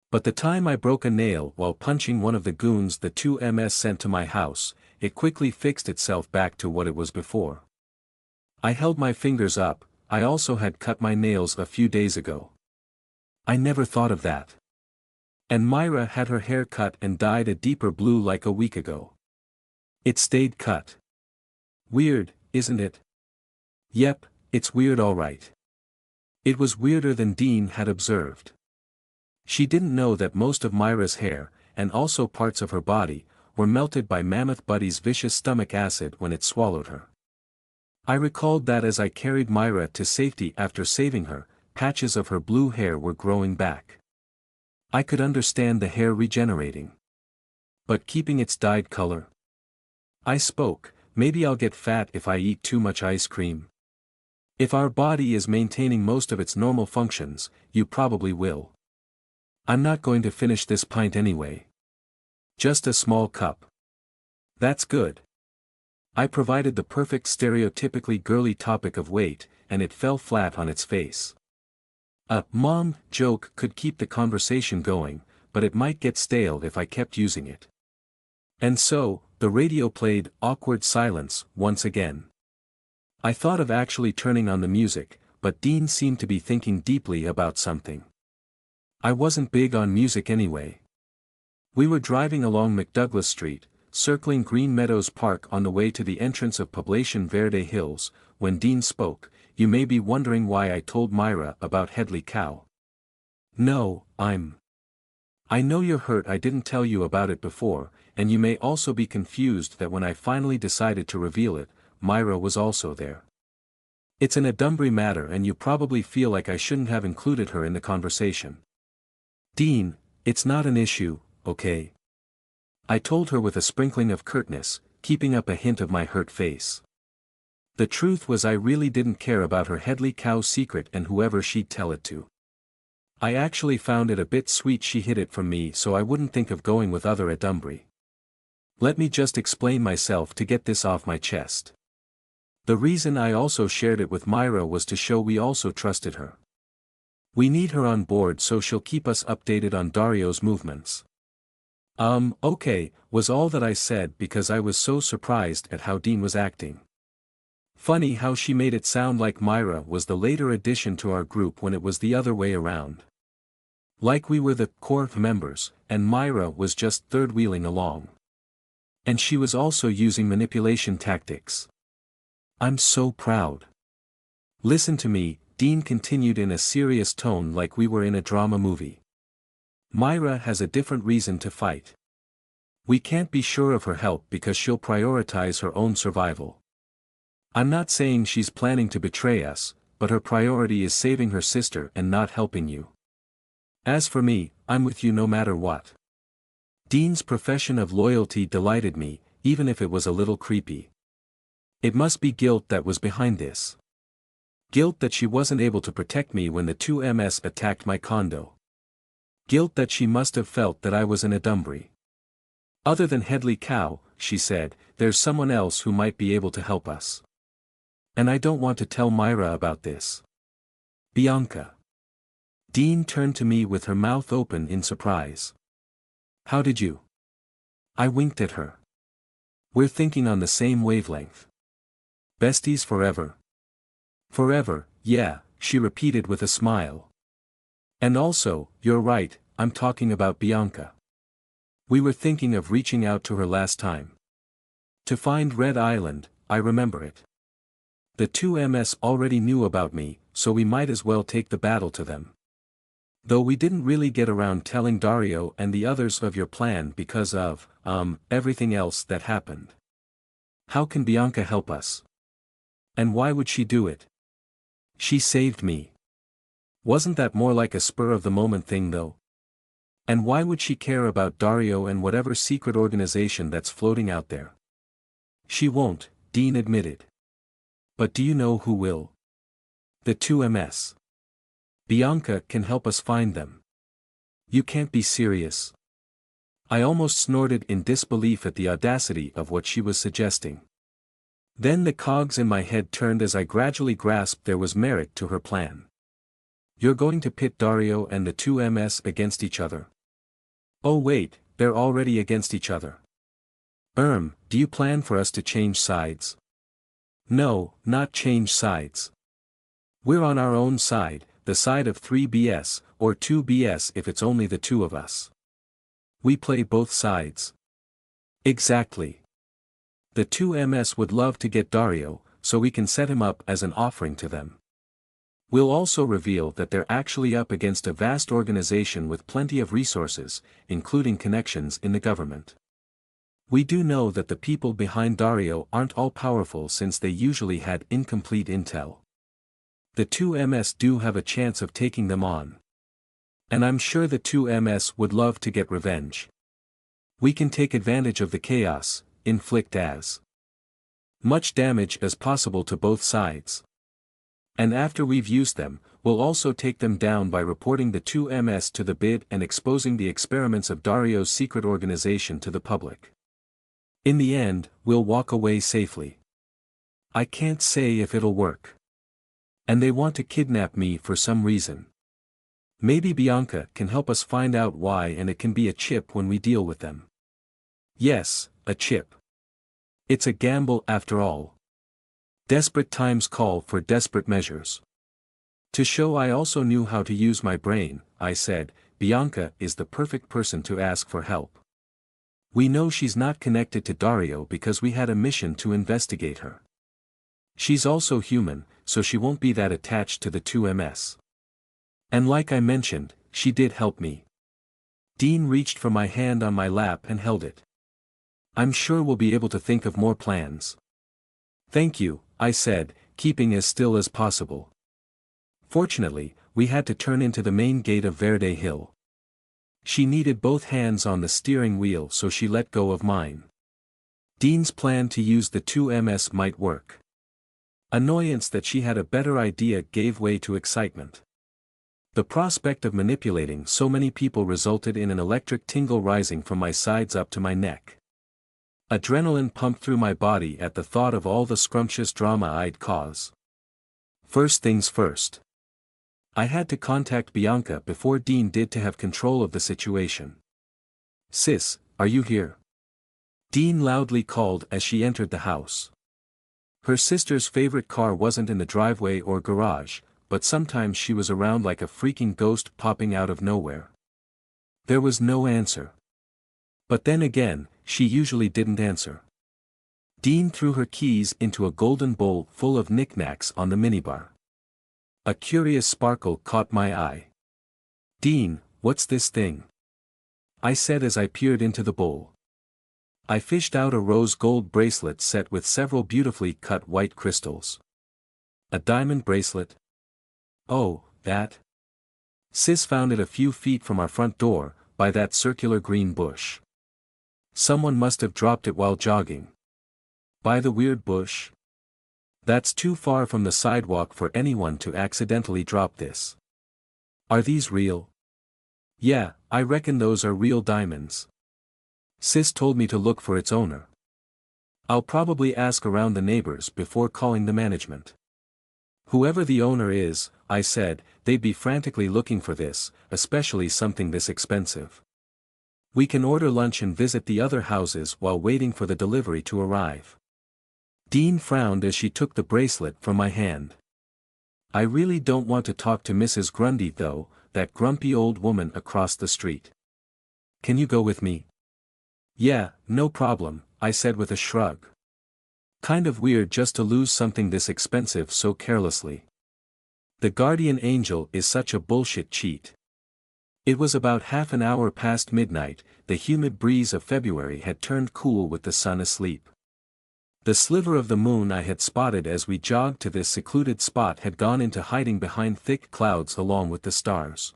But the time I broke a nail while punching one of the goons the 2MS sent to my house, it quickly fixed itself back to what it was before. I held my fingers up, I also had cut my nails a few days ago. I never thought of that. And Myra had her hair cut and dyed a deeper blue like a week ago. It stayed cut. Weird, isn't it? Yep, it's weird all right. It was weirder than Dean had observed. She didn't know that most of Myra's hair, and also parts of her body, were melted by Mammoth Buddy's vicious stomach acid when it swallowed her. I recalled that as I carried Myra to safety after saving her, patches of her blue hair were growing back. I could understand the hair regenerating. But keeping its dyed color? I spoke, maybe I'll get fat if I eat too much ice cream. If our body is maintaining most of its normal functions, you probably will. I'm not going to finish this pint anyway. Just a small cup. That's good. I provided the perfect stereotypically girly topic of weight, and it fell flat on its face. A mom joke could keep the conversation going, but it might get stale if I kept using it. And so, the radio played Awkward Silence once again. I thought of actually turning on the music, but Dean seemed to be thinking deeply about something. I wasn't big on music anyway. We were driving along McDouglas Street, circling Green Meadows Park on the way to the entrance of Poblacion Verde Hills, when Dean spoke. You may be wondering why I told Myra about Headley Cow. No, I know you're hurt I didn't tell you about it before, and you may also be confused that when I finally decided to reveal it, Myra was also there. It's an Adumbrey matter and you probably feel like I shouldn't have included her in the conversation. Dean, it's not an issue, okay? I told her with a sprinkling of curtness, keeping up a hint of my hurt face. The truth was I really didn't care about her Headley Cow secret and whoever she'd tell it to. I actually found it a bit sweet she hid it from me so I wouldn't think of going with other Adumbrey. Let me just explain myself to get this off my chest. The reason I also shared it with Myra was to show we also trusted her. We need her on board so she'll keep us updated on Dario's movements. Okay, was all that I said because I was so surprised at how Dean was acting. Funny how she made it sound like Myra was the later addition to our group when it was the other way around. Like we were the core members, and Myra was just third-wheeling along. And she was also using manipulation tactics. I'm so proud. Listen to me, Dean continued in a serious tone like we were in a drama movie. Myra has a different reason to fight. We can't be sure of her help because she'll prioritize her own survival. I'm not saying she's planning to betray us, but her priority is saving her sister and not helping you. As for me, I'm with you no matter what. Dean's profession of loyalty delighted me, even if it was a little creepy. It must be guilt that was behind this. Guilt that she wasn't able to protect me when the two MS attacked my condo. Guilt that she must have felt that I was an Adumbrey. Other than Headley Cow, she said, there's someone else who might be able to help us. And I don't want to tell Myra about this. Bianca. Dean turned to me with her mouth open in surprise. How did you? I winked at her. We're thinking on the same wavelength. Besties forever. Forever, yeah, she repeated with a smile. And also, you're right, I'm talking about Bianca. We were thinking of reaching out to her last time. To find Red Island, I remember it. The two MS already knew about me, so we might as well take the battle to them. Though we didn't really get around telling Dario and the others of your plan because of, everything else that happened. How can Bianca help us? And why would she do it? She saved me. Wasn't that more like a spur-of-the-moment thing though? And why would she care about Dario and whatever secret organization that's floating out there? She won't, Dean admitted. But do you know who will? The two MS. Bianca can help us find them. You can't be serious. I almost snorted in disbelief at the audacity of what she was suggesting. Then the cogs in my head turned as I gradually grasped there was merit to her plan. You're going to pit Dario and the two MS against each other. Oh wait, they're already against each other. Do you plan for us to change sides? No, not change sides. We're on our own side, the side of 3BS, or 2BS if it's only the two of us. We play both sides. Exactly. The two MS would love to get Dario, so we can set him up as an offering to them. We'll also reveal that they're actually up against a vast organization with plenty of resources, including connections in the government. We do know that the people behind Dario aren't all powerful since they usually had incomplete intel. The two MS do have a chance of taking them on. And I'm sure the two MS would love to get revenge. We can take advantage of the chaos, inflict as much damage as possible to both sides. And after we've used them, we'll also take them down by reporting the two MS to the bid and exposing the experiments of Dario's secret organization to the public. In the end, we'll walk away safely. I can't say if it'll work. And they want to kidnap me for some reason. Maybe Bianca can help us find out why, and it can be a chip when we deal with them. Yes, a chip. It's a gamble after all. Desperate times call for desperate measures. To show I also knew how to use my brain, I said, Bianca is the perfect person to ask for help. We know she's not connected to Dario because we had a mission to investigate her. She's also human, so she won't be that attached to the 2MS. And like I mentioned, she did help me. Dean reached for my hand on my lap and held it. I'm sure we'll be able to think of more plans. Thank you, I said, keeping as still as possible. Fortunately, we had to turn into the main gate of Verde Hill. She needed both hands on the steering wheel, so she let go of mine. Dean's plan to use the 2MS might work. Annoyance that she had a better idea gave way to excitement. The prospect of manipulating so many people resulted in an electric tingle rising from my sides up to my neck. Adrenaline pumped through my body at the thought of all the scrumptious drama I'd cause. First things first. I had to contact Bianca before Dean did to have control of the situation. Sis, are you here? Dean loudly called as she entered the house. Her sister's favorite car wasn't in the driveway or garage, but sometimes she was around like a freaking ghost popping out of nowhere. There was no answer. But then again, she usually didn't answer. Dean threw her keys into a golden bowl full of knickknacks on the minibar. A curious sparkle caught my eye. Dean, what's this thing? I said as I peered into the bowl. I fished out a rose gold bracelet set with several beautifully cut white crystals. A diamond bracelet? Oh, that? Sis found it a few feet from our front door, by that circular green bush. Someone must have dropped it while jogging. By the weird bush? That's too far from the sidewalk for anyone to accidentally drop this. Are these real? Yeah, I reckon those are real diamonds. Sis told me to look for its owner. I'll probably ask around the neighbors before calling the management. Whoever the owner is, I said, they'd be frantically looking for this, especially something this expensive. We can order lunch and visit the other houses while waiting for the delivery to arrive. Dean frowned as she took the bracelet from my hand. I really don't want to talk to Mrs. Grundy though, that grumpy old woman across the street. Can you go with me? Yeah, no problem, I said with a shrug. Kind of weird just to lose something this expensive so carelessly. The guardian angel is such a bullshit cheat. It was about half an hour past midnight, the humid breeze of February had turned cool with the sun asleep. The sliver of the moon I had spotted as we jogged to this secluded spot had gone into hiding behind thick clouds along with the stars.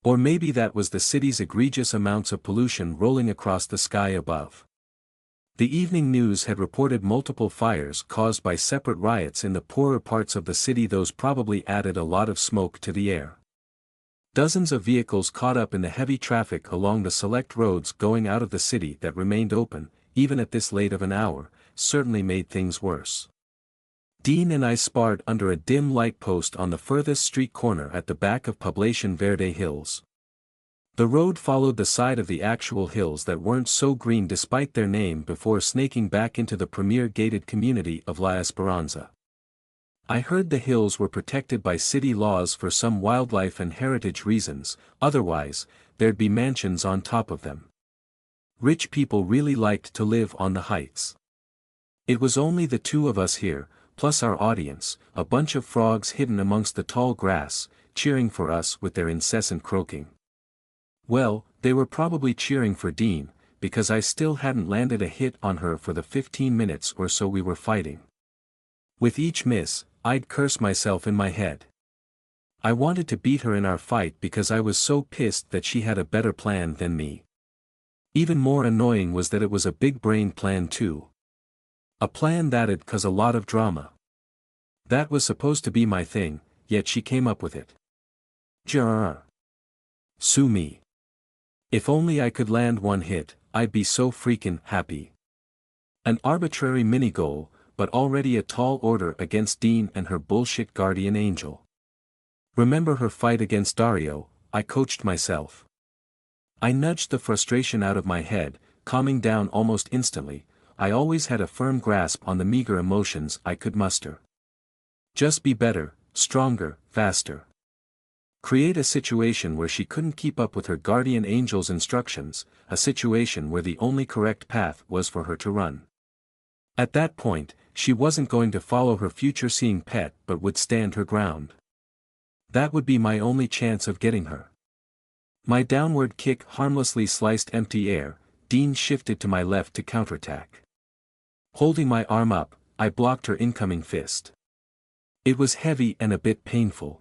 Or maybe that was the city's egregious amounts of pollution rolling across the sky above. The evening news had reported multiple fires caused by separate riots in the poorer parts of the city. Those probably added a lot of smoke to the air. Dozens of vehicles caught up in the heavy traffic along the select roads going out of the city that remained open, even at this late of an hour, certainly made things worse. Dean and I sparred under a dim light post on the furthest street corner at the back of Poblacion Verde Hills. The road followed the side of the actual hills that weren't so green despite their name before snaking back into the premier gated community of La Esperanza. I heard the hills were protected by city laws for some wildlife and heritage reasons, otherwise, there'd be mansions on top of them. Rich people really liked to live on the heights. It was only the two of us here, plus our audience, a bunch of frogs hidden amongst the tall grass, cheering for us with their incessant croaking. Well, they were probably cheering for Dean, because I still hadn't landed a hit on her for the 15 minutes or so we were fighting. With each miss, I'd curse myself in my head. I wanted to beat her in our fight because I was so pissed that she had a better plan than me. Even more annoying was that it was a big-brained plan too. A plan that'd cause a lot of drama. That was supposed to be my thing, yet she came up with it. Sue me. If only I could land one hit, I'd be so freaking happy. An arbitrary mini-goal, but already a tall order against Dean and her bullshit guardian angel. Remember her fight against Dario, I coached myself. I nudged the frustration out of my head, calming down almost instantly. I always had a firm grasp on the meager emotions I could muster. Just be better, stronger, faster. Create a situation where she couldn't keep up with her guardian angel's instructions, a situation where the only correct path was for her to run. At that point, she wasn't going to follow her future-seeing pet but would stand her ground. That would be my only chance of getting her. My downward kick harmlessly sliced empty air. Dean shifted to my left to counterattack. Holding my arm up, I blocked her incoming fist. It was heavy and a bit painful.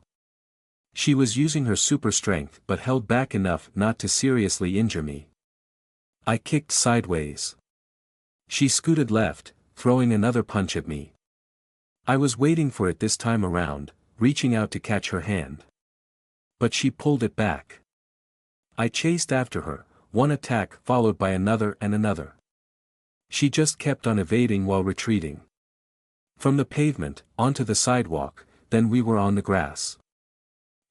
She was using her super strength but held back enough not to seriously injure me. I kicked sideways. She scooted left, throwing another punch at me. I was waiting for it this time around, reaching out to catch her hand. But she pulled it back. I chased after her, one attack followed by another and another. She just kept on evading while retreating. From the pavement, onto the sidewalk, then we were on the grass.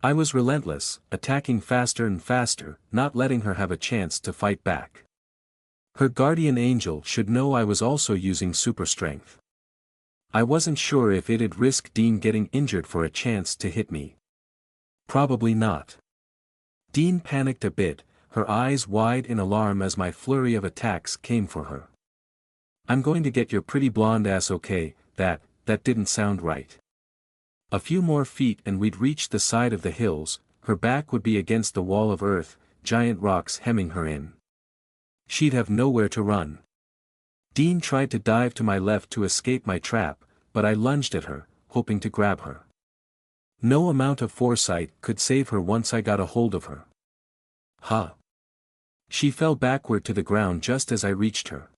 I was relentless, attacking faster and faster, not letting her have a chance to fight back. Her guardian angel should know I was also using super strength. I wasn't sure if it'd risk Dean getting injured for a chance to hit me. Probably not. Dean panicked a bit, her eyes wide in alarm as my flurry of attacks came for her. "I'm going to get your pretty blonde ass, okay?" That didn't sound right. A few more feet and we'd reach the side of the hills, her back would be against the wall of earth, giant rocks hemming her in. She'd have nowhere to run. Dean tried to dive to my left to escape my trap, but I lunged at her, hoping to grab her. No amount of foresight could save her once I got a hold of her. Ha! She fell backward to the ground just as I reached her.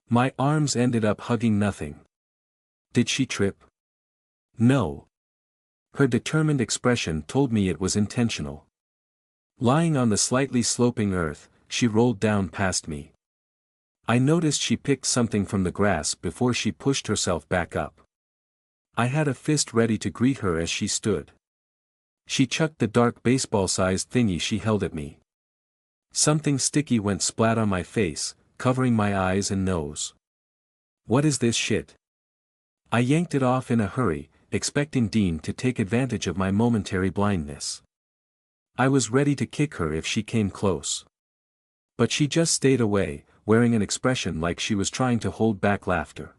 My arms ended up hugging nothing. Did she trip? No. Her determined expression told me it was intentional. Lying on the slightly sloping earth, she rolled down past me. I noticed she picked something from the grass before she pushed herself back up. I had a fist ready to greet her as she stood. She chucked the dark baseball-sized thingy she held at me. Something sticky went splat on my face, covering my eyes and nose. What is this shit? I yanked it off in a hurry, expecting Dean to take advantage of my momentary blindness. I was ready to kick her if she came close. But she just stayed away, wearing an expression like she was trying to hold back laughter.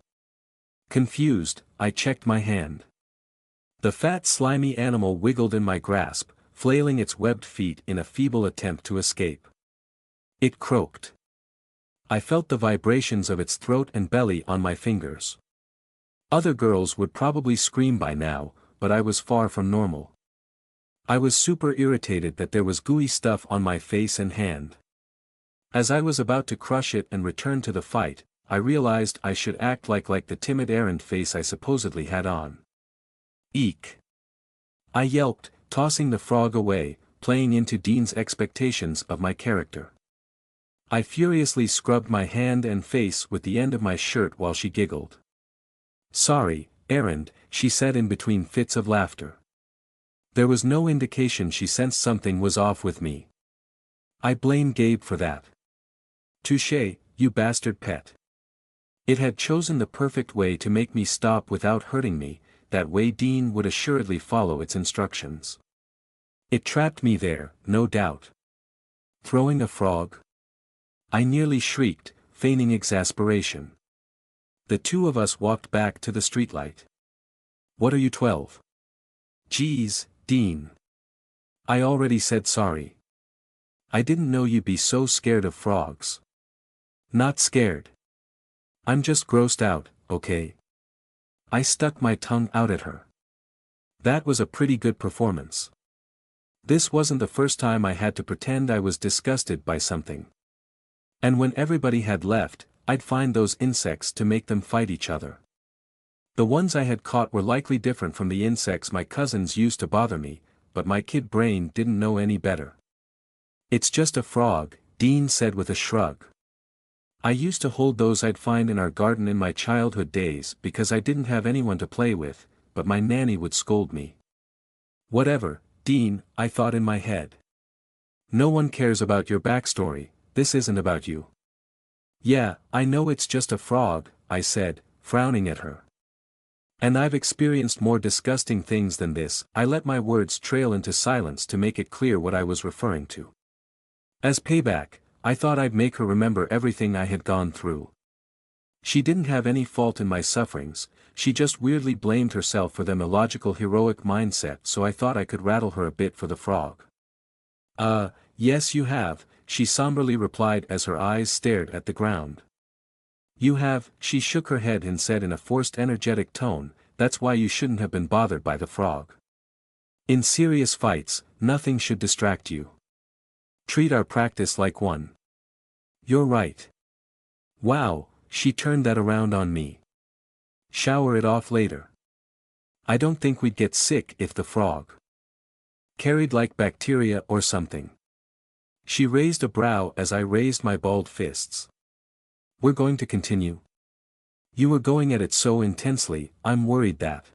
Confused, I checked my hand. The fat slimy animal wiggled in my grasp, flailing its webbed feet in a feeble attempt to escape. It croaked. I felt the vibrations of its throat and belly on my fingers. Other girls would probably scream by now, but I was far from normal. I was super irritated that there was gooey stuff on my face and hand. As I was about to crush it and return to the fight, I realized I should act like the timid errand face I supposedly had on. Eek! I yelped, tossing the frog away, playing into Dean's expectations of my character. I furiously scrubbed my hand and face with the end of my shirt while she giggled. "Sorry, errand," she said in between fits of laughter. There was no indication she sensed something was off with me. I blame Gabe for that. Touché, you bastard pet. It had chosen the perfect way to make me stop without hurting me, that way Dean would assuredly follow its instructions. It trapped me there, no doubt. Throwing a frog? I nearly shrieked, feigning exasperation. The two of us walked back to the streetlight. "What are you, 12? Geez, Dean. I already said sorry. I didn't know you'd be so scared of frogs." "Not scared. I'm just grossed out, okay?" I stuck my tongue out at her. That was a pretty good performance. This wasn't the first time I had to pretend I was disgusted by something. And when everybody had left, I'd find those insects to make them fight each other. The ones I had caught were likely different from the insects my cousins used to bother me, but my kid brain didn't know any better. "It's just a frog," Dean said with a shrug. "I used to hold those I'd find in our garden in my childhood days because I didn't have anyone to play with, but my nanny would scold me." "Whatever, Dean," I thought in my head. "No one cares about your backstory, this isn't about you." "Yeah, I know it's just a frog," I said, frowning at her. And I've experienced more disgusting things than this. I let my words trail into silence to make it clear what I was referring to. As payback, I thought I'd make her remember everything I had gone through. She didn't have any fault in my sufferings, she just weirdly blamed herself for them illogical heroic mindset, so I thought I could rattle her a bit for the frog. Yes you have, she somberly replied as her eyes stared at the ground. You have, she shook her head and said in a forced energetic tone, that's why you shouldn't have been bothered by the frog. In serious fights, nothing should distract you. Treat our practice like one. You're right. Wow, she turned that around on me. Shower it off later. I don't think we'd get sick if the frog carried like bacteria or something. She raised a brow as I raised my balled fists. We're going to continue? You were going at it so intensely, I'm worried that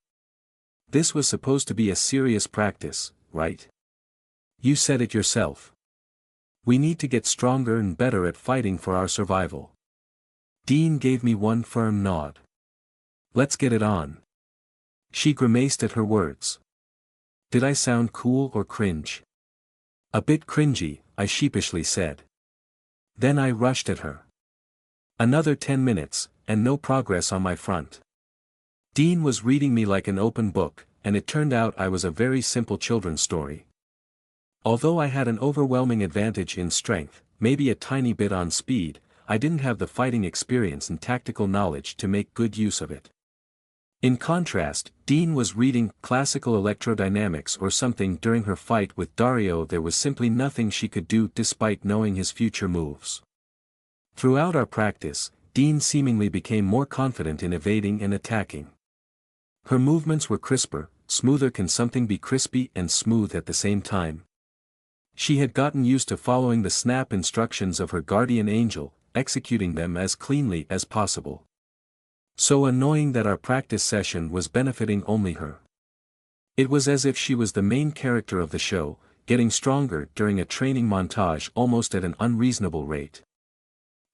this was supposed to be a serious practice, right? You said it yourself. We need to get stronger and better at fighting for our survival. Dean gave me one firm nod. Let's get it on. She grimaced at her words. Did I sound cool or cringe? A bit cringy, I sheepishly said. Then I rushed at her. Another 10 minutes, and no progress on my front. Dean was reading me like an open book, and it turned out I was a very simple children's story. Although I had an overwhelming advantage in strength, maybe a tiny bit on speed, I didn't have the fighting experience and tactical knowledge to make good use of it. In contrast, Dean was reading classical electrodynamics or something during her fight with Dario. There was simply nothing she could do despite knowing his future moves. Throughout our practice, Dean seemingly became more confident in evading and attacking. Her movements were crisper. Smoother. Can something be crispy and smooth at the same time? She had gotten used to following the snap instructions of her guardian angel, executing them as cleanly as possible. So annoying that our practice session was benefiting only her. It was as if she was the main character of the show, getting stronger during a training montage almost at an unreasonable rate.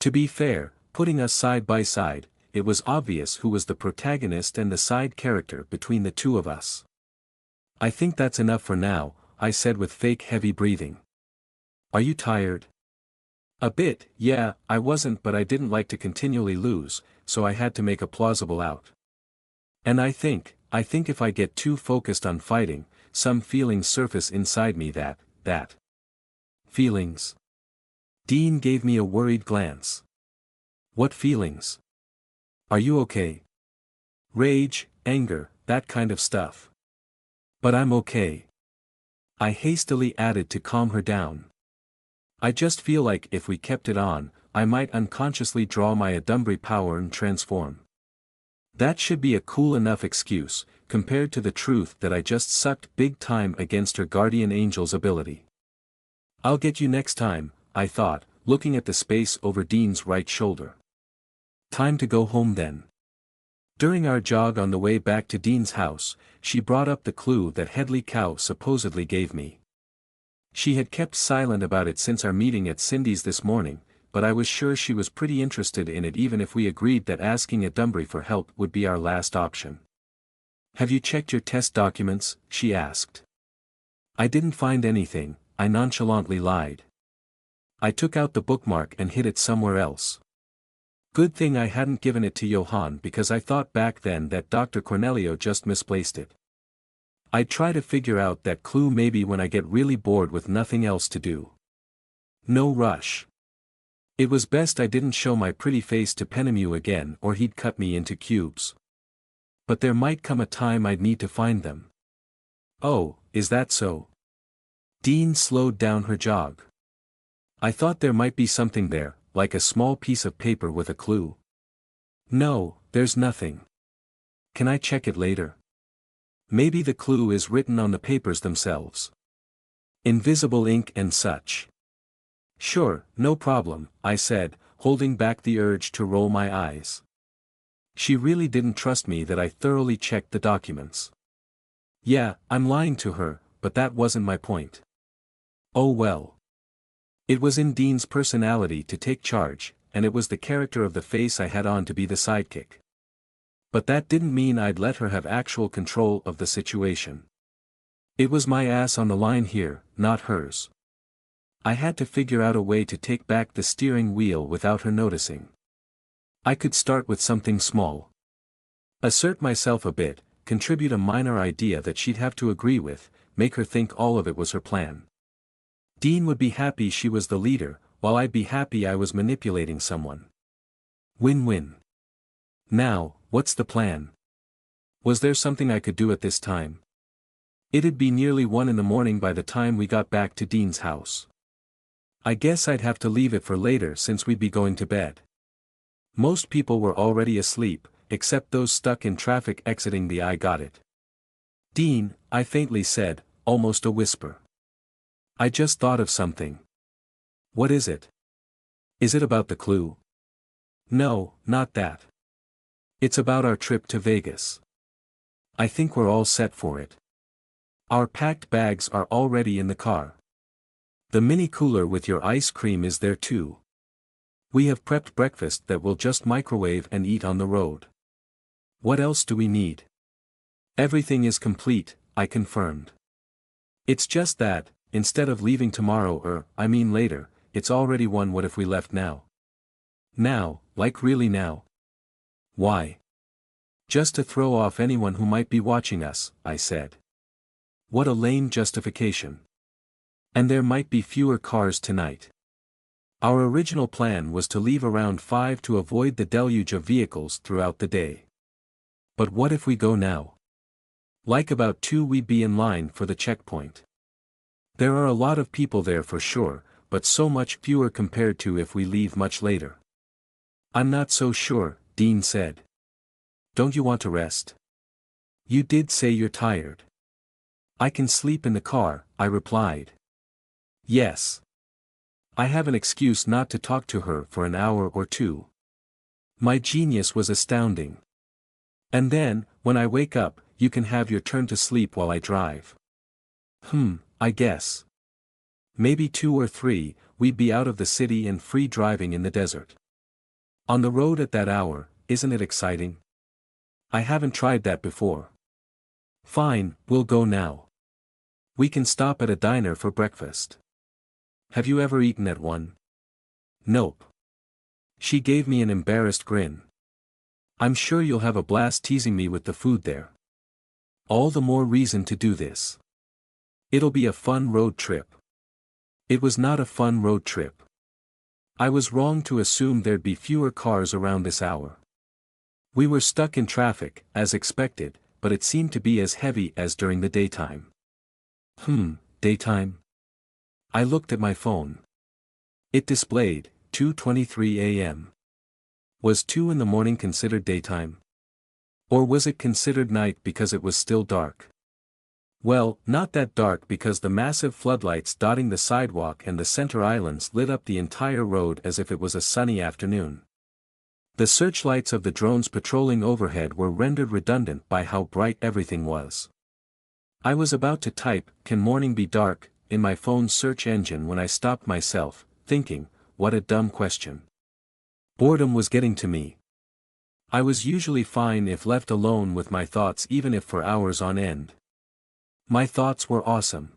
To be fair, putting us side by side, it was obvious who was the protagonist and the side character between the two of us. I think that's enough for now, I said with fake heavy breathing. Are you tired? A bit, yeah, I wasn't, but I didn't like to continually lose, so I had to make a plausible out. And I think if I get too focused on fighting, some feelings surface inside me that. Feelings? Dean gave me a worried glance. What feelings? Are you okay? Rage, anger, that kind of stuff. But I'm okay. I hastily added to calm her down. I just feel like if we kept it on, I might unconsciously draw my Adumbri power and transform. That should be a cool enough excuse, compared to the truth that I just sucked big time against her guardian angel's ability. I'll get you next time, I thought, looking at the space over Dean's right shoulder. Time to go home then. During our jog on the way back to Dean's house, she brought up the clue that Headley Cow supposedly gave me. She had kept silent about it since our meeting at Cindy's this morning, but I was sure she was pretty interested in it even if we agreed that asking Adumbri for help would be our last option. Have you checked your test documents? She asked. I didn't find anything, I nonchalantly lied. I took out the bookmark and hid it somewhere else. Good thing I hadn't given it to Johann because I thought back then that Dr. Cornelio just misplaced it. I'd try to figure out that clue maybe when I get really bored with nothing else to do. No rush. It was best I didn't show my pretty face to Penemu again or he'd cut me into cubes. But there might come a time I'd need to find them. Oh, is that so? Dean slowed down her jog. I thought there might be something there, like a small piece of paper with a clue. No, there's nothing. Can I check it later? Maybe the clue is written on the papers themselves. Invisible ink and such. Sure, no problem, I said, holding back the urge to roll my eyes. She really didn't trust me that I thoroughly checked the documents. Yeah, I'm lying to her, but that wasn't my point. Oh well. It was in Dean's personality to take charge, and it was the character of the face I had on to be the sidekick. But that didn't mean I'd let her have actual control of the situation. It was my ass on the line here, not hers. I had to figure out a way to take back the steering wheel without her noticing. I could start with something small. Assert myself a bit, contribute a minor idea that she'd have to agree with, make her think all of it was her plan. Dean would be happy she was the leader, while I'd be happy I was manipulating someone. Win-win. Now, what's the plan? Was there something I could do at this time? It'd be nearly 1 a.m. by the time we got back to Dean's house. I guess I'd have to leave it for later since we'd be going to bed. Most people were already asleep, except those stuck in traffic exiting the I Got It. Dean, I faintly said, almost a whisper. I just thought of something. What is it? Is it about the clue? No, not that. It's about our trip to Vegas. I think we're all set for it. Our packed bags are already in the car. The mini cooler with your ice cream is there too. We have prepped breakfast that we'll just microwave and eat on the road. What else do we need? Everything is complete, I confirmed. It's just that, instead of leaving tomorrow later, it's already 1. What if we left now? Now, like really now? Why? Just to throw off anyone who might be watching us, I said. What a lame justification. And there might be fewer cars tonight. Our original plan was to leave around 5 to avoid the deluge of vehicles throughout the day. But what if we go now? Like about 2 we'd be in line for the checkpoint. There are a lot of people there for sure, but so much fewer compared to if we leave much later. I'm not so sure, Dean said. Don't you want to rest? You did say you're tired. I can sleep in the car, I replied. Yes. I have an excuse not to talk to her for an hour or 2. My genius was astounding. And then, when I wake up, you can have your turn to sleep while I drive. I guess. Maybe 2 or 3, we'd be out of the city and free driving in the desert. On the road at that hour, isn't it exciting? I haven't tried that before. Fine, we'll go now. We can stop at a diner for breakfast. Have you ever eaten at one? Nope. She gave me an embarrassed grin. I'm sure you'll have a blast teasing me with the food there. All the more reason to do this. It'll be a fun road trip. It was not a fun road trip. I was wrong to assume there'd be fewer cars around this hour. We were stuck in traffic, as expected, but it seemed to be as heavy as during the daytime. Daytime? I looked at my phone. It displayed, 2:23 a.m. Was 2 a.m. considered daytime? Or was it considered night because it was still dark? Well, not that dark because the massive floodlights dotting the sidewalk and the center islands lit up the entire road as if it was a sunny afternoon. The searchlights of the drones patrolling overhead were rendered redundant by how bright everything was. I was about to type, "Can morning be dark?" in my phone's search engine when I stopped myself, thinking, what a dumb question. Boredom was getting to me. I was usually fine if left alone with my thoughts even if for hours on end. My thoughts were awesome.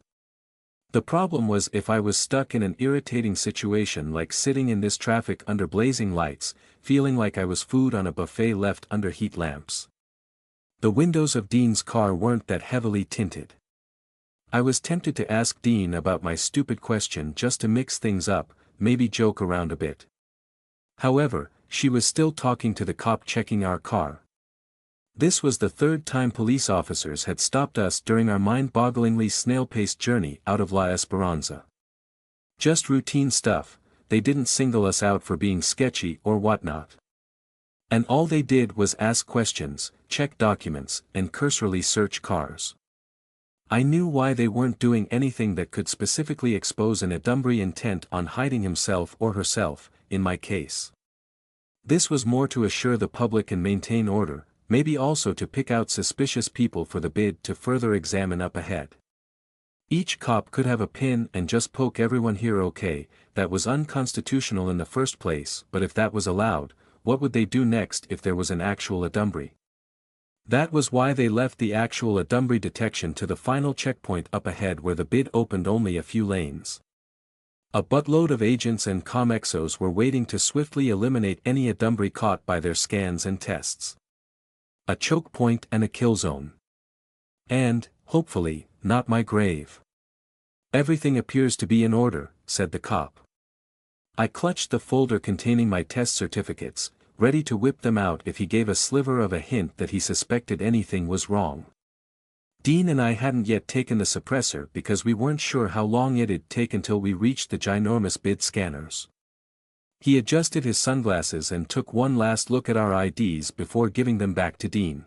The problem was if I was stuck in an irritating situation like sitting in this traffic under blazing lights, feeling like I was food on a buffet left under heat lamps. The windows of Dean's car weren't that heavily tinted. I was tempted to ask Dean about my stupid question just to mix things up, maybe joke around a bit. However, she was still talking to the cop checking our car. This was the 3rd time police officers had stopped us during our mind-bogglingly snail-paced journey out of La Esperanza. Just routine stuff, they didn't single us out for being sketchy or whatnot. And all they did was ask questions, check documents, and cursorily search cars. I knew why they weren't doing anything that could specifically expose an Adumbree intent on hiding himself or herself, in my case. This was more to assure the public and maintain order, maybe also to pick out suspicious people for the bid to further examine up ahead. Each cop could have a pin and just poke everyone here. Okay, that was unconstitutional in the first place, but if that was allowed, what would they do next if there was an actual Adumbree? That was why they left the actual Adumbree detection to the final checkpoint up ahead where the bid opened only a few lanes. A buttload of agents and commexos were waiting to swiftly eliminate any Adumbree caught by their scans and tests. A choke point and a kill zone. And, hopefully, not my grave. Everything appears to be in order, said the cop. I clutched the folder containing my test certificates, ready to whip them out if he gave a sliver of a hint that he suspected anything was wrong. Dean and I hadn't yet taken the suppressor because we weren't sure how long it'd take until we reached the ginormous bid scanners. He adjusted his sunglasses and took one last look at our IDs before giving them back to Dean.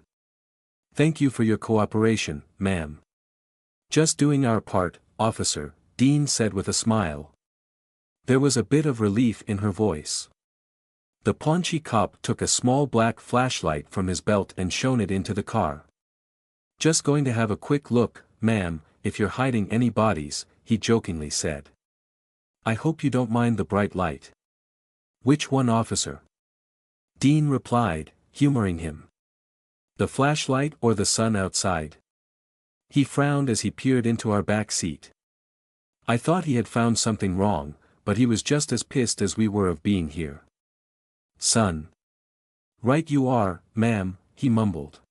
Thank you for your cooperation, ma'am. Just doing our part, officer, Dean said with a smile. There was a bit of relief in her voice. The paunchy cop took a small black flashlight from his belt and shone it into the car. Just going to have a quick look, ma'am, if you're hiding any bodies, he jokingly said. I hope you don't mind the bright light. Which one, officer? Dean replied, humoring him. The flashlight or the sun outside? He frowned as he peered into our back seat. I thought he had found something wrong, but he was just as pissed as we were of being here. Sun. Right you are, ma'am, he mumbled.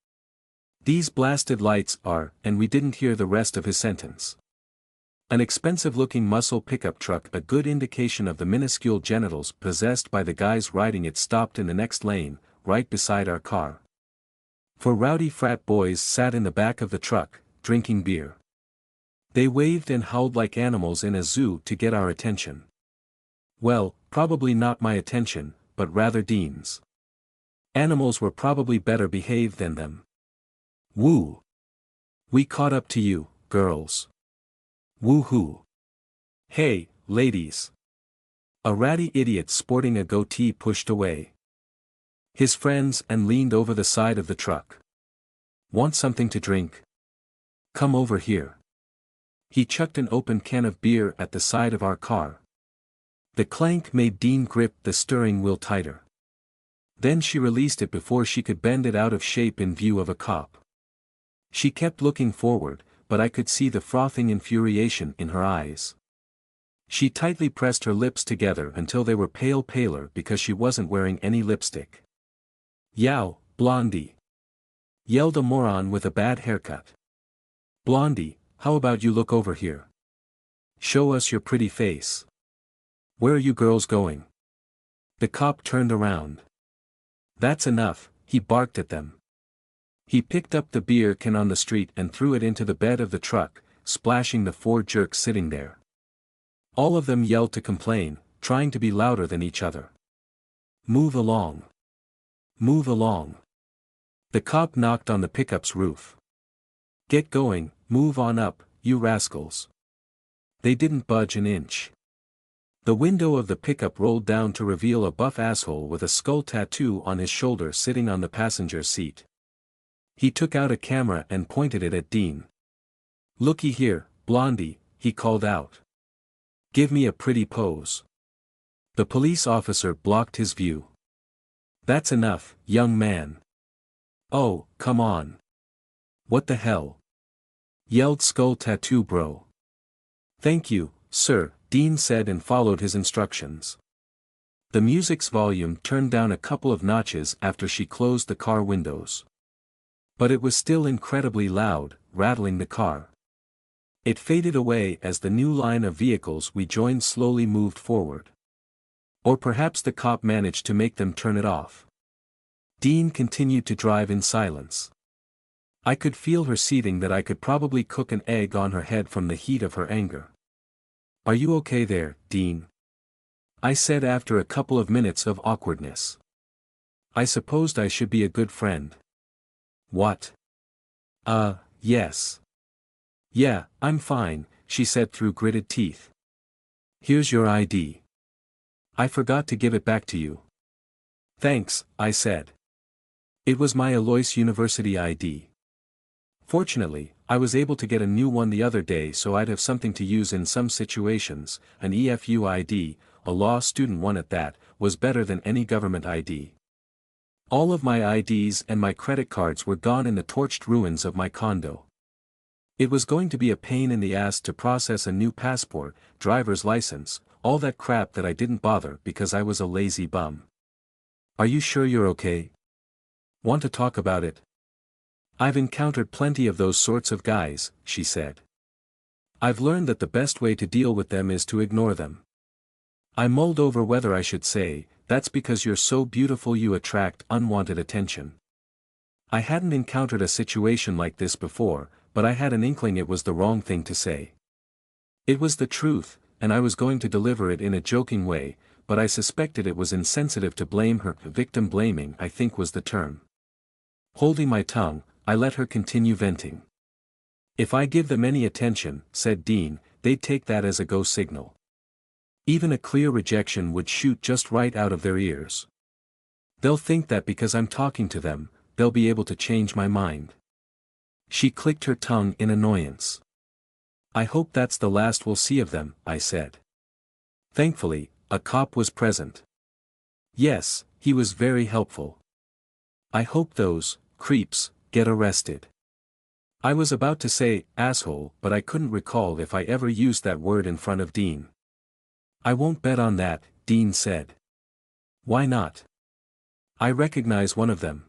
These blasted lights are, and we didn't hear the rest of his sentence. An expensive-looking muscle pickup truck, a good indication of the minuscule genitals possessed by the guys riding it, stopped in the next lane, right beside our car. Four rowdy frat boys sat in the back of the truck, drinking beer. They waved and howled like animals in a zoo to get our attention. Well, probably not my attention, but rather Dean's. Animals were probably better behaved than them. Woo! We caught up to you, girls. Woo-hoo! Hey, ladies! A ratty idiot sporting a goatee pushed away his friends and leaned over the side of the truck. Want something to drink? Come over here. He chucked an open can of beer at the side of our car. The clank made Dean grip the steering wheel tighter. Then she released it before she could bend it out of shape in view of a cop. She kept looking forward, but I could see the frothing infuriation in her eyes. She tightly pressed her lips together until they were paler because she wasn't wearing any lipstick. Yow, Blondie! Yelled a moron with a bad haircut. Blondie, how about you look over here? Show us your pretty face. Where are you girls going? The cop turned around. That's enough, he barked at them. He picked up the beer can on the street and threw it into the bed of the truck, splashing the four jerks sitting there. All of them yelled to complain, trying to be louder than each other. Move along. Move along. The cop knocked on the pickup's roof. Get going, move on up, you rascals. They didn't budge an inch. The window of the pickup rolled down to reveal a buff asshole with a skull tattoo on his shoulder sitting on the passenger seat. He took out a camera and pointed it at Dean. Looky here, Blondie, he called out. Give me a pretty pose. The police officer blocked his view. That's enough, young man. Oh, come on. What the hell? Yelled Skull Tattoo Bro. Thank you, sir, Dean said and followed his instructions. The music's volume turned down a couple of notches after she closed the car windows. But it was still incredibly loud, rattling the car. It faded away as the new line of vehicles we joined slowly moved forward. Or perhaps the cop managed to make them turn it off. Dean continued to drive in silence. I could feel her seething that I could probably cook an egg on her head from the heat of her anger. Are you okay there, Dean? I said after a couple of minutes of awkwardness. I supposed I should be a good friend. What? Yes. Yeah, I'm fine, she said through gritted teeth. Here's your ID. I forgot to give it back to you. Thanks, I said. It was my Alois University ID. Fortunately, I was able to get a new one the other day so I'd have something to use in some situations. An EFU ID, a law student one at that, was better than any government ID. All of my IDs and my credit cards were gone in the torched ruins of my condo. It was going to be a pain in the ass to process a new passport, driver's license, all that crap that I didn't bother because I was a lazy bum. Are you sure you're okay? Want to talk about it? I've encountered plenty of those sorts of guys, she said. I've learned that the best way to deal with them is to ignore them. I mulled over whether I should say, that's because you're so beautiful you attract unwanted attention. I hadn't encountered a situation like this before, but I had an inkling it was the wrong thing to say. It was the truth, and I was going to deliver it in a joking way, but I suspected it was insensitive to blame her. Victim blaming, I think, was the term. Holding my tongue, I let her continue venting. If I give them any attention, said Dean, they'd take that as a go signal. Even a clear rejection would shoot just right out of their ears. They'll think that because I'm talking to them, they'll be able to change my mind. She clicked her tongue in annoyance. I hope that's the last we'll see of them, I said. Thankfully, a cop was present. Yes, he was very helpful. I hope those creeps get arrested. I was about to say asshole, but I couldn't recall if I ever used that word in front of Dean. I won't bet on that, Dean said. Why not? I recognize one of them.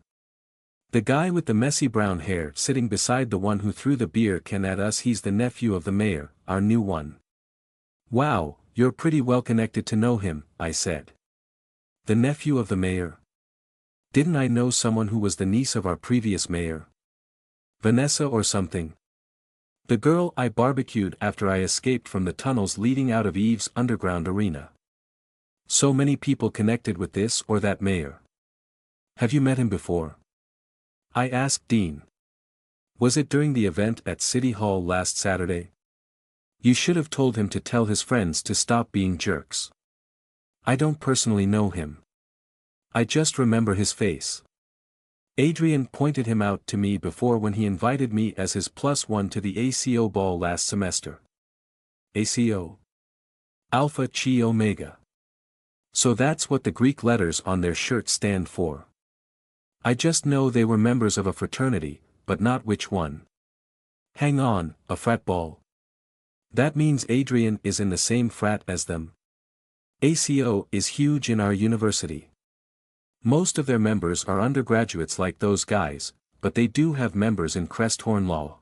The guy with the messy brown hair sitting beside the one who threw the beer can at us. He's the nephew of the mayor, our new one. Wow, you're pretty well connected to know him, I said. The nephew of the mayor? Didn't I know someone who was the niece of our previous mayor? Vanessa or something? The girl I barbecued after I escaped from the tunnels leading out of Eve's underground arena. So many people connected with this or that mayor. Have you met him before? I asked Dean. Was it during the event at City Hall last Saturday? You should have told him to tell his friends to stop being jerks. I don't personally know him. I just remember his face. Adrian pointed him out to me before when he invited me as his +1 to the ACO ball last semester. ACO? Alpha Chi Omega. So that's what the Greek letters on their shirts stand for. I just know they were members of a fraternity, but not which one. Hang on, a frat ball? That means Adrian is in the same frat as them. ACO is huge in our university. Most of their members are undergraduates like those guys, but they do have members in Cresthorn Law.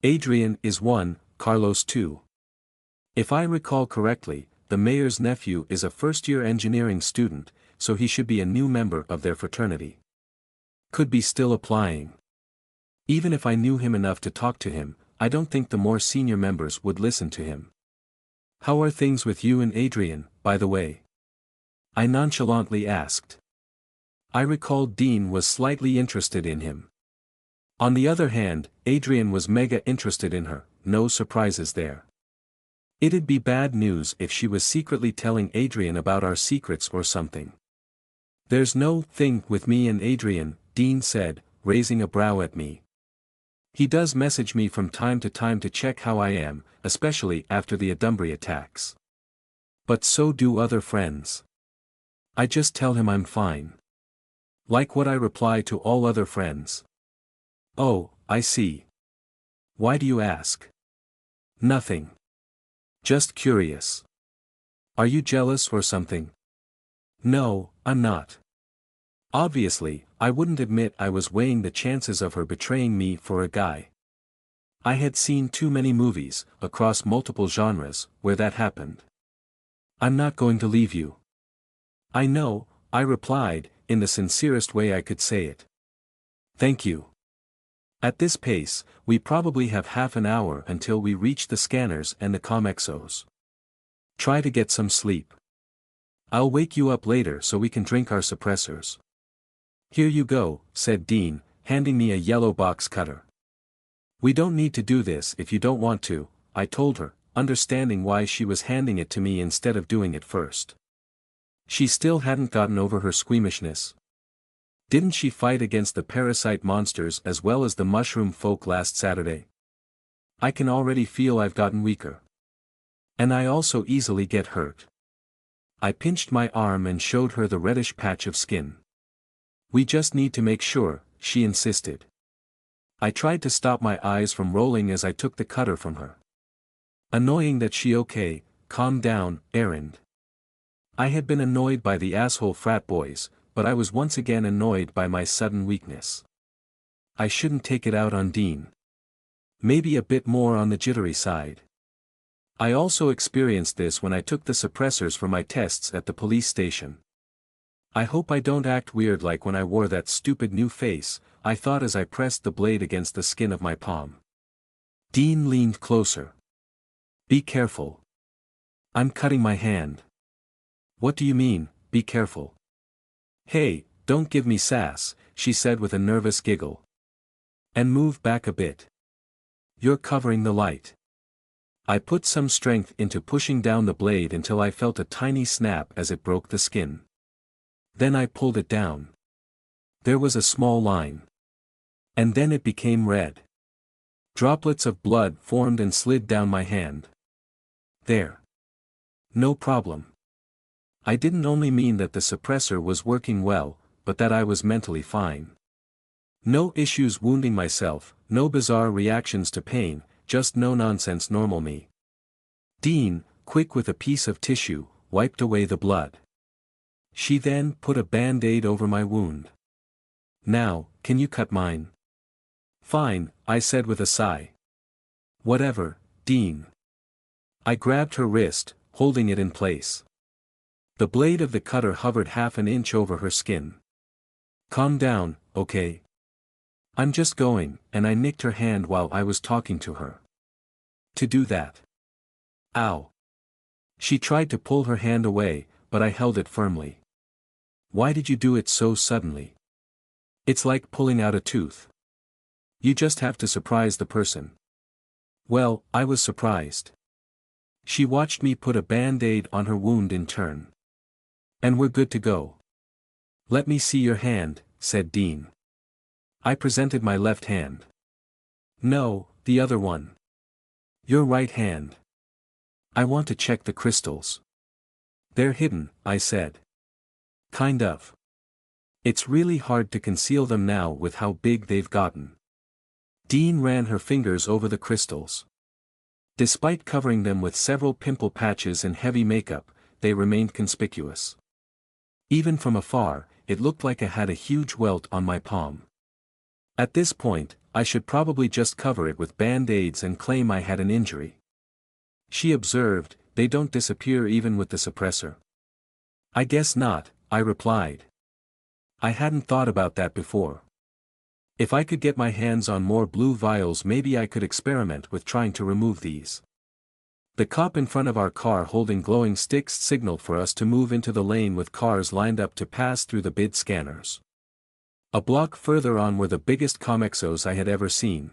Adrian is one, Carlos two. If I recall correctly, the mayor's nephew is a first-year engineering student, so he should be a new member of their fraternity. Could be still applying. Even if I knew him enough to talk to him, I don't think the more senior members would listen to him. How are things with you and Adrian, by the way? I nonchalantly asked. I recalled Dean was slightly interested in him. On the other hand, Adrian was mega interested in her, no surprises there. It'd be bad news if she was secretly telling Adrian about our secrets or something. There's no thing with me and Adrian, Dean said, raising a brow at me. He does message me from time to time to check how I am, especially after the Adumbree attacks. But so do other friends. I just tell him I'm fine. Like what I reply to all other friends. Oh, I see. Why do you ask? Nothing. Just curious. Are you jealous or something? No, I'm not. Obviously, I wouldn't admit I was weighing the chances of her betraying me for a guy. I had seen too many movies, across multiple genres, where that happened. I'm not going to leave you. I know, I replied, in the sincerest way I could say it. Thank you. At this pace, we probably have half an hour until we reach the scanners and the Comexos. Try to get some sleep. I'll wake you up later so we can drink our suppressors. Here you go, said Dean, handing me a yellow box cutter. We don't need to do this if you don't want to, I told her, understanding why she was handing it to me instead of doing it first. She still hadn't gotten over her squeamishness. Didn't she fight against the parasite monsters as well as the mushroom folk last Saturday? I can already feel I've gotten weaker. And I also easily get hurt. I pinched my arm and showed her the reddish patch of skin. We just need to make sure, she insisted. I tried to stop my eyes from rolling as I took the cutter from her. Annoying that she okay, calm down, errand. I had been annoyed by the asshole frat boys, but I was once again annoyed by my sudden weakness. I shouldn't take it out on Dean. Maybe a bit more on the jittery side. I also experienced this when I took the suppressors for my tests at the police station. I hope I don't act weird like when I wore that stupid new face, I thought as I pressed the blade against the skin of my palm. Dean leaned closer. Be careful. I'm cutting my hand. What do you mean, be careful? Hey, don't give me sass, she said with a nervous giggle. And move back a bit. You're covering the light. I put some strength into pushing down the blade until I felt a tiny snap as it broke the skin. Then I pulled it down. There was a small line. And then it became red. Droplets of blood formed and slid down my hand. There. No problem. I didn't only mean that the suppressor was working well, but that I was mentally fine. No issues wounding myself, no bizarre reactions to pain, just no-nonsense normal me. Dean, quick with a piece of tissue, wiped away the blood. She then put a band-aid over my wound. Now, can you cut mine? Fine, I said with a sigh. Whatever, Dean. I grabbed her wrist, holding it in place. The blade of the cutter hovered half an inch over her skin. Calm down, okay? I'm just going, and I nicked her hand while I was talking to her. To do that. Ow. She tried to pull her hand away, but I held it firmly. Why did you do it so suddenly? It's like pulling out a tooth. You just have to surprise the person. Well, I was surprised. She watched me put a band-aid on her wound in turn. And we're good to go. Let me see your hand, said Dean. I presented my left hand. No, the other one. Your right hand. I want to check the crystals. They're hidden, I said. Kind of. It's really hard to conceal them now with how big they've gotten. Dean ran her fingers over the crystals. Despite covering them with several pimple patches and heavy makeup, they remained conspicuous. Even from afar, it looked like I had a huge welt on my palm. At this point, I should probably just cover it with band-aids and claim I had an injury. She observed, they don't disappear even with the suppressor. I guess not, I replied. I hadn't thought about that before. If I could get my hands on more blue vials, maybe I could experiment with trying to remove these. The cop in front of our car holding glowing sticks signaled for us to move into the lane with cars lined up to pass through the bid scanners. A block further on were the biggest commuters I had ever seen.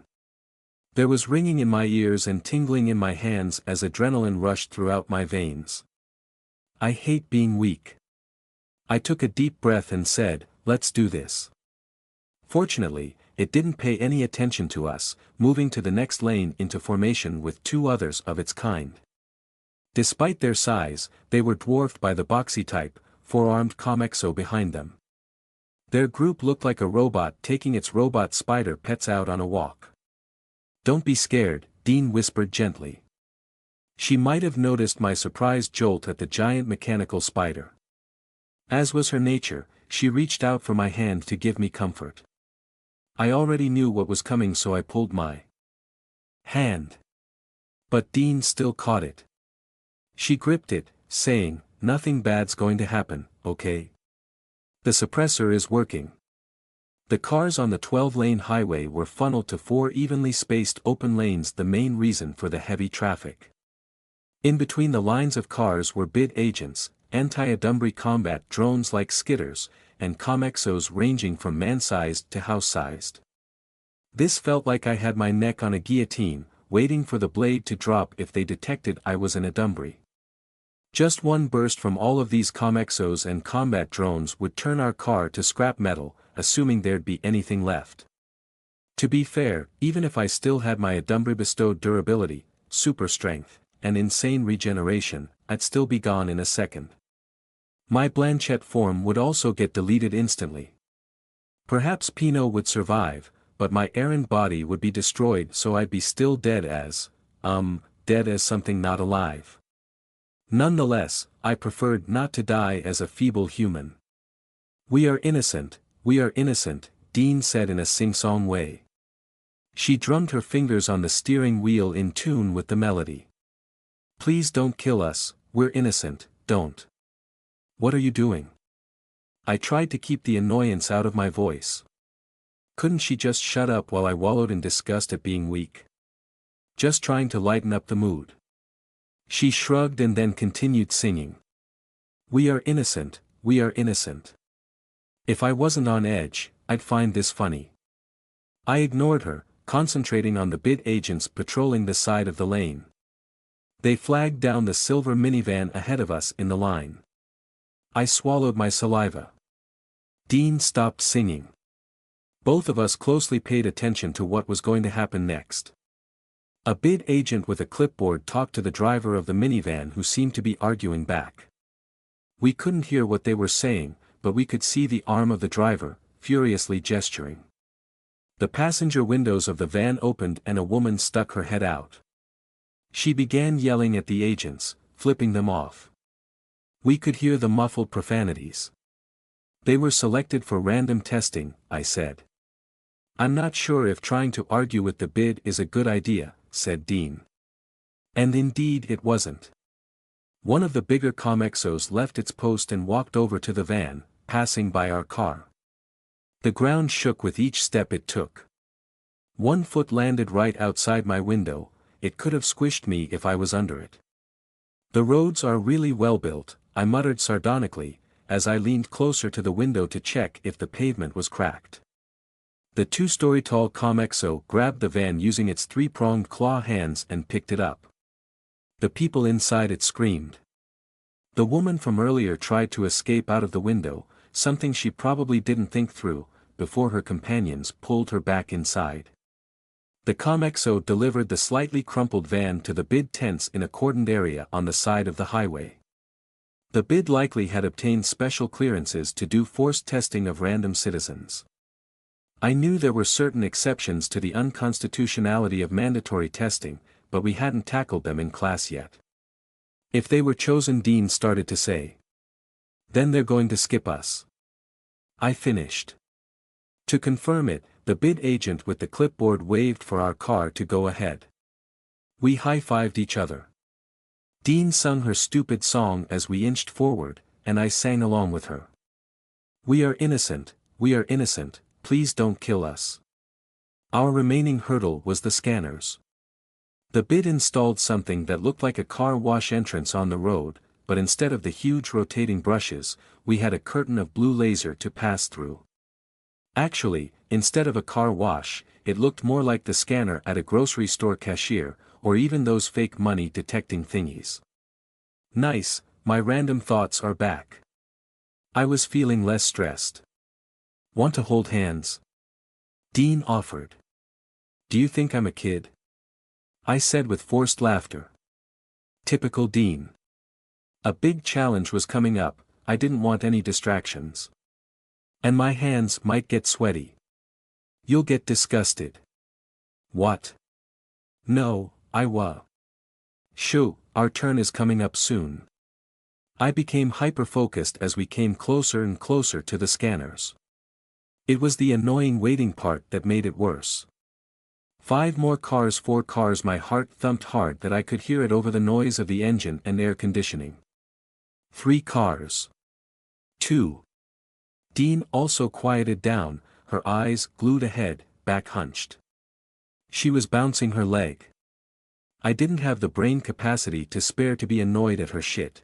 There was ringing in my ears and tingling in my hands as adrenaline rushed throughout my veins. I hate being weak. I took a deep breath and said, let's do this. Fortunately, it didn't pay any attention to us, moving to the next lane into formation with two others of its kind. Despite their size, they were dwarfed by the boxy type, four-armed commexo behind them. Their group looked like a robot taking its robot spider pets out on a walk. Don't be scared, Dean whispered gently. She might have noticed my surprised jolt at the giant mechanical spider. As was her nature, she reached out for my hand to give me comfort. I already knew what was coming, so I pulled my hand. But Dean still caught it. She gripped it, saying, nothing bad's going to happen, okay? The suppressor is working. The cars on the 12-lane highway were funneled to 4 evenly spaced open lanes, the main reason for the heavy traffic. In between the lines of cars were bid agents, anti-adumbry combat drones like skitters, and commexos ranging from man-sized to house-sized. This felt like I had my neck on a guillotine, waiting for the blade to drop if they detected I was an adumbry. Just one burst from all of these commexos and combat drones would turn our car to scrap metal, assuming there'd be anything left. To be fair, even if I still had my adumbry bestowed durability, super strength, and insane regeneration, I'd still be gone in a second. My Blanchette form would also get deleted instantly. Perhaps Pino would survive, but my errand body would be destroyed, so I'd be still dead as something not alive. Nonetheless, I preferred not to die as a feeble human. We are innocent, Dean said in a sing-song way. She drummed her fingers on the steering wheel in tune with the melody. Please don't kill us, we're innocent, don't. What are you doing? I tried to keep the annoyance out of my voice. Couldn't she just shut up while I wallowed in disgust at being weak? Just trying to lighten up the mood. She shrugged and then continued singing. We are innocent, we are innocent. If I wasn't on edge, I'd find this funny. I ignored her, concentrating on the bid agents patrolling the side of the lane. They flagged down the silver minivan ahead of us in the line. I swallowed my saliva. Dean stopped singing. Both of us closely paid attention to what was going to happen next. A bid agent with a clipboard talked to the driver of the minivan, who seemed to be arguing back. We couldn't hear what they were saying, but we could see the arm of the driver, furiously gesturing. The passenger windows of the van opened and a woman stuck her head out. She began yelling at the agents, flipping them off. We could hear the muffled profanities. They were selected for random testing, I said. I'm not sure if trying to argue with the bid is a good idea, said Dean. And indeed it wasn't. One of the bigger commuters left its post and walked over to the van, passing by our car. The ground shook with each step it took. One foot landed right outside my window, it could have squished me if I was under it. The roads are really well built, I muttered sardonically, as I leaned closer to the window to check if the pavement was cracked. The 2-story tall commexo grabbed the van using its 3-pronged claw hands and picked it up. The people inside it screamed. The woman from earlier tried to escape out of the window, something she probably didn't think through, before her companions pulled her back inside. The commexo delivered the slightly crumpled van to the bid tents in a cordoned area on the side of the highway. The bid likely had obtained special clearances to do forced testing of random citizens. I knew there were certain exceptions to the unconstitutionality of mandatory testing, but we hadn't tackled them in class yet. If they were chosen, Dean started to say. Then they're going to skip us. I finished. To confirm it, the bid agent with the clipboard waved for our car to go ahead. We high-fived each other. Dean sung her stupid song as we inched forward, and I sang along with her. We are innocent, please don't kill us. Our remaining hurdle was the scanners. The bid installed something that looked like a car wash entrance on the road, but instead of the huge rotating brushes, we had a curtain of blue laser to pass through. Actually, instead of a car wash, it looked more like the scanner at a grocery store cashier, or even those fake money detecting thingies. Nice, my random thoughts are back. I was feeling less stressed. Want to hold hands? Dean offered. Do you think I'm a kid? I said with forced laughter. Typical Dean. A big challenge was coming up, I didn't want any distractions. And my hands might get sweaty. You'll get disgusted. What? No, Shoo, our turn is coming up soon. I became hyper-focused as we came closer and closer to the scanners. It was the annoying waiting part that made it worse. 5 more cars, 4 cars, my heart thumped hard that I could hear it over the noise of the engine and air conditioning. 3 cars. 2. Dean also quieted down, her eyes glued ahead, back hunched. She was bouncing her leg. I didn't have the brain capacity to spare to be annoyed at her shit.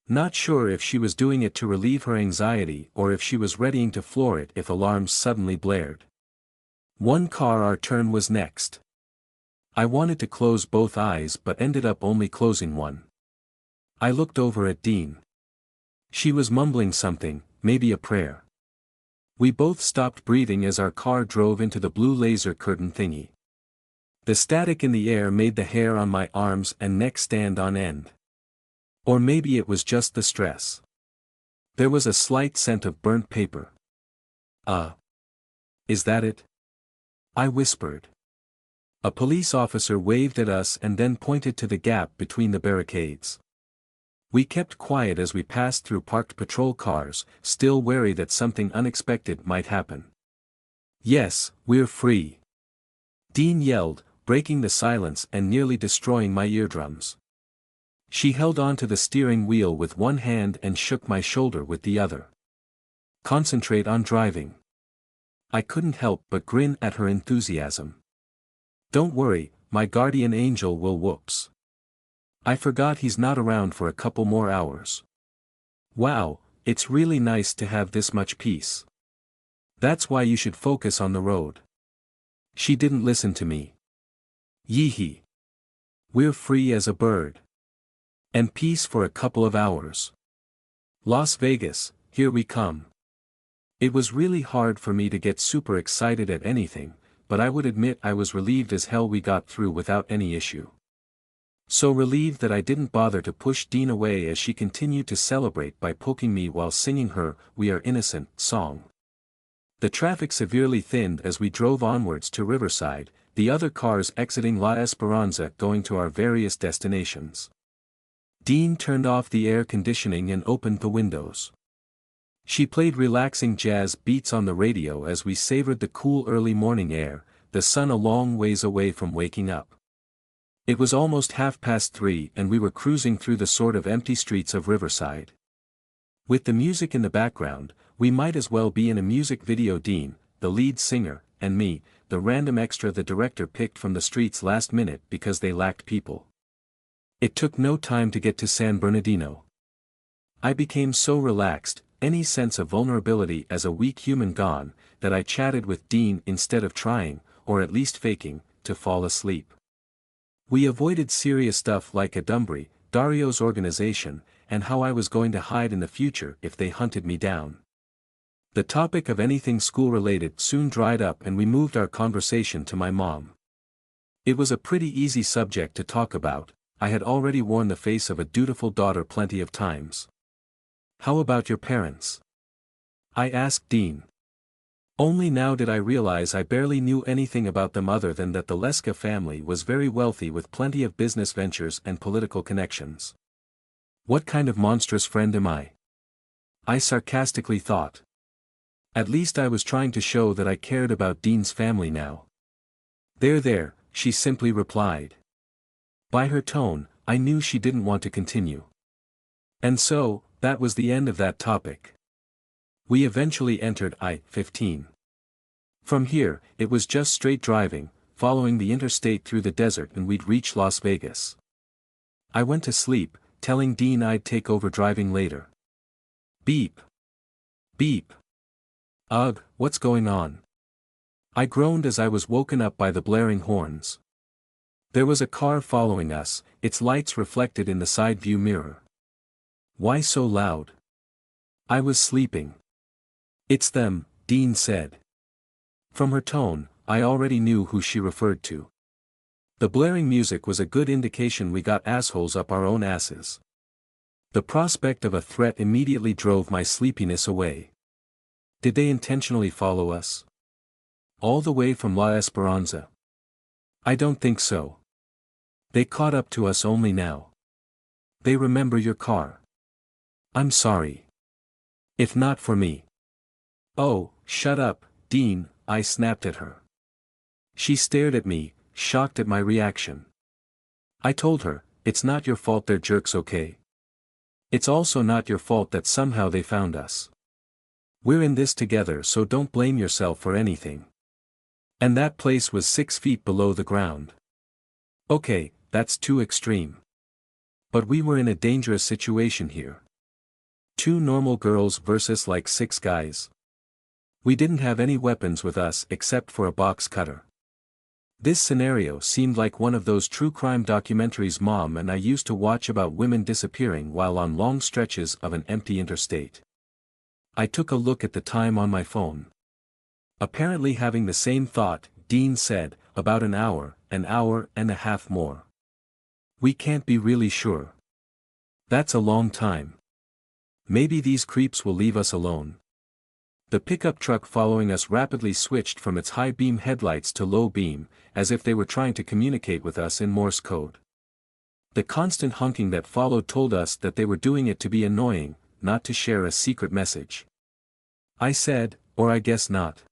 Not sure if she was doing it to relieve her anxiety or if she was readying to floor it if alarms suddenly blared. 1 car, our turn was next. I wanted to close both eyes but ended up only closing one. I looked over at Dean. She was mumbling something, maybe a prayer. We both stopped breathing as our car drove into the blue laser curtain thingy. The static in the air made the hair on my arms and neck stand on end. Or maybe it was just the stress. There was a slight scent of burnt paper. Is that it? I whispered. A police officer waved at us and then pointed to the gap between the barricades. We kept quiet as we passed through parked patrol cars, still wary that something unexpected might happen. Yes, we're free. Dean yelled, breaking the silence and nearly destroying my eardrums. She held onto the steering wheel with one hand and shook my shoulder with the other. Concentrate on driving. I couldn't help but grin at her enthusiasm. Don't worry, my guardian angel will whoops. I forgot he's not around for a couple more hours. Wow, it's really nice to have this much peace. That's why you should focus on the road. She didn't listen to me. Yee-hee. We're free as a bird. And peace for a couple of hours. Las Vegas, here we come. It was really hard for me to get super excited at anything, but I would admit I was relieved as hell we got through without any issue. So relieved that I didn't bother to push Dean away as she continued to celebrate by poking me while singing her "We Are Innocent" song. The traffic severely thinned as we drove onwards to Riverside, the other cars exiting La Esperanza going to our various destinations. Dean turned off the air conditioning and opened the windows. She played relaxing jazz beats on the radio as we savored the cool early morning air, the sun a long ways away from waking up. It was almost 3:30 and we were cruising through the sort of empty streets of Riverside. With the music in the background, we might as well be in a music video. Dean, the lead singer, and me, the random extra the director picked from the streets last minute because they lacked people. It took no time to get to San Bernardino. I became so relaxed, any sense of vulnerability as a weak human gone, that I chatted with Dean instead of trying, or at least faking, to fall asleep. We avoided serious stuff like Adumbree, Dario's organization, and how I was going to hide in the future if they hunted me down. The topic of anything school-related soon dried up and we moved our conversation to my mom. It was a pretty easy subject to talk about. I had already worn the face of a dutiful daughter plenty of times. How about your parents? I asked Dean. Only now did I realize I barely knew anything about them other than that the Leska family was very wealthy with plenty of business ventures and political connections. What kind of monstrous friend am I? I sarcastically thought. At least I was trying to show that I cared about Dean's family now. There, she simply replied. By her tone, I knew she didn't want to continue. And so, that was the end of that topic. We eventually entered I-15. From here, it was just straight driving, following the interstate through the desert and we'd reach Las Vegas. I went to sleep, telling Dean I'd take over driving later. Beep. Beep. Ugh, what's going on? I groaned as I was woken up by the blaring horns. There was a car following us, its lights reflected in the side view mirror. Why so loud? I was sleeping. It's them, Dean said. From her tone, I already knew who she referred to. The blaring music was a good indication we got assholes up our own asses. The prospect of a threat immediately drove my sleepiness away. Did they intentionally follow us? All the way from La Esperanza? I don't think so. They caught up to us only now. They remember your car. I'm sorry. If not for me. Oh, shut up, Dean, I snapped at her. She stared at me, shocked at my reaction. I told her, it's not your fault they're jerks, okay? It's also not your fault that somehow they found us. We're in this together, so don't blame yourself for anything. And that place was 6 feet below the ground. Okay, that's too extreme. But we were in a dangerous situation here. 2 normal girls versus like 6 guys. We didn't have any weapons with us except for a box cutter. This scenario seemed like one of those true crime documentaries Mom and I used to watch about women disappearing while on long stretches of an empty interstate. I took a look at the time on my phone. Apparently having the same thought, Dean said, about an hour and a half more. We can't be really sure. That's a long time. Maybe these creeps will leave us alone. The pickup truck following us rapidly switched from its high-beam headlights to low-beam, as if they were trying to communicate with us in Morse code. The constant honking that followed told us that they were doing it to be annoying, not to share a secret message. I said, or I guess not.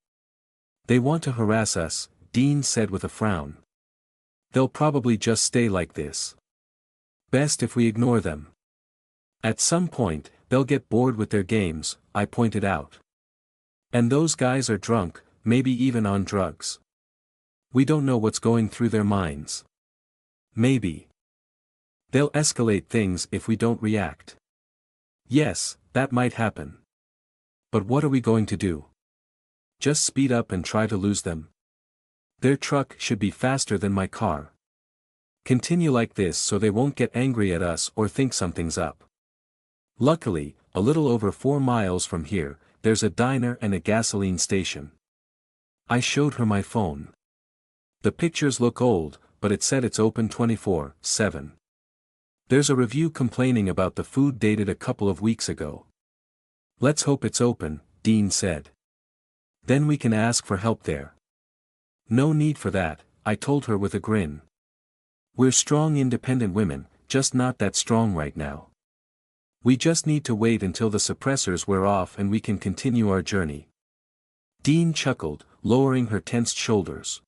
They want to harass us, Dean said with a frown. They'll probably just stay like this. Best if we ignore them. At some point, they'll get bored with their games, I pointed out. And those guys are drunk, maybe even on drugs. We don't know what's going through their minds. Maybe they'll escalate things if we don't react. Yes, that might happen. But what are we going to do? Just speed up and try to lose them? Their truck should be faster than my car. Continue like this so they won't get angry at us or think something's up. Luckily, a little over 4 miles from here, there's a diner and a gasoline station. I showed her my phone. The pictures look old, but it said it's open 24/7. There's a review complaining about the food dated a couple of weeks ago. Let's hope it's open, Dean said. Then we can ask for help there. No need for that, I told her with a grin. We're strong independent women, just not that strong right now. We just need to wait until the suppressors wear off and we can continue our journey. Dean chuckled, lowering her tensed shoulders.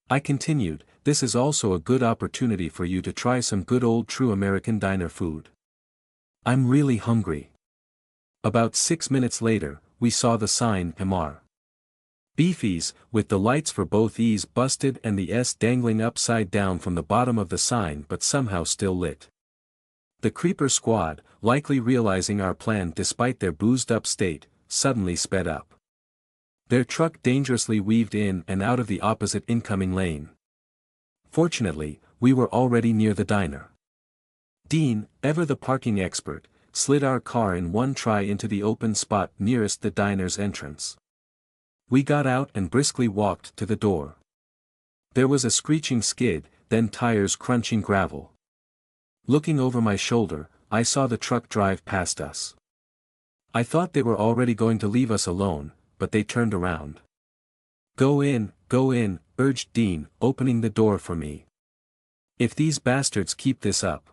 I continued, this is also a good opportunity for you to try some good old true American diner food. I'm really hungry. About 6 minutes later, we saw the sign MR. Beefies, with the lights for both E's busted and the S dangling upside down from the bottom of the sign but somehow still lit. The creeper squad, likely realizing our plan despite their boozed-up state, suddenly sped up. Their truck dangerously weaved in and out of the opposite incoming lane. Fortunately, we were already near the diner. Dean, ever the parking expert, slid our car in one try into the open spot nearest the diner's entrance. We got out and briskly walked to the door. There was a screeching skid, then tires crunching gravel. Looking over my shoulder, I saw the truck drive past us. I thought they were already going to leave us alone, but they turned around. Go in, urged Dean, opening the door for me. If these bastards keep this up,